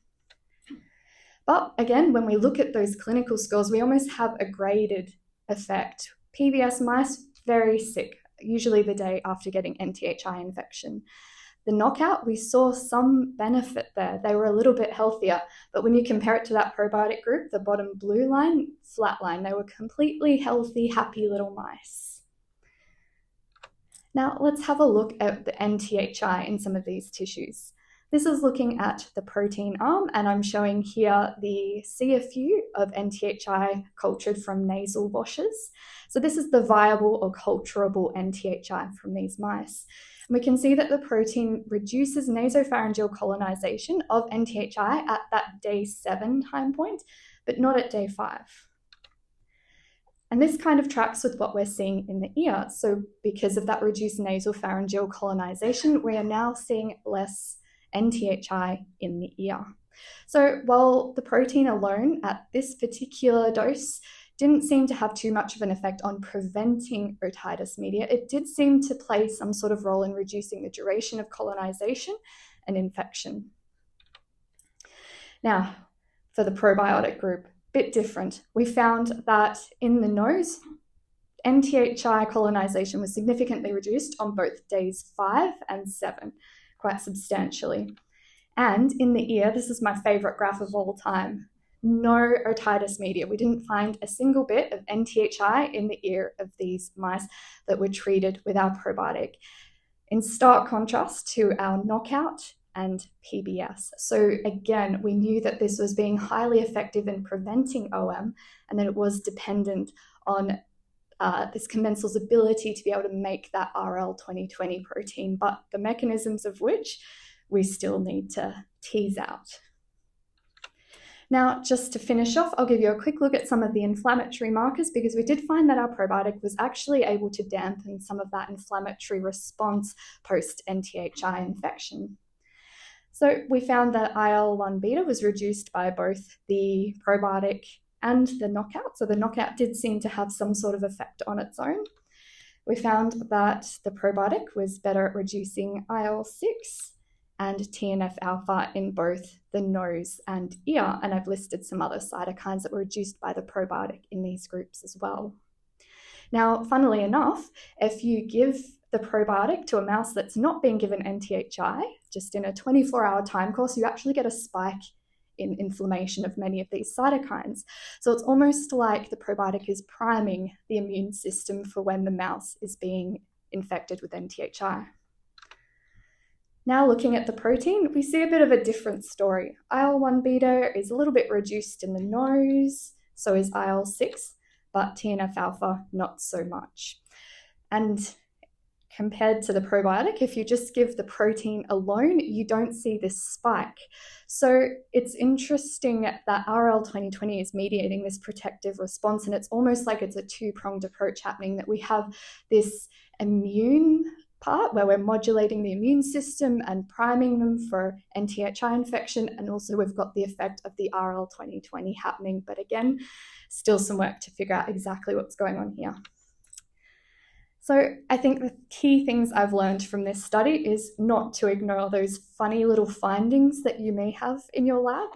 But again, when we look at those clinical scores, we almost have a graded effect. PBS mice, very sick, usually the day after getting NTHI infection. The knockout, we saw some benefit there. They were a little bit healthier, but when you compare it to that probiotic group, the bottom blue line, flat line, they were completely healthy, happy little mice. Now let's have a look at the NTHI in some of these tissues. This is looking at the protein arm, and I'm showing here the CFU of NTHI cultured from nasal washes. So this is the viable or culturable NTHI from these mice. And we can see that the protein reduces nasopharyngeal colonization of NTHI at that day 7 time point, but not at day 5. And this kind of tracks with what we're seeing in the ear. So because of that reduced nasopharyngeal colonization, we are now seeing less NTHI in the ear. So while the protein alone at this particular dose didn't seem to have too much of an effect on preventing otitis media, it did seem to play some sort of role in reducing the duration of colonization and infection. Now, for the probiotic group, bit different. We found that in the nose, NTHI colonization was significantly reduced on both days 5 and 7, quite substantially. And in the ear, this is my favorite graph of all time, no otitis media. We didn't find a single bit of NTHI in the ear of these mice that were treated with our probiotic, in stark contrast to our knockout and PBS. So again, we knew that this was being highly effective in preventing OM, and that it was dependent on this commensal's ability to be able to make that RL2020 protein, but the mechanisms of which we still need to tease out. Now, just to finish off, I'll give you a quick look at some of the inflammatory markers, because we did find that our probiotic was actually able to dampen some of that inflammatory response post-NTHI infection. So we found that IL-1 beta was reduced by both the probiotic and the knockout. So the knockout did seem to have some sort of effect on its own. We found that the probiotic was better at reducing IL-6 and TNF-alpha in both the nose and ear, and I've listed some other cytokines that were reduced by the probiotic in these groups as well. Now, funnily enough, if you give the probiotic to a mouse that's not being given NTHI, just in a 24-hour time course, you actually get a spike in inflammation of many of these cytokines. So it's almost like the probiotic is priming the immune system for when the mouse is being infected with NTHI. Now looking at the protein, we see a bit of a different story. IL-1 beta is a little bit reduced in the nose, so is IL-6, but TNF-alpha not so much. And compared to the probiotic, if you just give the protein alone, you don't see this spike. So it's interesting that RL2020 is mediating this protective response, and it's almost like it's a two-pronged approach happening, that we have this immune part where we're modulating the immune system and priming them for NTHI infection, and also we've got the effect of the RL2020 happening. But again, still some work to figure out exactly what's going on here. So I think the key things I've learned from this study is not to ignore those funny little findings that you may have in your lab.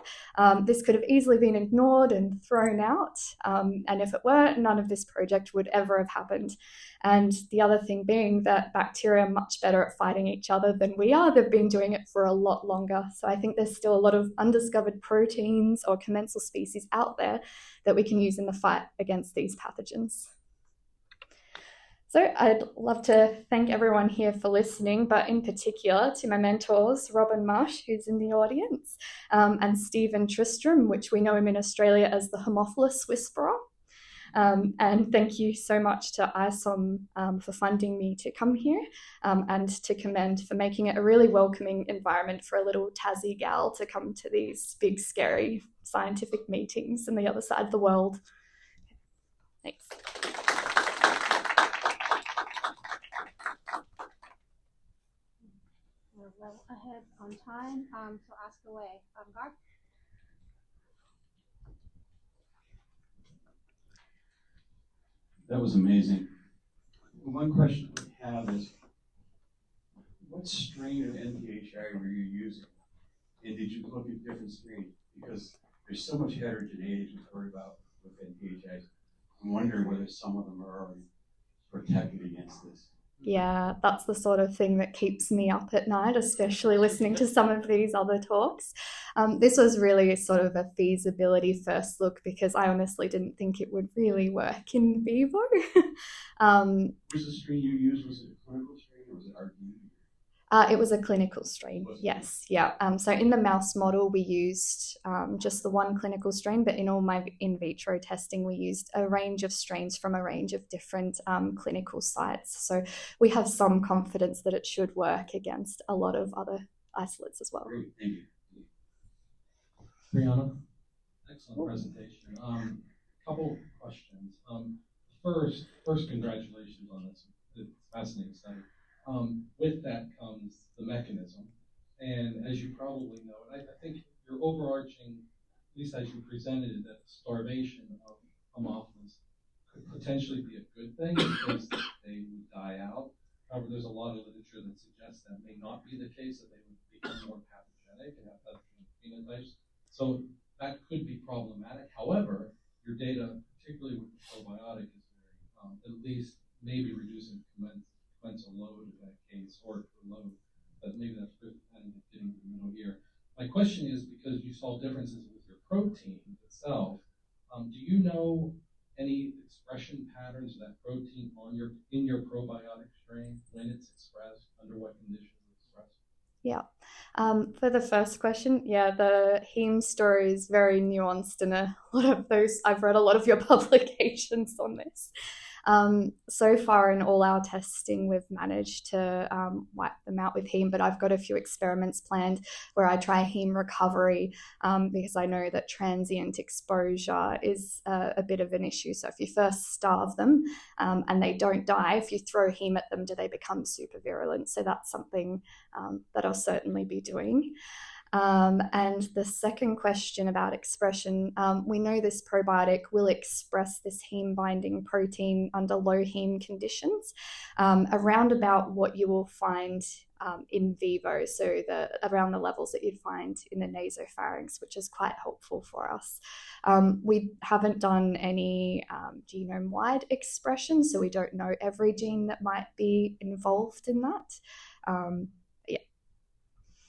This could have easily been ignored and thrown out, and if it were, none of this project would ever have happened. And the other thing being that bacteria are much better at fighting each other than we are. They've been doing it for a lot longer. So I think there's still a lot of undiscovered proteins or commensal species out there that we can use in the fight against these pathogens. So I'd love to thank everyone here for listening, but in particular to my mentors, Robin Marsh, who's in the audience, and Stephen Tristram, which we know him in Australia as the Haemophilus Whisperer. And thank you so much to ISOM for funding me to come here, and to COMMeND for making it a really welcoming environment for a little Tassie gal to come to these big, scary scientific meetings on the other side of the world. Thanks. We're well ahead on time, so ask away. Garth? That was amazing. One question we have is, what strain of NPHI were you using? And did you look at different strains? Because there's so much heterogeneity to worry about with NPHIs. I'm wondering whether some of them are already protected against this. Yeah, that's the sort of thing that keeps me up at night, especially listening to some of these other talks. This was really sort of a feasibility first look because I honestly didn't think it would really work in vivo. Was the strain you used, was it a clinical strain or was it RD? It was a clinical strain, yes, yeah. So in the mouse model, we used just the one clinical strain, but in all my in vitro testing, we used a range of strains from a range of different clinical sites. So we have some confidence that it should work against a lot of other isolates as well. Great, thank you. Brianna, excellent presentation. Couple questions. First, congratulations on this. It's fascinating study. With that comes the mechanism. And as you probably know, and I think your overarching, at least as you presented it, that starvation of Homophilus could potentially be a good thing because they would die out. However, there's a lot of literature that suggests that may not be the case, that they would become more pathogenic and have pathogenic phenotypes. So that could be problematic. However, your data, particularly with the probiotic, is very, at least maybe reducing commensal load in that case, or load, but maybe that's kind of getting to the middle here. My question is, because you saw differences with your protein itself, do you know any expression patterns of that protein in your probiotic strain, when it's expressed, under what conditions it's expressed? Yeah. For the first question, yeah, the heme story is very nuanced in a lot of those. I've read a lot of your publications on this. So far in all our testing, we've managed to wipe them out with heme, but I've got a few experiments planned where I try heme recovery because I know that transient exposure is a bit of an issue. So if you first starve them and they don't die, if you throw heme at them, do they become super virulent? So that's something that I'll certainly be doing. And the second question about expression, we know this probiotic will express this heme binding protein under low heme conditions, around about what you will find in vivo, so around the levels that you'd find in the nasopharynx, which is quite helpful for us. We haven't done any genome-wide expression, so we don't know every gene that might be involved in that.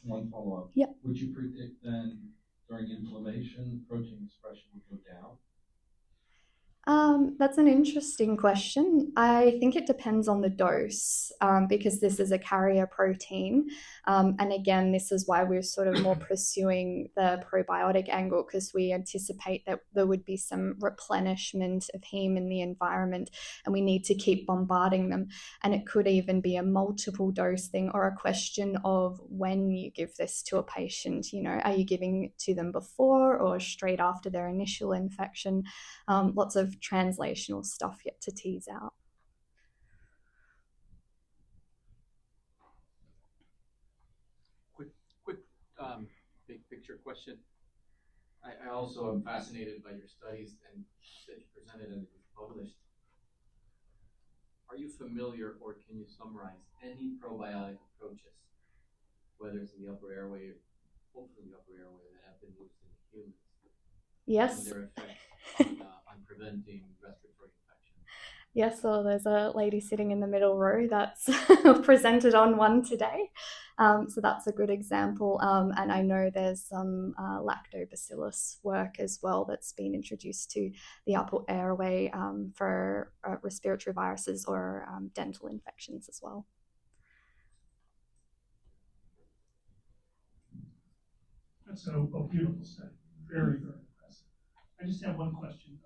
One follow-up. Yep. Would you predict then during inflammation, protein expression would go down? That's an interesting question. I think it depends on the dose because this is a carrier protein. And again, this is why we're sort of more pursuing the probiotic angle, because we anticipate that there would be some replenishment of heme in the environment and we need to keep bombarding them. And it could even be a multiple dose thing or a question of when you give this to a patient. You know, are you giving it to them before or straight after their initial infection? Lots of translational stuff yet to tease out. Quick big picture question. I also am fascinated by your studies and that you presented and published. Are you familiar, or can you summarize any probiotic approaches, whether it's in the upper airway, hopefully the upper airway, that have been used in humans? Yes. And their effects on preventing respiratory infection. Yes, so there's a lady sitting in the middle row that's presented on one today. So that's a good example. And I know there's some lactobacillus work as well that's been introduced to the upper airway for respiratory viruses or dental infections as well. That's a beautiful study. Very, very impressive. I just have one question.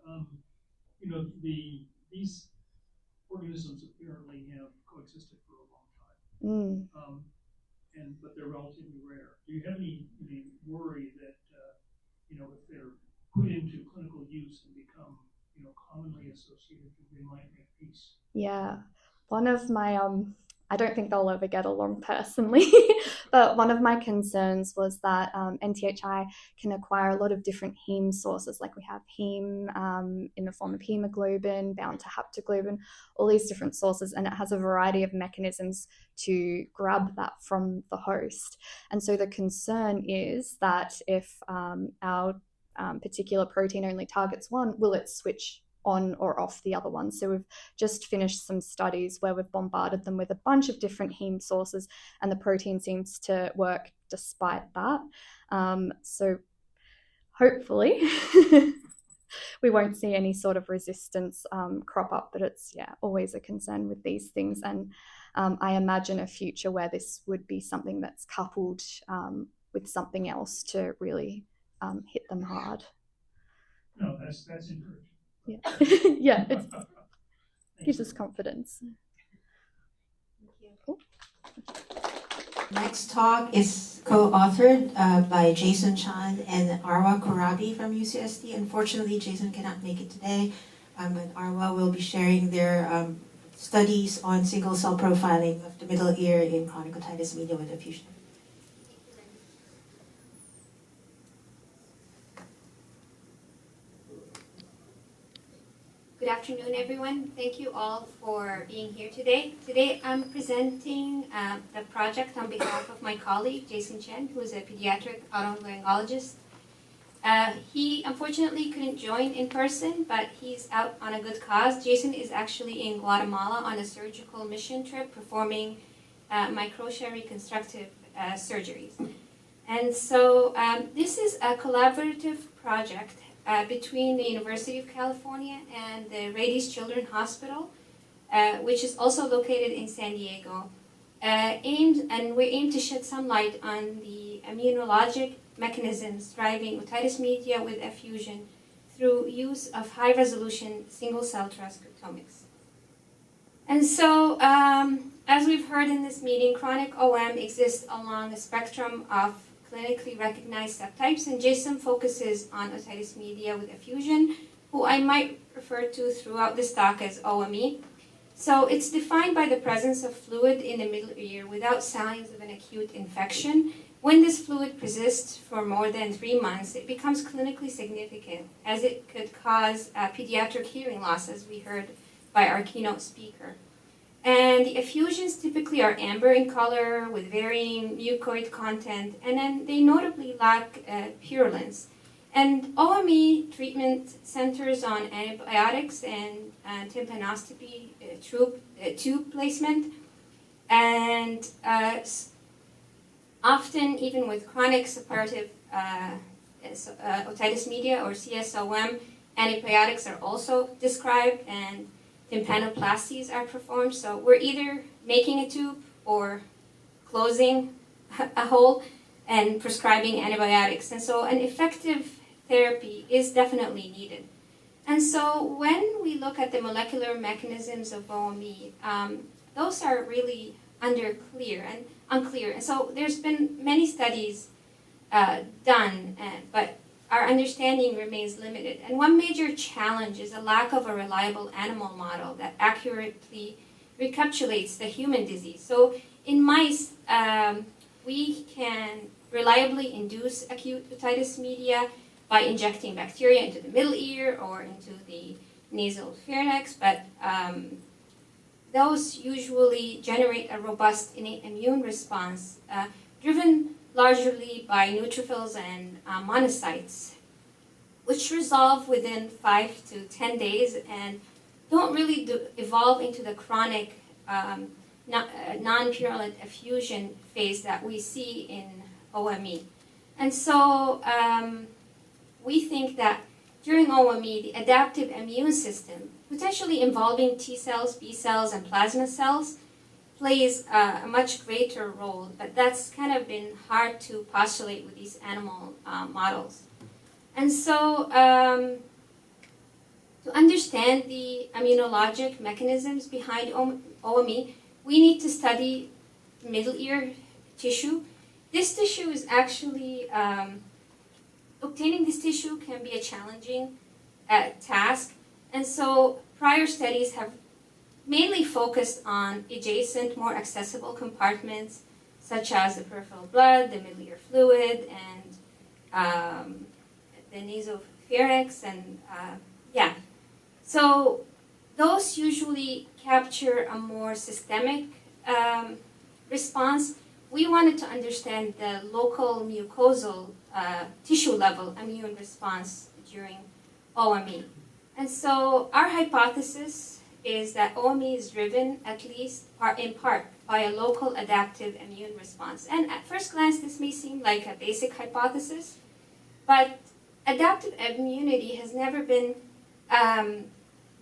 You know, these organisms apparently have coexisted for a long time, but they're relatively rare. Do you have any worry that you know, if they're put into clinical use and become, you know, commonly associated, they might make peace? Yeah, one of my I don't think they'll ever get along personally. But one of my concerns was that NTHI can acquire a lot of different heme sources. Like we have heme in the form of hemoglobin, bound to haptoglobin, all these different sources, and it has a variety of mechanisms to grab that from the host. And so the concern is that if our particular protein only targets one, will it switch on or off the other one? So we've just finished some studies where we've bombarded them with a bunch of different heme sources, and the protein seems to work despite that. So hopefully we won't see any sort of resistance crop up, but it's always a concern with these things. And I imagine a future where this would be something that's coupled with something else to really hit them hard. No, that's encouraging. Yeah, yeah, it gives us confidence. Cool. Next talk is co-authored by Jason Chan and Arwa Kurabi from UCSD. Unfortunately, Jason cannot make it today, but Arwa will be sharing their studies on single-cell profiling of the middle ear in chronic otitis media with effusion. Good afternoon, everyone. Thank you all for being here today. Today I'm presenting the project on behalf of my colleague, Jason Chen, who is a pediatric otolaryngologist. He unfortunately couldn't join in person, but he's out on a good cause. Jason is actually in Guatemala on a surgical mission trip performing microtia reconstructive surgeries. And so this is a collaborative project between the University of California and the Rady Children's Hospital, which is also located in San Diego. We aim to shed some light on the immunologic mechanisms driving otitis media with effusion through use of high-resolution single-cell transcriptomics. And so, as we've heard in this meeting, chronic OM exists along a spectrum of clinically recognized subtypes, and Jason focuses on otitis media with effusion, who I might refer to throughout this talk as OME. So it's defined by the presence of fluid in the middle ear without signs of an acute infection. When this fluid persists for more than 3 months, it becomes clinically significant, as it could cause pediatric hearing loss, as we heard by our keynote speaker. And the effusions typically are amber in color with varying mucoid content, and then they notably lack purulence. And OME treatment centers on antibiotics and tympanoscopy tube placement, and often even with chronic suppurative otitis media or CSOM, antibiotics are also described and tympanoplasties are performed. So we're either making a tube or closing a hole and prescribing antibiotics. And so an effective therapy is definitely needed. And so when we look at the molecular mechanisms of OME, those are really unclear. And so there's been many studies done, but our understanding remains limited. And one major challenge is a lack of a reliable animal model that accurately recapitulates the human disease. So in mice, we can reliably induce acute otitis media by injecting bacteria into the middle ear or into the nasal pharynx, but those usually generate a robust innate immune response driven largely by neutrophils and monocytes, which resolve within 5 to 10 days and don't really evolve into the chronic non-purulent effusion phase that we see in OME. And so we think that during OME, the adaptive immune system, potentially involving T cells, B cells, and plasma cells, plays a much greater role, but that's kind of been hard to postulate with these animal models. And so to understand the immunologic mechanisms behind OME, we need to study middle ear tissue. This tissue is actually, obtaining this tissue can be a challenging task, and so prior studies have mainly focused on adjacent, more accessible compartments, such as the peripheral blood, the middle ear fluid, and the nasopharynx, and yeah. So those usually capture a more systemic response. We wanted to understand the local mucosal tissue level immune response during OME. And so our hypothesis is that OME is driven, at least in part, by a local adaptive immune response. And at first glance, this may seem like a basic hypothesis, but adaptive immunity has never been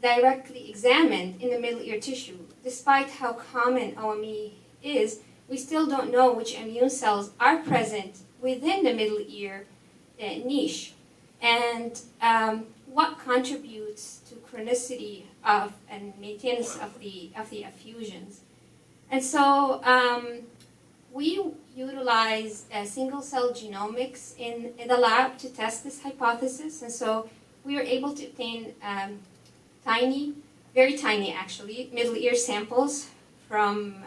directly examined in the middle ear tissue. Despite how common OME is, we still don't know which immune cells are present within the middle ear niche, and what contributes to chronicity of and maintenance of the effusions. And so we utilize single-cell genomics in the lab to test this hypothesis, and so we were able to obtain tiny, very tiny actually, middle ear samples from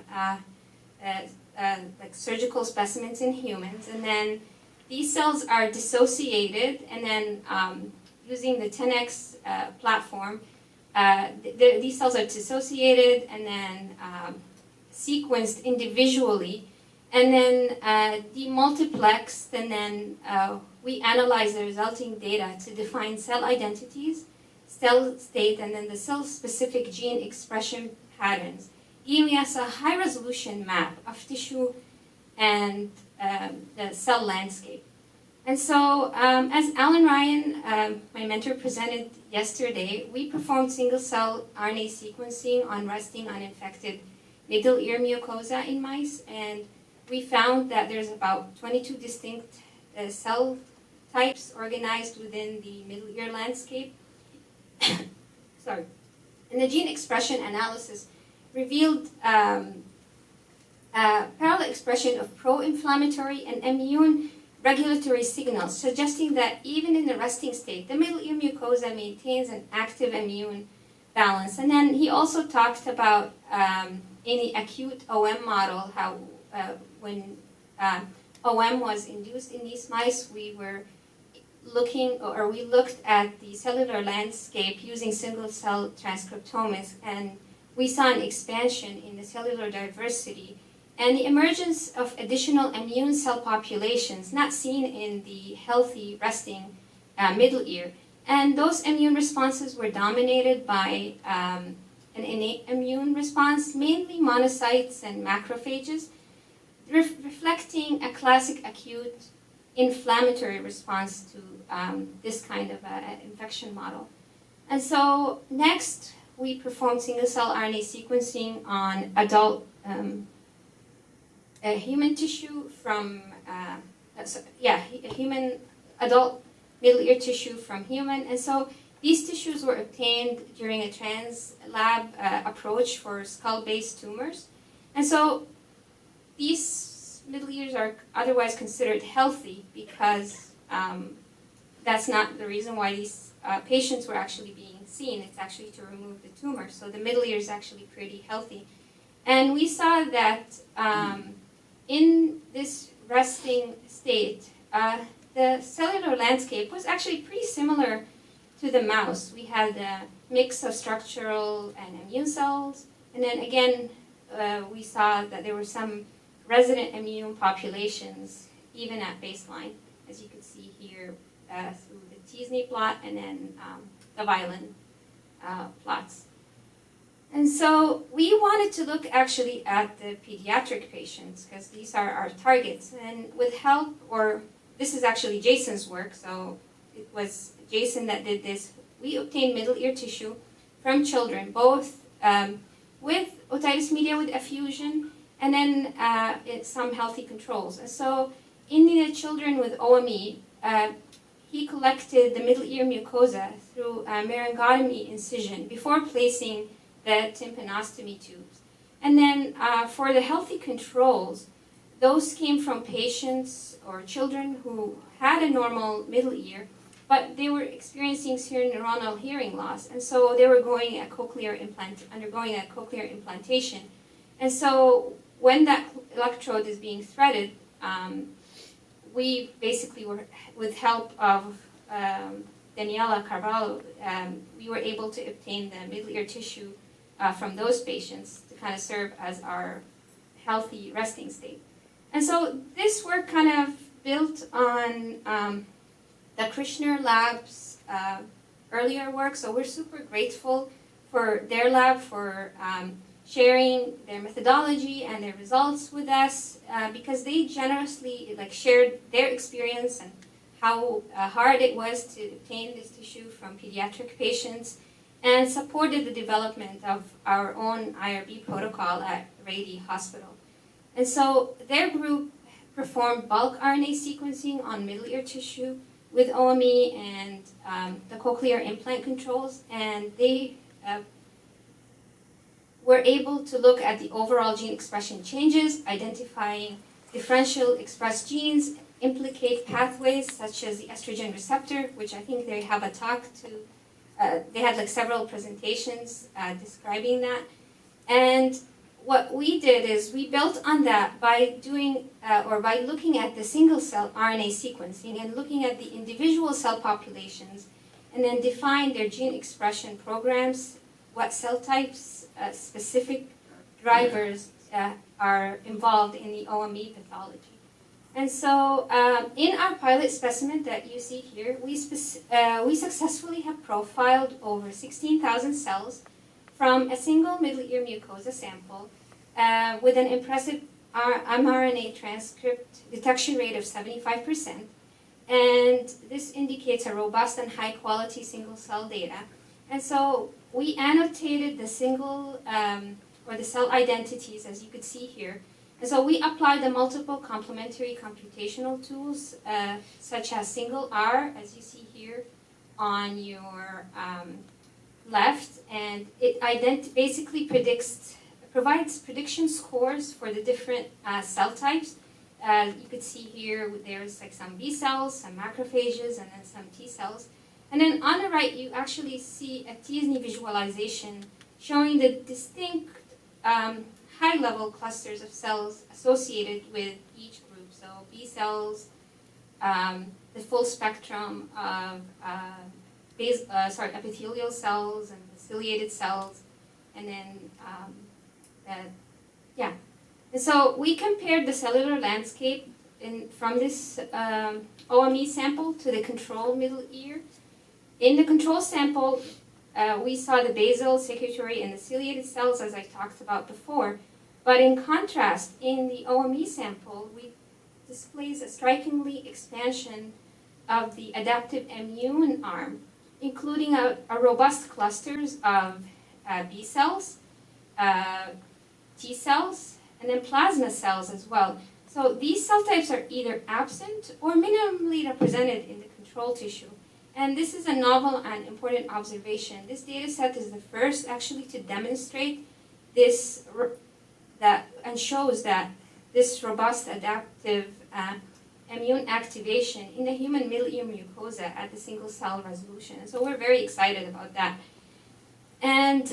like surgical specimens in humans, and then these cells are dissociated, and then using the 10x platform, these cells are dissociated and then sequenced individually, and then demultiplexed, and then we analyze the resulting data to define cell identities, cell state, and then the cell-specific gene expression patterns, giving us a high-resolution map of tissue and the cell landscape. And so, as Alan Ryan, my mentor, presented yesterday, we performed single-cell RNA sequencing on resting uninfected middle ear mucosa in mice, and we found that there's about 22 distinct cell types organized within the middle ear landscape. Sorry. And the gene expression analysis revealed parallel expression of pro-inflammatory and immune regulatory signals, suggesting that even in the resting state, the middle ear mucosa maintains an active immune balance. And then he also talked about in the acute OM model, how when OM was induced in these mice, we were we looked at the cellular landscape using single-cell transcriptomics, and we saw an expansion in the cellular diversity and the emergence of additional immune cell populations not seen in the healthy resting middle ear. And those immune responses were dominated by an innate immune response, mainly monocytes and macrophages, reflecting a classic acute inflammatory response to this kind of infection model. And so next, we performed single-cell RNA sequencing on adult human tissue from, human adult middle ear tissue from human. And so these tissues were obtained during a trans-lab approach for skull-based tumors. And so these middle ears are otherwise considered healthy because that's not the reason why these patients were actually being seen. It's actually to remove the tumor. So the middle ear is actually pretty healthy. And we saw that in this resting state, the cellular landscape was actually pretty similar to the mouse. We had a mix of structural and immune cells. And then again, we saw that there were some resident immune populations, even at baseline, as you can see here through the Teasney plot and then the Violin plots. And so we wanted to look actually at the pediatric patients because these are our targets. And with help, or this is actually Jason's work, so it was Jason that did this. We obtained middle ear tissue from children, both with otitis media with effusion and then some healthy controls. And so in the children with OME, he collected the middle ear mucosa through a myringotomy incision before placing the tympanostomy tubes. And then for the healthy controls, those came from patients or children who had a normal middle ear, but they were experiencing neuronal hearing loss, and so they were undergoing a cochlear implantation. And so when that electrode is being threaded, we basically were, with help of Daniela Carvalho, we were able to obtain the middle ear tissue from those patients to kind of serve as our healthy resting state. And so this work kind of built on the Krishner Lab's earlier work. So we're super grateful for their lab for sharing their methodology and their results with us because they generously shared their experience and how hard it was to obtain this tissue from pediatric patients, and supported the development of our own IRB protocol at Rady Hospital. And so their group performed bulk RNA sequencing on middle ear tissue with OME and the cochlear implant controls, and they were able to look at the overall gene expression changes, identifying differential expressed genes, implicate pathways such as the estrogen receptor, which I think they have a talk to. They had several presentations describing that. And what we did is we built on that by doing, or by looking at the single cell RNA sequencing and looking at the individual cell populations, and then define their gene expression programs, what cell types, specific drivers are involved in the OME pathology. And so in our pilot specimen that you see here, we successfully have profiled over 16,000 cells from a single middle ear mucosa sample with an impressive mRNA transcript detection rate of 75%. And this indicates a robust and high quality single cell data. And so we annotated the single or the cell identities, as you could see here. And so we applied the multiple complementary computational tools, such as single R, as you see here on your left, and it basically provides prediction scores for the different cell types. You could see here there's some B cells, some macrophages, and then some T cells. And then on the right, you actually see a T-SNE visualization showing the distinct high-level clusters of cells associated with each group. So B cells, the full spectrum of epithelial cells and ciliated cells, and then And so we compared the cellular landscape from this OME sample to the control middle ear. In the control sample, we saw the basal, secretory, and the ciliated cells, as I talked about before. But in contrast, in the OME sample, we displays a strikingly expansion of the adaptive immune arm, including a robust clusters of B cells, T cells, and then plasma cells as well. So these cell types are either absent or minimally represented in the control tissue. And this is a novel and important observation. This data set is the first actually to demonstrate this, and shows that this robust adaptive immune activation in the human middle ear mucosa at the single cell resolution. And so we're very excited about that. And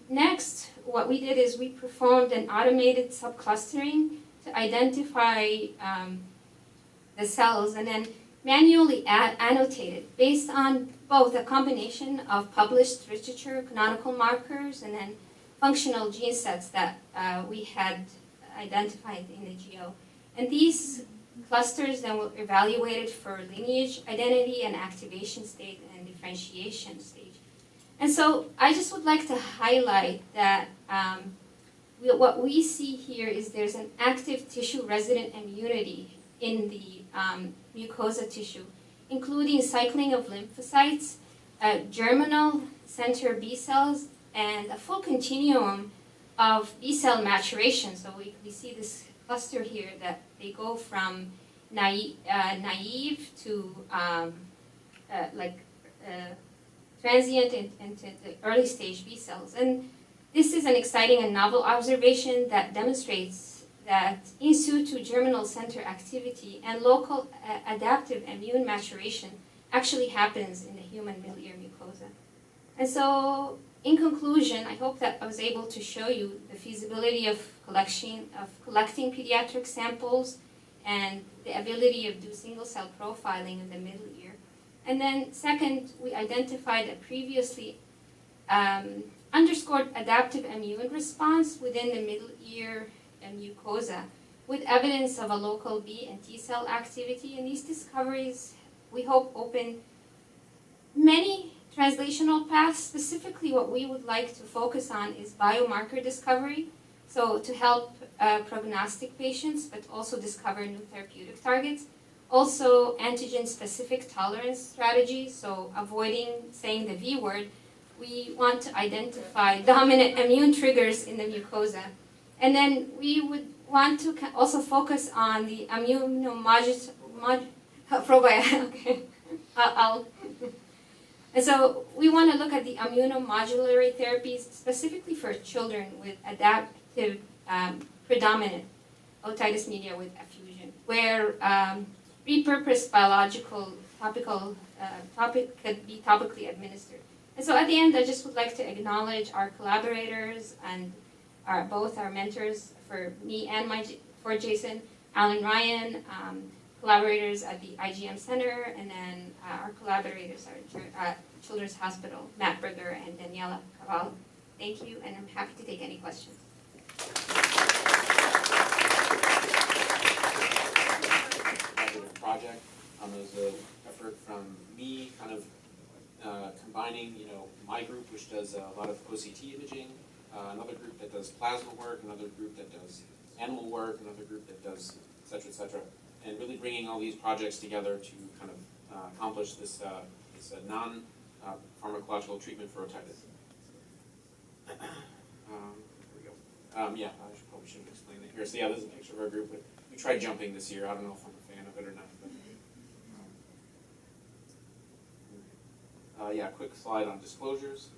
next, what we did is we performed an automated subclustering to identify the cells and then manually annotated based on both a combination of published literature, canonical markers, and then functional gene sets that we had identified in the GEO. And these clusters then were evaluated for lineage, identity, and activation state and differentiation stage. And so I just would like to highlight that what we see here is there's an active tissue resident immunity in the mucosa tissue, including cycling of lymphocytes, germinal center B cells, and a full continuum of B cell maturation. So we see this cluster here that they go from naive to transient into the early stage B cells. And this is an exciting and novel observation that demonstrates that in situ germinal center activity and local adaptive immune maturation actually happens in the human middle ear mucosa. And so, in conclusion, I hope that I was able to show you the feasibility of collecting pediatric samples and the ability of do single-cell profiling in the middle ear. And then second, we identified a previously underscored adaptive immune response within the middle ear mucosa with evidence of a local B and T cell activity. And these discoveries, we hope, open many translational paths. Specifically, what we would like to focus on is biomarker discovery, so to help prognostic patients, but also discover new therapeutic targets. Also, antigen-specific tolerance strategies, so avoiding saying the V word, we want to identify dominant immune triggers in the mucosa. And then we would want to also focus on the immunomodulatory, okay, and so we want to look at the immunomodulatory therapies specifically for children with adaptive predominant otitis media with effusion, where repurposed biological topic could be topically administered. And so at the end, I just would like to acknowledge our collaborators and both our mentors for me and for Jason, Alan Ryan, collaborators at the IGM Center, and then our collaborators at Children's Hospital, Matt Berger and Daniela Cavallo. Thank you, and I'm happy to take any questions. Project. It was an effort from me, kind of combining, my group, which does a lot of OCT imaging, another group that does plasma work, another group that does animal work, another group that does et cetera, and really bringing all these projects together to kind of accomplish this non-pharmacological treatment for otitis. Here we go. Yeah, I probably shouldn't explain it here. So yeah, this is a picture of our group. But we tried jumping this year. I don't know if I'm a fan of it or not. But, yeah, quick slide on disclosures.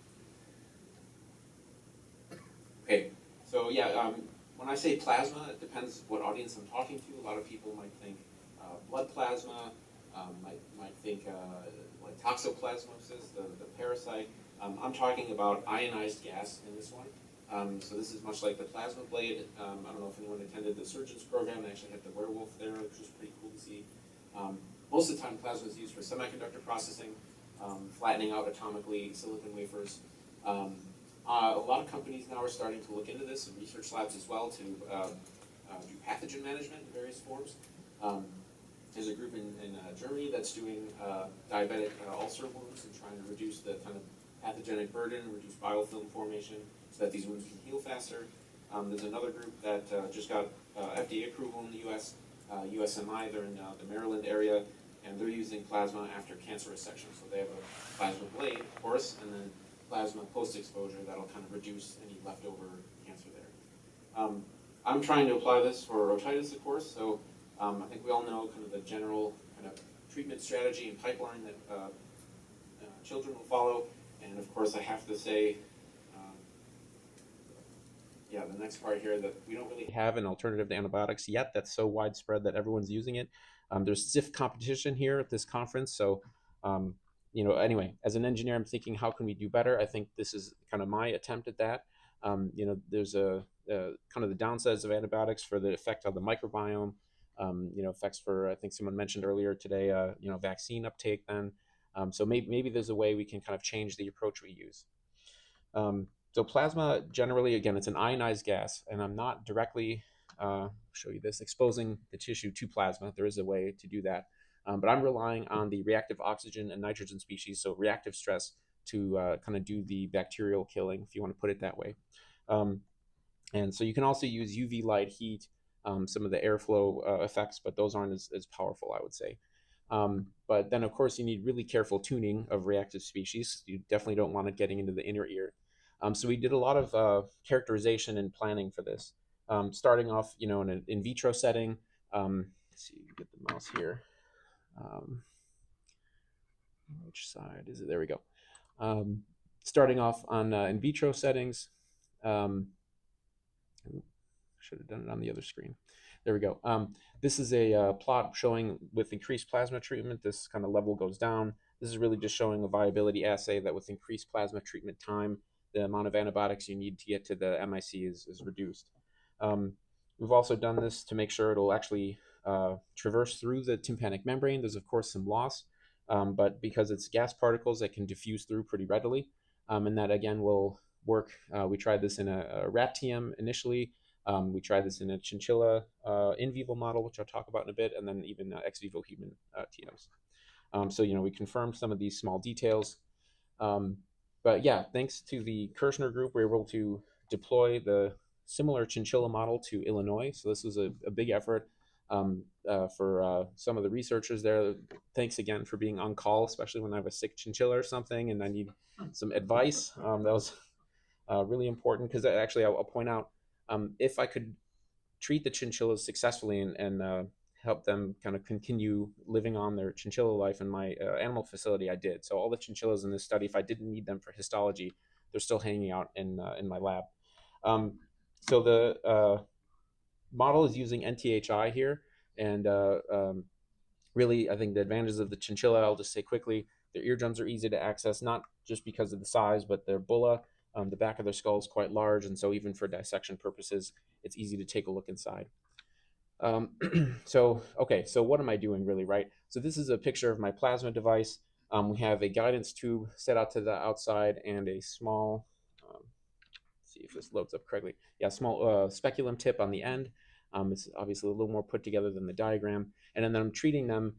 Okay, so yeah, when I say plasma, it depends what audience I'm talking to. A lot of people might think blood plasma, might think like toxoplasmosis, the parasite. I'm talking about ionized gas in this one. So this is much like the plasma blade. I don't know if anyone attended the surgeon's program. They actually had the werewolf there, which was pretty cool to see. Most of the time, plasma is used for semiconductor processing, flattening out atomically silicon wafers. A lot of companies now are starting to look into this, and research labs as well, to do pathogen management in various forms. There's a group in Germany that's doing diabetic ulcer wounds and trying to reduce the kind of pathogenic burden, reduce biofilm formation, so that these wounds can heal faster. There's another group that just got FDA approval in the US, USMI, they're in the Maryland area, and they're using plasma after cancer resection. So they have a plasma blade, of course, and then plasma post-exposure that'll kind of reduce any leftover cancer there. I'm trying to apply this for otitis, of course, so I think we all know kind of the general kind of treatment strategy and pipeline that children will follow, and of course I have to say, yeah, the next part here, that we don't really have an alternative to antibiotics yet that's so widespread that everyone's using it. There's stiff competition here at this conference, so anyway, as an engineer, I'm thinking, how can we do better? I think this is kind of my attempt at that. There's a kind of the downsides of antibiotics for the effect on the microbiome, effects for, I think someone mentioned earlier today, vaccine uptake then. So maybe there's a way we can kind of change the approach we use. So plasma, generally, again, it's an ionized gas, and I'm not directly, show you this, exposing the tissue to plasma. There is a way to do that. But I'm relying on the reactive oxygen and nitrogen species, so reactive stress, to kind of do the bacterial killing, if you want to put it that way. And so you can also use UV light, heat, some of the airflow effects, but those aren't as powerful, I would say. But then, of course, you need really careful tuning of reactive species. You definitely don't want it getting into the inner ear. So we did a lot of characterization and planning for this, starting off, in an in vitro setting. Let's see, get the mouse here. Which side is it? There we go. Starting off on in vitro settings. Should have done it on the other screen. There we go. This is a plot showing with increased plasma treatment, this kind of level goes down. This is really just showing a viability assay that with increased plasma treatment time, the amount of antibiotics you need to get to the MIC is reduced. We've also done this to make sure it'll actually traverse through the tympanic membrane. There's, of course, some loss, but because it's gas particles that can diffuse through pretty readily, and that, again, will work. We tried this in a rat TM initially. We tried this in a chinchilla in vivo model, which I'll talk about in a bit, and then even ex vivo human TMs. So, we confirmed some of these small details. But yeah, thanks to the Kirshner group, we were able to deploy the similar chinchilla model to Illinois. So this was a big effort for some of the researchers there. Thanks again for being on call, especially when I have a sick chinchilla or something and I need some advice. That was really important because actually I'll point out, if I could treat the chinchillas successfully and help them kind of continue living on their chinchilla life in my animal facility, I did. So all the chinchillas in this study, if I didn't need them for histology, they're still hanging out in my lab. So the model is using NTHI here, and really, I think the advantages of the chinchilla, I'll just say quickly, their eardrums are easy to access, not just because of the size, but their bulla. The back of their skull is quite large, and so even for dissection purposes, it's easy to take a look inside. So what am I doing really, right? So this is a picture of my plasma device. We have a guidance tube set out to the outside and a small, let's see if this loads up correctly. Yeah, small speculum tip on the end. It's obviously a little more put together than the diagram. And then I'm treating them,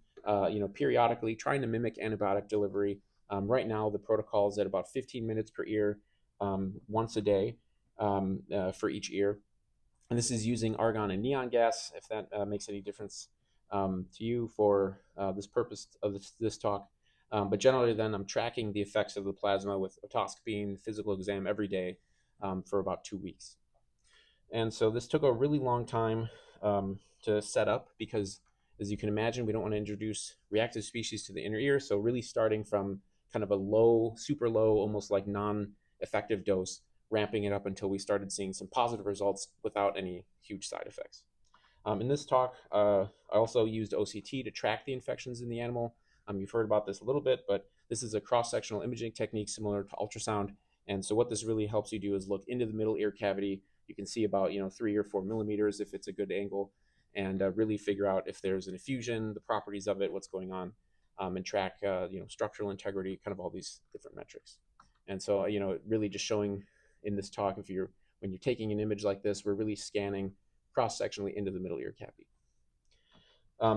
periodically, trying to mimic antibiotic delivery. Right now, the protocol is at about 15 minutes per ear, once a day for each ear. And this is using argon and neon gas, if that makes any difference to you for this purpose of this talk. But generally then I'm tracking the effects of the plasma with otoscopy and physical exam every day for about 2 weeks. And so this took a really long time to set up because, as you can imagine, we don't want to introduce reactive species to the inner ear. So really starting from kind of a low, super low, almost like non-effective dose, ramping it up until we started seeing some positive results without any huge side effects. In this talk, I also used OCT to track the infections in the animal. You've heard about this a little bit, but this is a cross-sectional imaging technique similar to ultrasound. And so what this really helps you do is look into the middle ear cavity. You can see about 3 or 4 millimeters if it's a good angle, and really figure out if there's an effusion, the properties of it, what's going on, and track structural integrity, kind of all these different metrics. And so really just showing in this talk, when you're taking an image like this, we're really scanning cross-sectionally into the middle ear cavity.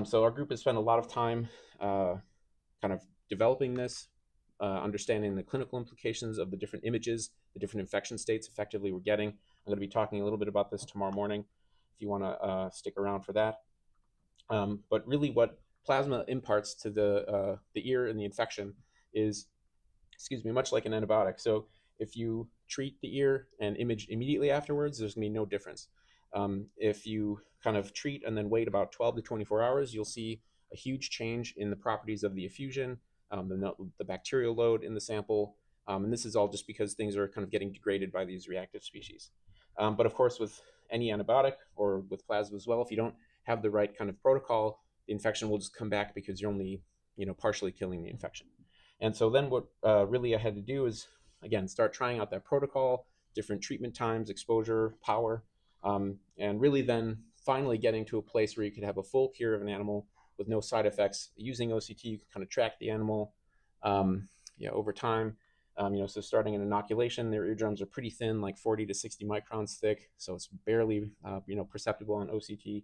So our group has spent a lot of time kind of developing this, understanding the clinical implications of the different images, the different infection states effectively we're getting. I'm going to be talking a little bit about this tomorrow morning if you want to stick around for that. But really what plasma imparts to the ear and the infection is, much like an antibiotic. So if you treat the ear and image immediately afterwards, there's going to be no difference. If you kind of treat and then wait about 12 to 24 hours, you'll see a huge change in the properties of the effusion, the bacterial load in the sample. And this is all just because things are kind of getting degraded by these reactive species. But of course, with any antibiotic or with plasma as well, if you don't have the right kind of protocol, the infection will just come back because you're only partially killing the infection. And so then what really I had to do is, again, start trying out that protocol, different treatment times, exposure, power, and really then finally getting to a place where you could have a full cure of an animal with no side effects. Using OCT, you can kind of track the animal over time. So starting an inoculation, their eardrums are pretty thin, like 40 to 60 microns thick, so it's barely perceptible on OCT.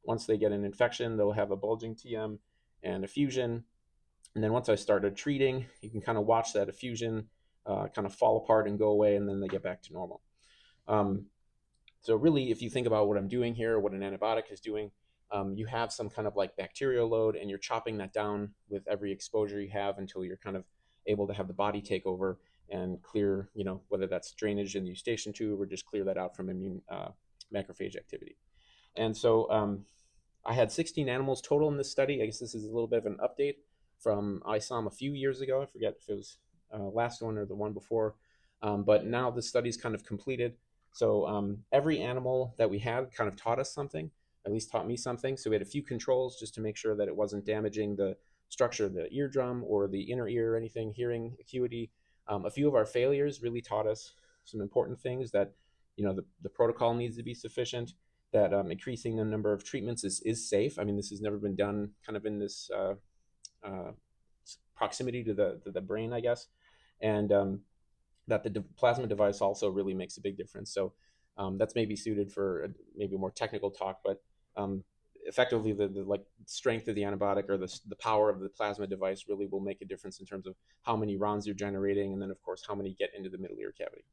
Once they get an infection, they'll have a bulging TM and effusion. And then once I started treating, you can kind of watch that effusion kind of fall apart and go away, and then they get back to normal. So really, if you think about what I'm doing here, what an antibiotic is doing, you have some kind of like bacterial load, and you're chopping that down with every exposure you have until you're kind of able to have the body take over and clear, whether that's drainage in the eustachian tube or just clear that out from immune macrophage activity. And so I had 16 animals total in this study. I guess this is a little bit of an update from ISOM a few years ago. I forget if it was last one or the one before, but now the study's kind of completed. So every animal that we had kind of taught us something. at least taught me something. So we had a few controls just to make sure that it wasn't damaging the structure of the eardrum or the inner ear or anything, hearing acuity. A few of our failures really taught us some important things, that the protocol needs to be sufficient, that increasing the number of treatments is safe. I mean, this has never been done kind of in this proximity to the brain, I guess, and that the plasma device also really makes a big difference. So that's maybe suited for maybe a more technical talk, but effectively the like strength of the antibiotic or the power of the plasma device really will make a difference in terms of how many RONs you're generating, and then of course how many get into the middle ear cavity.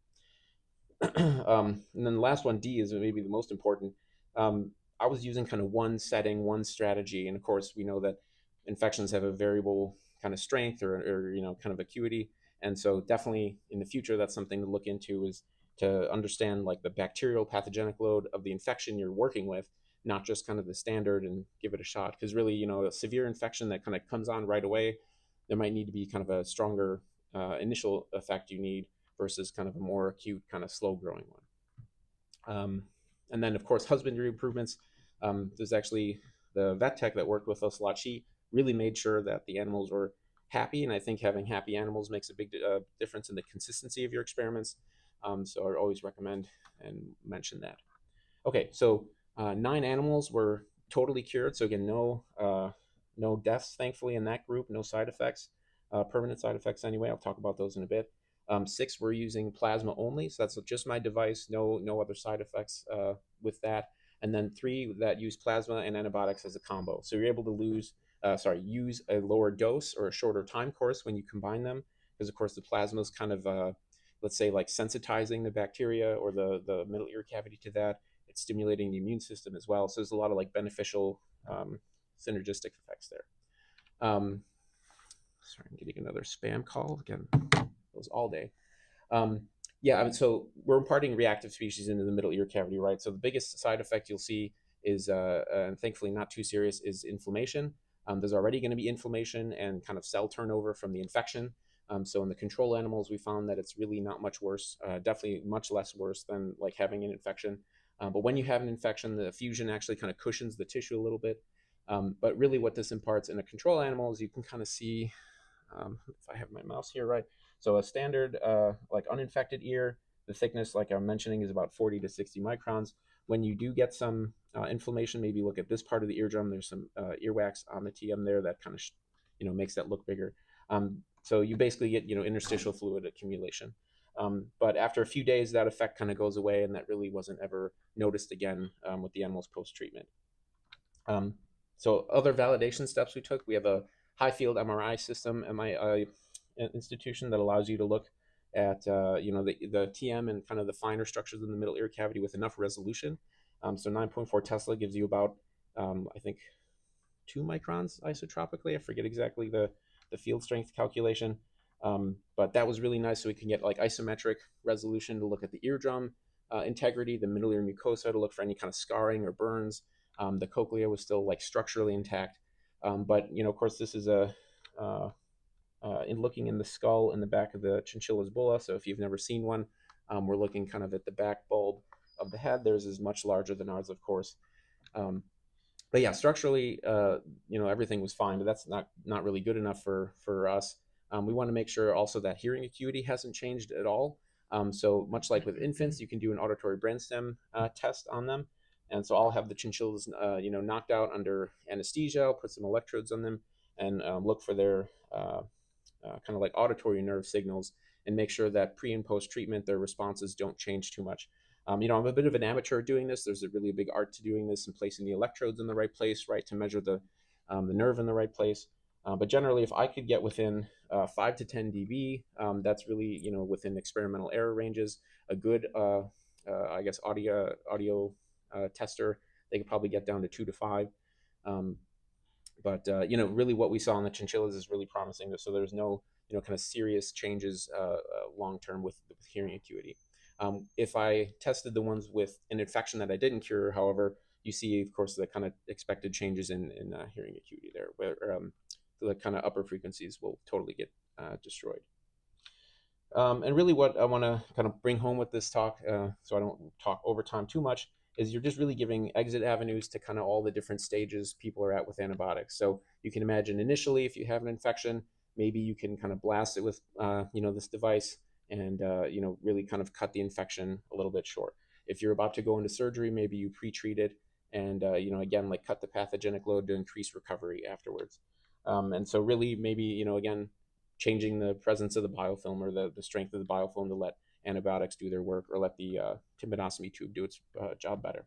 And then the last one, D, is maybe the most important. I was using kind of one setting, one strategy, and of course we know that infections have a variable kind of strength or kind of acuity, and so definitely in the future that's something to look into, is to understand like the bacterial pathogenic load of the infection you're working with, not just kind of the standard and give it a shot, because really a severe infection that kind of comes on right away, there might need to be kind of a stronger initial effect you need versus kind of a more acute kind of slow growing one. And then of course husbandry improvements. There's actually the vet tech that worked with us a lot. She really made sure that the animals were happy, and I think having happy animals makes a big difference in the consistency of your experiments. So I always recommend and mention that. Okay, so 9 animals were totally cured. So again, no deaths, thankfully, in that group, no side effects, permanent side effects anyway. I'll talk about those in a bit. 6 were using plasma only, so that's just my device, no other side effects with that. And then 3 that use plasma and antibiotics as a combo. So you're able to use a lower dose or a shorter time course when you combine them, because of course the plasma is kind of, let's say, like sensitizing the bacteria or the middle ear cavity to that. It's stimulating the immune system as well. So there's a lot of like beneficial synergistic effects there. Sorry, I'm getting another spam call again. Those all day. So we're imparting reactive species into the middle ear cavity, right? So the biggest side effect you'll see is, and thankfully not too serious, is inflammation. There's already going to be inflammation and kind of cell turnover from the infection. So in the control animals, we found that it's really not much worse, definitely much less worse than like having an infection. But when you have an infection, the fusion actually kind of cushions the tissue a little bit. But really what this imparts in a control animal is you can kind of see, if I have my mouse here right. So a standard like uninfected ear, the thickness, like I'm mentioning, is about 40 to 60 microns. When you do get some inflammation, maybe look at this part of the eardrum. There's some earwax on the TM there that kind of makes that look bigger. So you basically get interstitial fluid accumulation. But after a few days, that effect kind of goes away, and that really wasn't ever noticed again with the animals post-treatment. So other validation steps we took, we have a high field MRI system at my institution that allows you to look at the TM and kind of the finer structures in the middle ear cavity with enough resolution. So 9.4 Tesla gives you about, I think, 2 microns isotropically. I forget exactly the field strength calculation. But that was really nice, so we can get like isometric resolution to look at the eardrum integrity, the middle ear mucosa to look for any kind of scarring or burns. The cochlea was still like structurally intact. But of course, this is in looking in the skull in the back of the chinchilla's bulla. So if you've never seen one, we're looking kind of at the back bulb of the head. Theirs is much larger than ours, of course. But yeah, structurally, everything was fine, but that's not really good enough for us. We want to make sure also that hearing acuity hasn't changed at all. So much like with infants, you can do an auditory brainstem test on them. And so I'll have the chinchillas, knocked out under anesthesia. I'll put some electrodes on them and look for their kind of like auditory nerve signals and make sure that pre and post treatment, their responses don't change too much. I'm a bit of an amateur doing this. There's a really big art to doing this and placing the electrodes in the right place, right, to measure the nerve in the right place. But generally, if I could get within 5 to 10 dB, that's really within experimental error ranges. A good, I guess, audio tester, they could probably get down to 2 to 5. But really, what we saw in the chinchillas is really promising. So there's no kind of serious changes long term with hearing acuity. If I tested the ones with an infection that I didn't cure, however, you see, of course, the kind of expected changes in hearing acuity there, where the kind of upper frequencies will totally get destroyed. And really what I want to kind of bring home with this talk, so I don't talk over time too much, is you're just really giving exit avenues to kind of all the different stages people are at with antibiotics. So you can imagine initially, if you have an infection, maybe you can kind of blast it with, this device and, really kind of cut the infection a little bit short. If you're about to go into surgery, maybe you pre-treat it and, again, like cut the pathogenic load to increase recovery afterwards. And so really maybe, again, changing the presence of the biofilm or the strength of the biofilm to let antibiotics do their work or let the tympanostomy tube do its job better.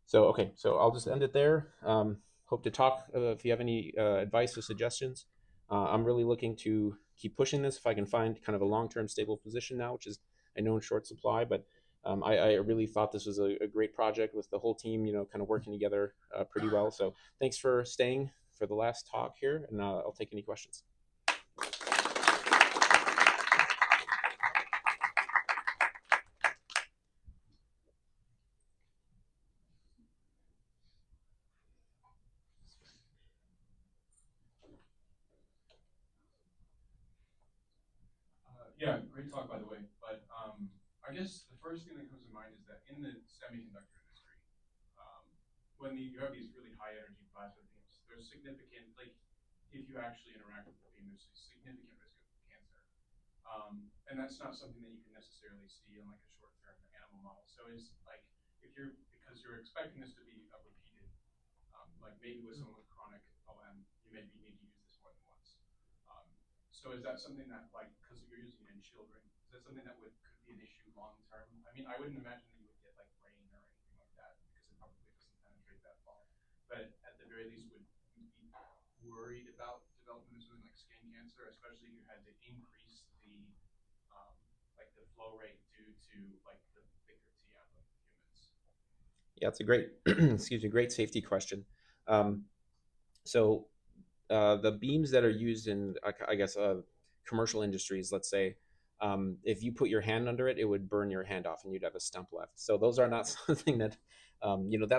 So, okay, so I'll just end it there. Hope to talk if you have any advice or suggestions. I'm really looking to keep pushing this if I can find kind of a long-term stable position now, which is I know in short supply, but I really thought this was a great project with the whole team, kind of working together pretty well. So thanks for staying for the last talk here, and I'll take any questions. Yeah, great talk, by the way. But I guess the first thing that comes to mind is that in the semiconductor industry, when you have these really high energy plasma beams, there's significant, like, if you actually interact with the beam, there's a significant risk of cancer. And that's not something that you can necessarily see in like a short-term animal model. So it's like, because you're expecting this to be repeated, like maybe with someone with chronic OM, you maybe need to use this more than once. So is that something that, like, because you're using it in children, is that something that could be an issue long term? I mean, I wouldn't imagine that you would get like brain or anything like that because it probably doesn't penetrate that far. But at the very least, would you be worried about development of something like skin cancer, especially if you had to increase the like the flow rate due to like the bigger TM of humans? Yeah, it's a great, great safety question. So the beams that are used in, I guess, commercial industries, let's say, if you put your hand under it, it would burn your hand off and you'd have a stump left. So those are not something that,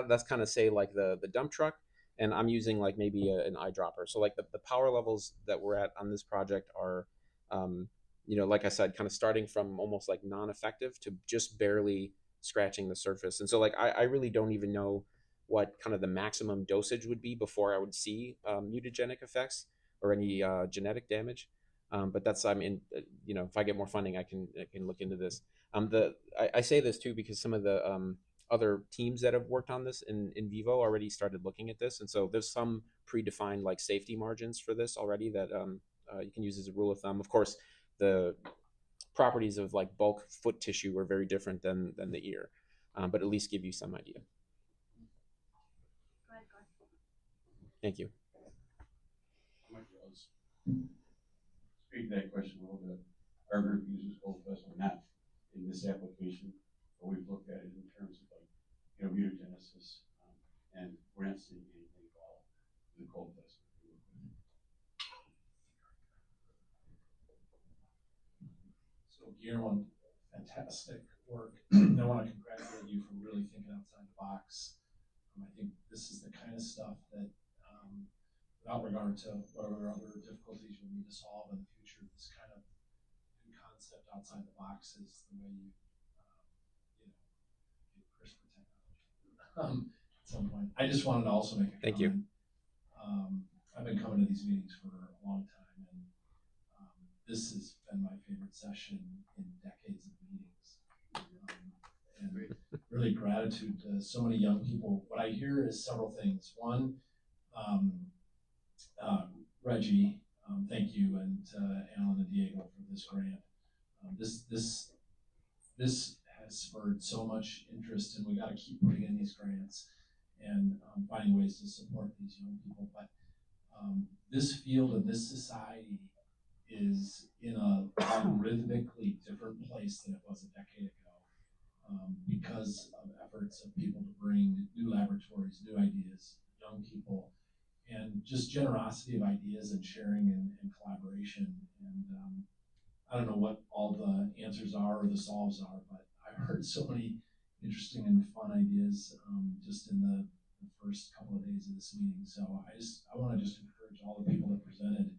that's kind of say like the dump truck. And I'm using like maybe an eyedropper. So like the power levels that we're at on this project are, like I said, kind of starting from almost like non-effective to just barely scratching the surface. And so like I really don't even know what kind of the maximum dosage would be before I would see mutagenic effects or any genetic damage. But that's, if I get more funding, I can look into this. I say this too because some of the other teams that have worked on this in vivo already started looking at this, and so there's some predefined like safety margins for this already that you can use as a rule of thumb. Of course, the properties of like bulk foot tissue are very different than the ear, but at least give you some idea. Thank you. Speak to that question a little bit. Our group uses cold plasma not in this application, but we've looked at it in terms of like, mutagenesis, and we're not seeing anything at all in the cold plasma. So Guillermo, fantastic work. I want to congratulate you for really thinking outside the box. I think this is the kind of stuff that, without regard to whatever other difficulties you'll need to solve in the future, this kind of new concept outside the box is the way you, get CRISPR technology at some point. I just wanted to also make a comment. Thank you. I've been coming to these meetings for a long time, and this has been my favorite session in decades of meetings. And really gratitude to so many young people. What I hear is several things. One, Reggie, thank you, and Alan and Diego for this grant. This has spurred so much interest, and we got to keep putting in these grants and finding ways to support these young people. But this field and this society is in a rhythmically different place than it was a decade ago, because of efforts of people to bring new laboratories, new ideas, young people, and just generosity of ideas and sharing and collaboration. And I don't know what all the answers are or the solves are, but I've heard so many interesting and fun ideas just in the first couple of days of this meeting. So I want to just encourage all the people that presented.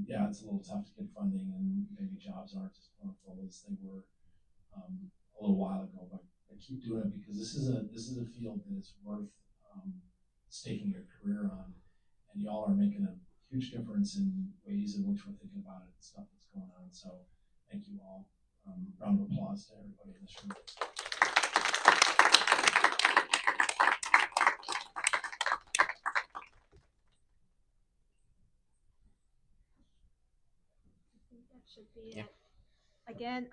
Yeah, it's a little tough to get funding, and maybe jobs aren't as plentiful as they were a little while ago, but keep doing it, because this is a field that is worth staking your career on, and y'all are making a huge difference in ways in which we're thinking about it and stuff that's going on. So thank you all. Round of applause to everybody in this room. That should be it. Again,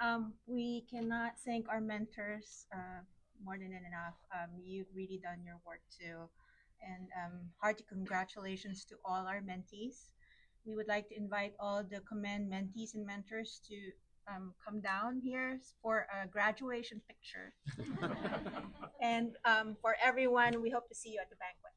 we cannot thank our mentors more than enough. You've really done your work too. And hearty congratulations to all our mentees. We would like to invite all the COMMeND mentees and mentors to come down here for a graduation picture. And for everyone, we hope to see you at the banquet.